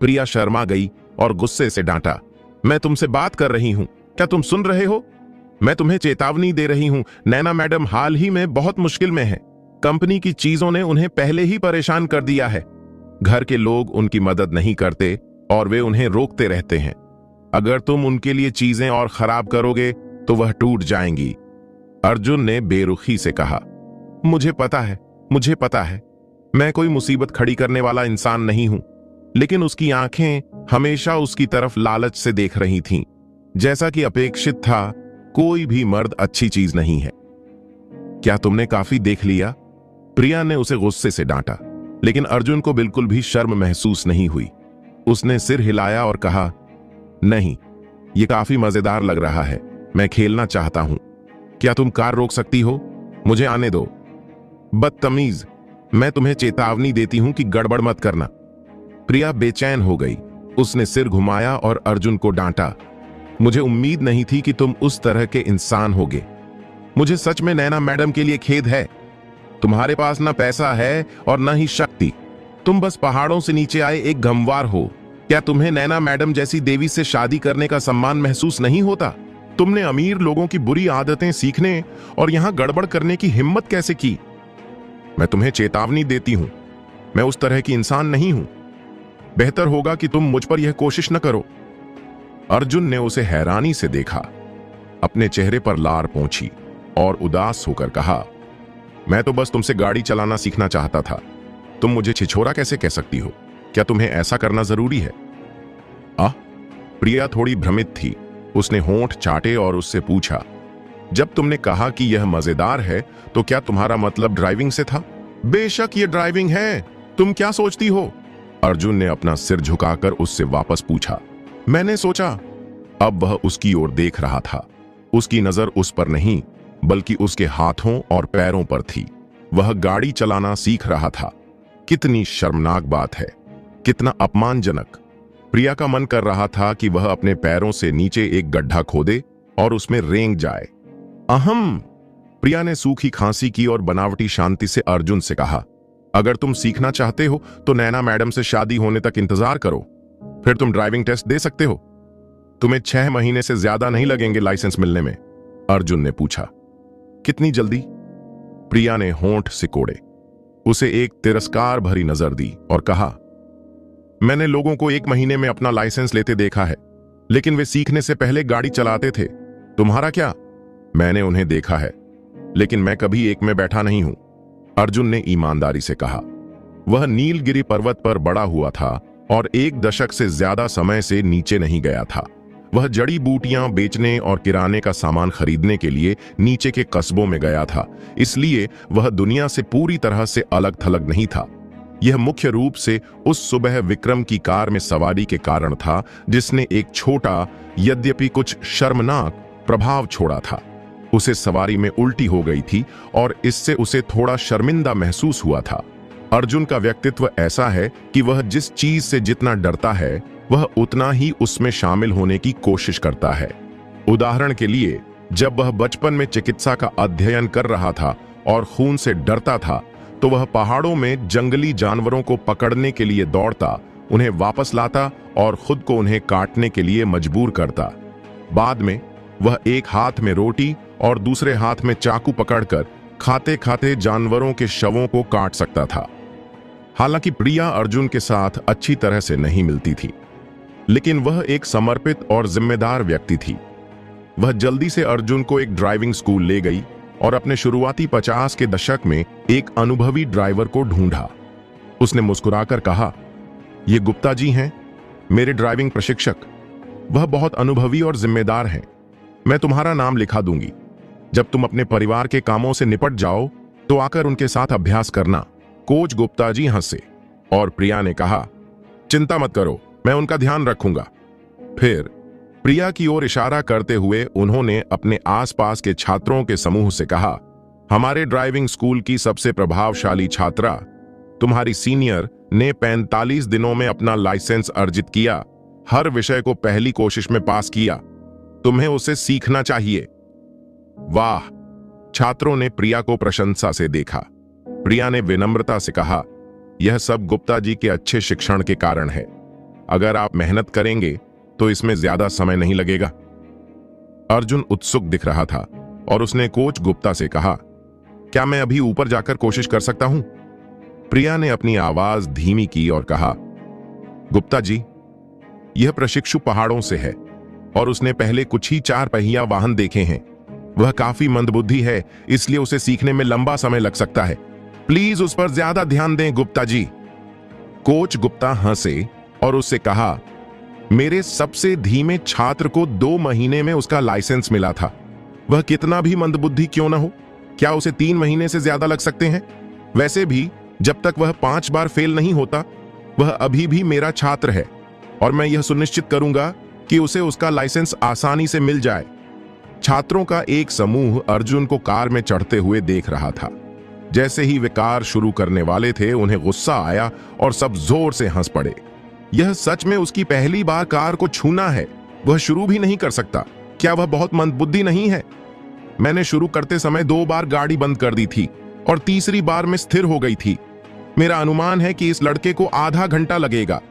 प्रिया शर्मा गई और गुस्से से डांटा, मैं तुमसे बात कर रही हूं, क्या तुम सुन रहे हो? मैं तुम्हें चेतावनी दे रही हूं। नैना मैडम हाल ही में बहुत मुश्किल में है। कंपनी की चीजों ने उन्हें पहले ही परेशान कर दिया है। घर के लोग उनकी मदद नहीं करते और वे उन्हें रोकते रहते हैं। अगर तुम उनके लिए चीजें और खराब करोगे तो वह टूट जाएंगी। अर्जुन ने बेरुखी से कहा, मुझे पता है, मुझे पता है, मैं कोई मुसीबत खड़ी करने वाला इंसान नहीं हूं। लेकिन उसकी आंखें हमेशा उसकी तरफ लालच से देख रही थीं। जैसा कि अपेक्षित था, कोई भी मर्द अच्छी चीज नहीं है। क्या तुमने काफी देख लिया? प्रिया ने उसे गुस्से से डांटा, लेकिन अर्जुन को बिल्कुल भी शर्म महसूस नहीं हुई। उसने सिर हिलाया और कहा, नहीं, यह काफी मजेदार लग रहा है, मैं खेलना चाहता हूं। क्या तुम कार रोक सकती हो? मुझे आने दो। बदतमीज, मैं तुम्हें चेतावनी देती हूं कि गड़बड़ मत करना। प्रिया बेचैन हो गई। उसने सिर घुमाया और अर्जुन को डांटा, मुझे उम्मीद नहीं थी कि तुम उस तरह के इंसान होगे। मुझे सच में नैना मैडम के लिए खेद है। तुम्हारे पास ना पैसा है और न ही शक्ति। तुम बस पहाड़ों से नीचे आए एक गंवार हो। क्या तुम्हें नैना मैडम जैसी देवी से शादी करने का सम्मान महसूस नहीं होता? तुमने अमीर लोगों की बुरी आदतें सीखने और यहां गड़बड़ करने की हिम्मत कैसे की? मैं तुम्हें चेतावनी देती हूं, मैं उस तरह की इंसान नहीं हूं। बेहतर होगा कि तुम मुझ पर यह कोशिश न करो। अर्जुन ने उसे हैरानी से देखा। अपने चेहरे पर लार पोंछी और उदास होकर कहा, मैं तो बस तुमसे गाड़ी चलाना सीखना चाहता था। तुम मुझे छिछोरा कैसे कह सकती हो? क्या तुम्हें ऐसा करना जरूरी है? प्रिया थोड़ी भ्रमित थी। उसने होंठ चाटे और उससे पूछा, जब तुमने कहा कि यह मजेदार है तो क्या तुम्हारा मतलब ड्राइविंग से था? बेशक ये ड्राइविंग है, तुम क्या सोचती हो? अर्जुन ने अपना सिर झुकाकर उससे वापस पूछा। मैंने सोचा। अब वह उसकी ओर देख रहा था। उसकी नजर उस पर नहीं बल्कि उसके हाथों और पैरों पर थी। वह गाड़ी चलाना सीख रहा था। कितनी शर्मनाक बात है। कितना अपमानजनक। प्रिया का मन कर रहा था कि वह अपने पैरों से नीचे एक गड्ढा खोदे और उसमें रेंग जाए। अहम। प्रिया ने सूखी खांसी की और बनावटी शांति से अर्जुन से कहा, अगर तुम सीखना चाहते हो तो नैना मैडम से शादी होने तक इंतजार करो, फिर तुम ड्राइविंग टेस्ट दे सकते हो। तुम्हें 6 महीने से ज्यादा नहीं लगेंगे लाइसेंस मिलने में। अर्जुन ने पूछा, कितनी जल्दी? प्रिया ने होंठ सिकोड़े, उसे एक तिरस्कार भरी नजर दी और कहा, मैंने लोगों को 1 महीने में अपना लाइसेंस लेते देखा है, लेकिन वे सीखने से पहले गाड़ी चलाते थे। तुम्हारा क्या? मैंने उन्हें देखा है, लेकिन मैं कभी एक में बैठा नहीं हूं, अर्जुन ने ईमानदारी से कहा। वह नीलगिरी पर्वत पर बड़ा हुआ था और 1 दशक से ज्यादा समय से नीचे नहीं गया था। वह जड़ी बूटियां बेचने और किराने का सामान खरीदने के लिए नीचे के कस्बों में गया था, इसलिए वह दुनिया से पूरी तरह से अलग थलग नहीं था। यह मुख्य रूप से उस सुबह विक्रम की कार में सवारी के कारण था, जिसने एक छोटा, यद्यपि कुछ शर्मनाक प्रभाव छोड़ा था। उसे सवारी में उल्टी हो गई थी और इससे उसे थोड़ा शर्मिंदा महसूस हुआ था। अर्जुन का व्यक्तित्व ऐसा है कि वह जिस चीज से जितना डरता है, वह उतना ही उसमें शामिल होने की कोशिश करता है। उदाहरण के लिए, जब वह बचपन में चिकित्सा का अध्ययन कर रहा था और खून से डरता था, तो वह पहाड़ों में जंगली जानवरों को पकड़ने के लिए दौड़ता, उन्हें वापस लाता और खुद को उन्हें काटने के लिए मजबूर करता। बाद में वह एक हाथ में रोटी और दूसरे हाथ में चाकू पकड़कर खाते खाते जानवरों के शवों को काट सकता था। हालांकि प्रिया अर्जुन के साथ अच्छी तरह से नहीं मिलती थी, लेकिन वह एक समर्पित और जिम्मेदार व्यक्ति थी। वह जल्दी से अर्जुन को एक ड्राइविंग स्कूल ले गई और अपने शुरुआती 50 के दशक में एक अनुभवी ड्राइवर को ढूंढा। उसने मुस्कुराकर कहा, ये गुप्ता जी हैं, मेरे ड्राइविंग प्रशिक्षक। वह बहुत अनुभवी और जिम्मेदार हैं। मैं तुम्हारा नाम लिखा दूंगी। जब तुम अपने परिवार के कामों से निपट जाओ तो आकर उनके साथ अभ्यास करना। कोच गुप्ता जी हंसे और प्रिया ने कहा, चिंता मत करो, मैं उनका ध्यान रखूंगा। फिर प्रिया की ओर इशारा करते हुए उन्होंने अपने आसपास के छात्रों के समूह से कहा, हमारे ड्राइविंग स्कूल की सबसे प्रभावशाली छात्रा, तुम्हारी सीनियर ने 45 दिनों में अपना लाइसेंस अर्जित किया, हर विषय को पहली कोशिश में पास किया। तुम्हें उसे सीखना चाहिए। वाह! छात्रों ने प्रिया को प्रशंसा से देखा। प्रिया ने विनम्रता से कहा, यह सब गुप्ता जी के अच्छे शिक्षण के कारण है। अगर आप मेहनत करेंगे तो इसमें ज्यादा समय नहीं लगेगा। अर्जुन उत्सुक दिख रहा था और उसने कोच गुप्ता से कहा, क्या मैं अभी ऊपर जाकर कोशिश कर सकता हूं? प्रिया ने अपनी आवाज धीमी की और कहा, गुप्ता जी, यह प्रशिक्षु पहाड़ों से है और उसने पहले कुछ ही 4 पहिया वाहन देखे हैं। वह काफी मंदबुद्धि है, इसलिए उसे सीखने में लंबा समय लग सकता है। प्लीज उस पर ज्यादा ध्यान दें गुप्ता जी। कोच गुप्ता हंसे और उससे कहा, मेरे सबसे धीमे छात्र को 2 महीने में उसका लाइसेंस मिला था। वह कितना भी मंदबुद्धि क्यों ना हो, क्या उसे 3 महीने से ज्यादा लग सकते हैं? वैसे भी जब तक वह 5 बार फेल नहीं होता, वह अभी भी मेरा छात्र है और मैं यह सुनिश्चित करूंगा कि उसे उसका लाइसेंस आसानी से मिल जाए। छात्रों का एक समूह अर्जुन को कार में चढ़ते हुए देख रहा था। जैसे ही वे कार शुरू करने वाले थे, उन्हें गुस्सा आया और सब जोर से हंस पड़े। यह सच में उसकी पहली बार कार को छूना है। वह शुरू भी नहीं कर सकता। क्या वह बहुत मंदबुद्धि नहीं है? मैंने शुरू करते समय 2 बार गाड़ी बंद कर दी थी और तीसरी बार में स्थिर हो गई थी। मेरा अनुमान है कि इस लड़के को आधा घंटा लगेगा।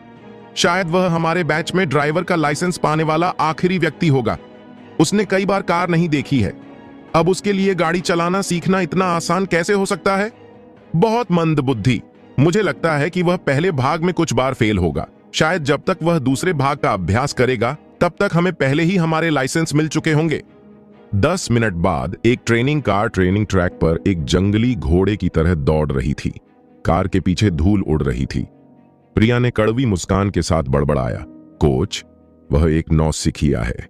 शायद वह हमारे बैच में ड्राइवर का लाइसेंस पाने वाला आखिरी व्यक्ति होगा। उसने कई बार कार नहीं देखी है। अब उसके लिए गाड़ी चलाना सीखना इतना आसान कैसे हो सकता है? बहुत मंदबुद्धि। मुझे लगता है कि वह पहले भाग में कुछ बार फेल होगा। शायद जब तक वह दूसरे भाग का अभ्यास करेगा, तब तक हमें पहले ही हमारे लाइसेंस मिल चुके होंगे। 10 मिनट बाद एक ट्रेनिंग कार ट्रेनिंग ट्रैक पर एक जंगली घोड़े की तरह दौड़ रही थी। कार के पीछे धूल उड़ रही थी। प्रिया ने कड़वी मुस्कान के साथ बड़बड़ाया, कोच, वह एक नौसिखिया है।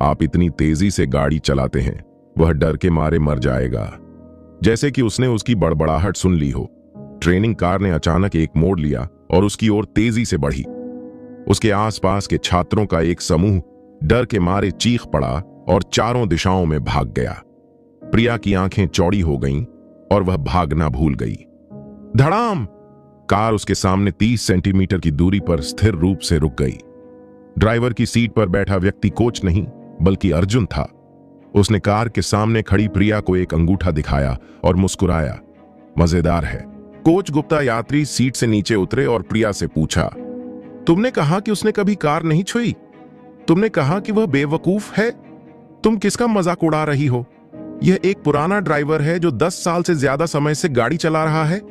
आप इतनी तेजी से गाड़ी चलाते हैं, वह डर के मारे मर जाएगा। जैसे कि उसने उसकी बड़बड़ाहट सुन ली हो, ट्रेनिंग कार ने अचानक एक मोड़ लिया और उसकी ओर तेजी से बढ़ी। उसके आसपास के छात्रों का एक समूह डर के मारे चीख पड़ा और चारों दिशाओं में भाग गया। प्रिया की आंखें चौड़ी हो गईं और वह भागना भूल गई। धड़ाम! कार उसके सामने 30 सेंटीमीटर की दूरी पर स्थिर रूप से रुक गई। ड्राइवर की सीट पर बैठा व्यक्ति कोच नहीं बल्कि अर्जुन था। उसने कार के सामने खड़ी प्रिया को एक अंगूठा दिखाया और मुस्कुराया। मजेदार है। कोच गुप्ता यात्री सीट से नीचे उतरे और प्रिया से पूछा, तुमने कहा कि उसने कभी कार नहीं छुई। तुमने कहा कि वह बेवकूफ है। तुम किसका मजाक उड़ा रही हो? यह एक पुराना ड्राइवर है जो 10 साल से ज्यादा समय से गाड़ी चला रहा है।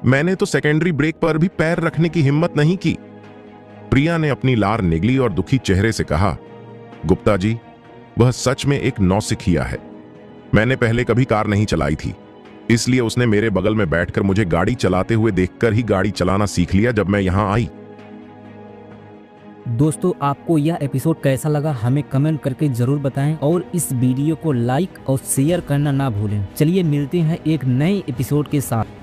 मैंने तो सेकेंडरी ब्रेक पर भी पैर रखने की हिम्मत नहीं की। प्रिया ने अपनी लार निगली और दुखी चेहरे से कहा, गुप्ता जी, वह सच में एक नौसिखिया है। मैंने पहले कभी कार नहीं चलाई थी, इसलिए उसने मेरे बगल में बैठकर मुझे गाड़ी चलाते हुए देखकर ही गाड़ी चलाना सीख लिया जब मैं यहां आई। दोस्तों, आपको यह एपिसोड कैसा लगा हमें कमेंट करके जरूर बताएं और इस वीडियो को लाइक और शेयर करना ना भूलें। चलिए मिलते हैं एक नए एपिसोड के साथ।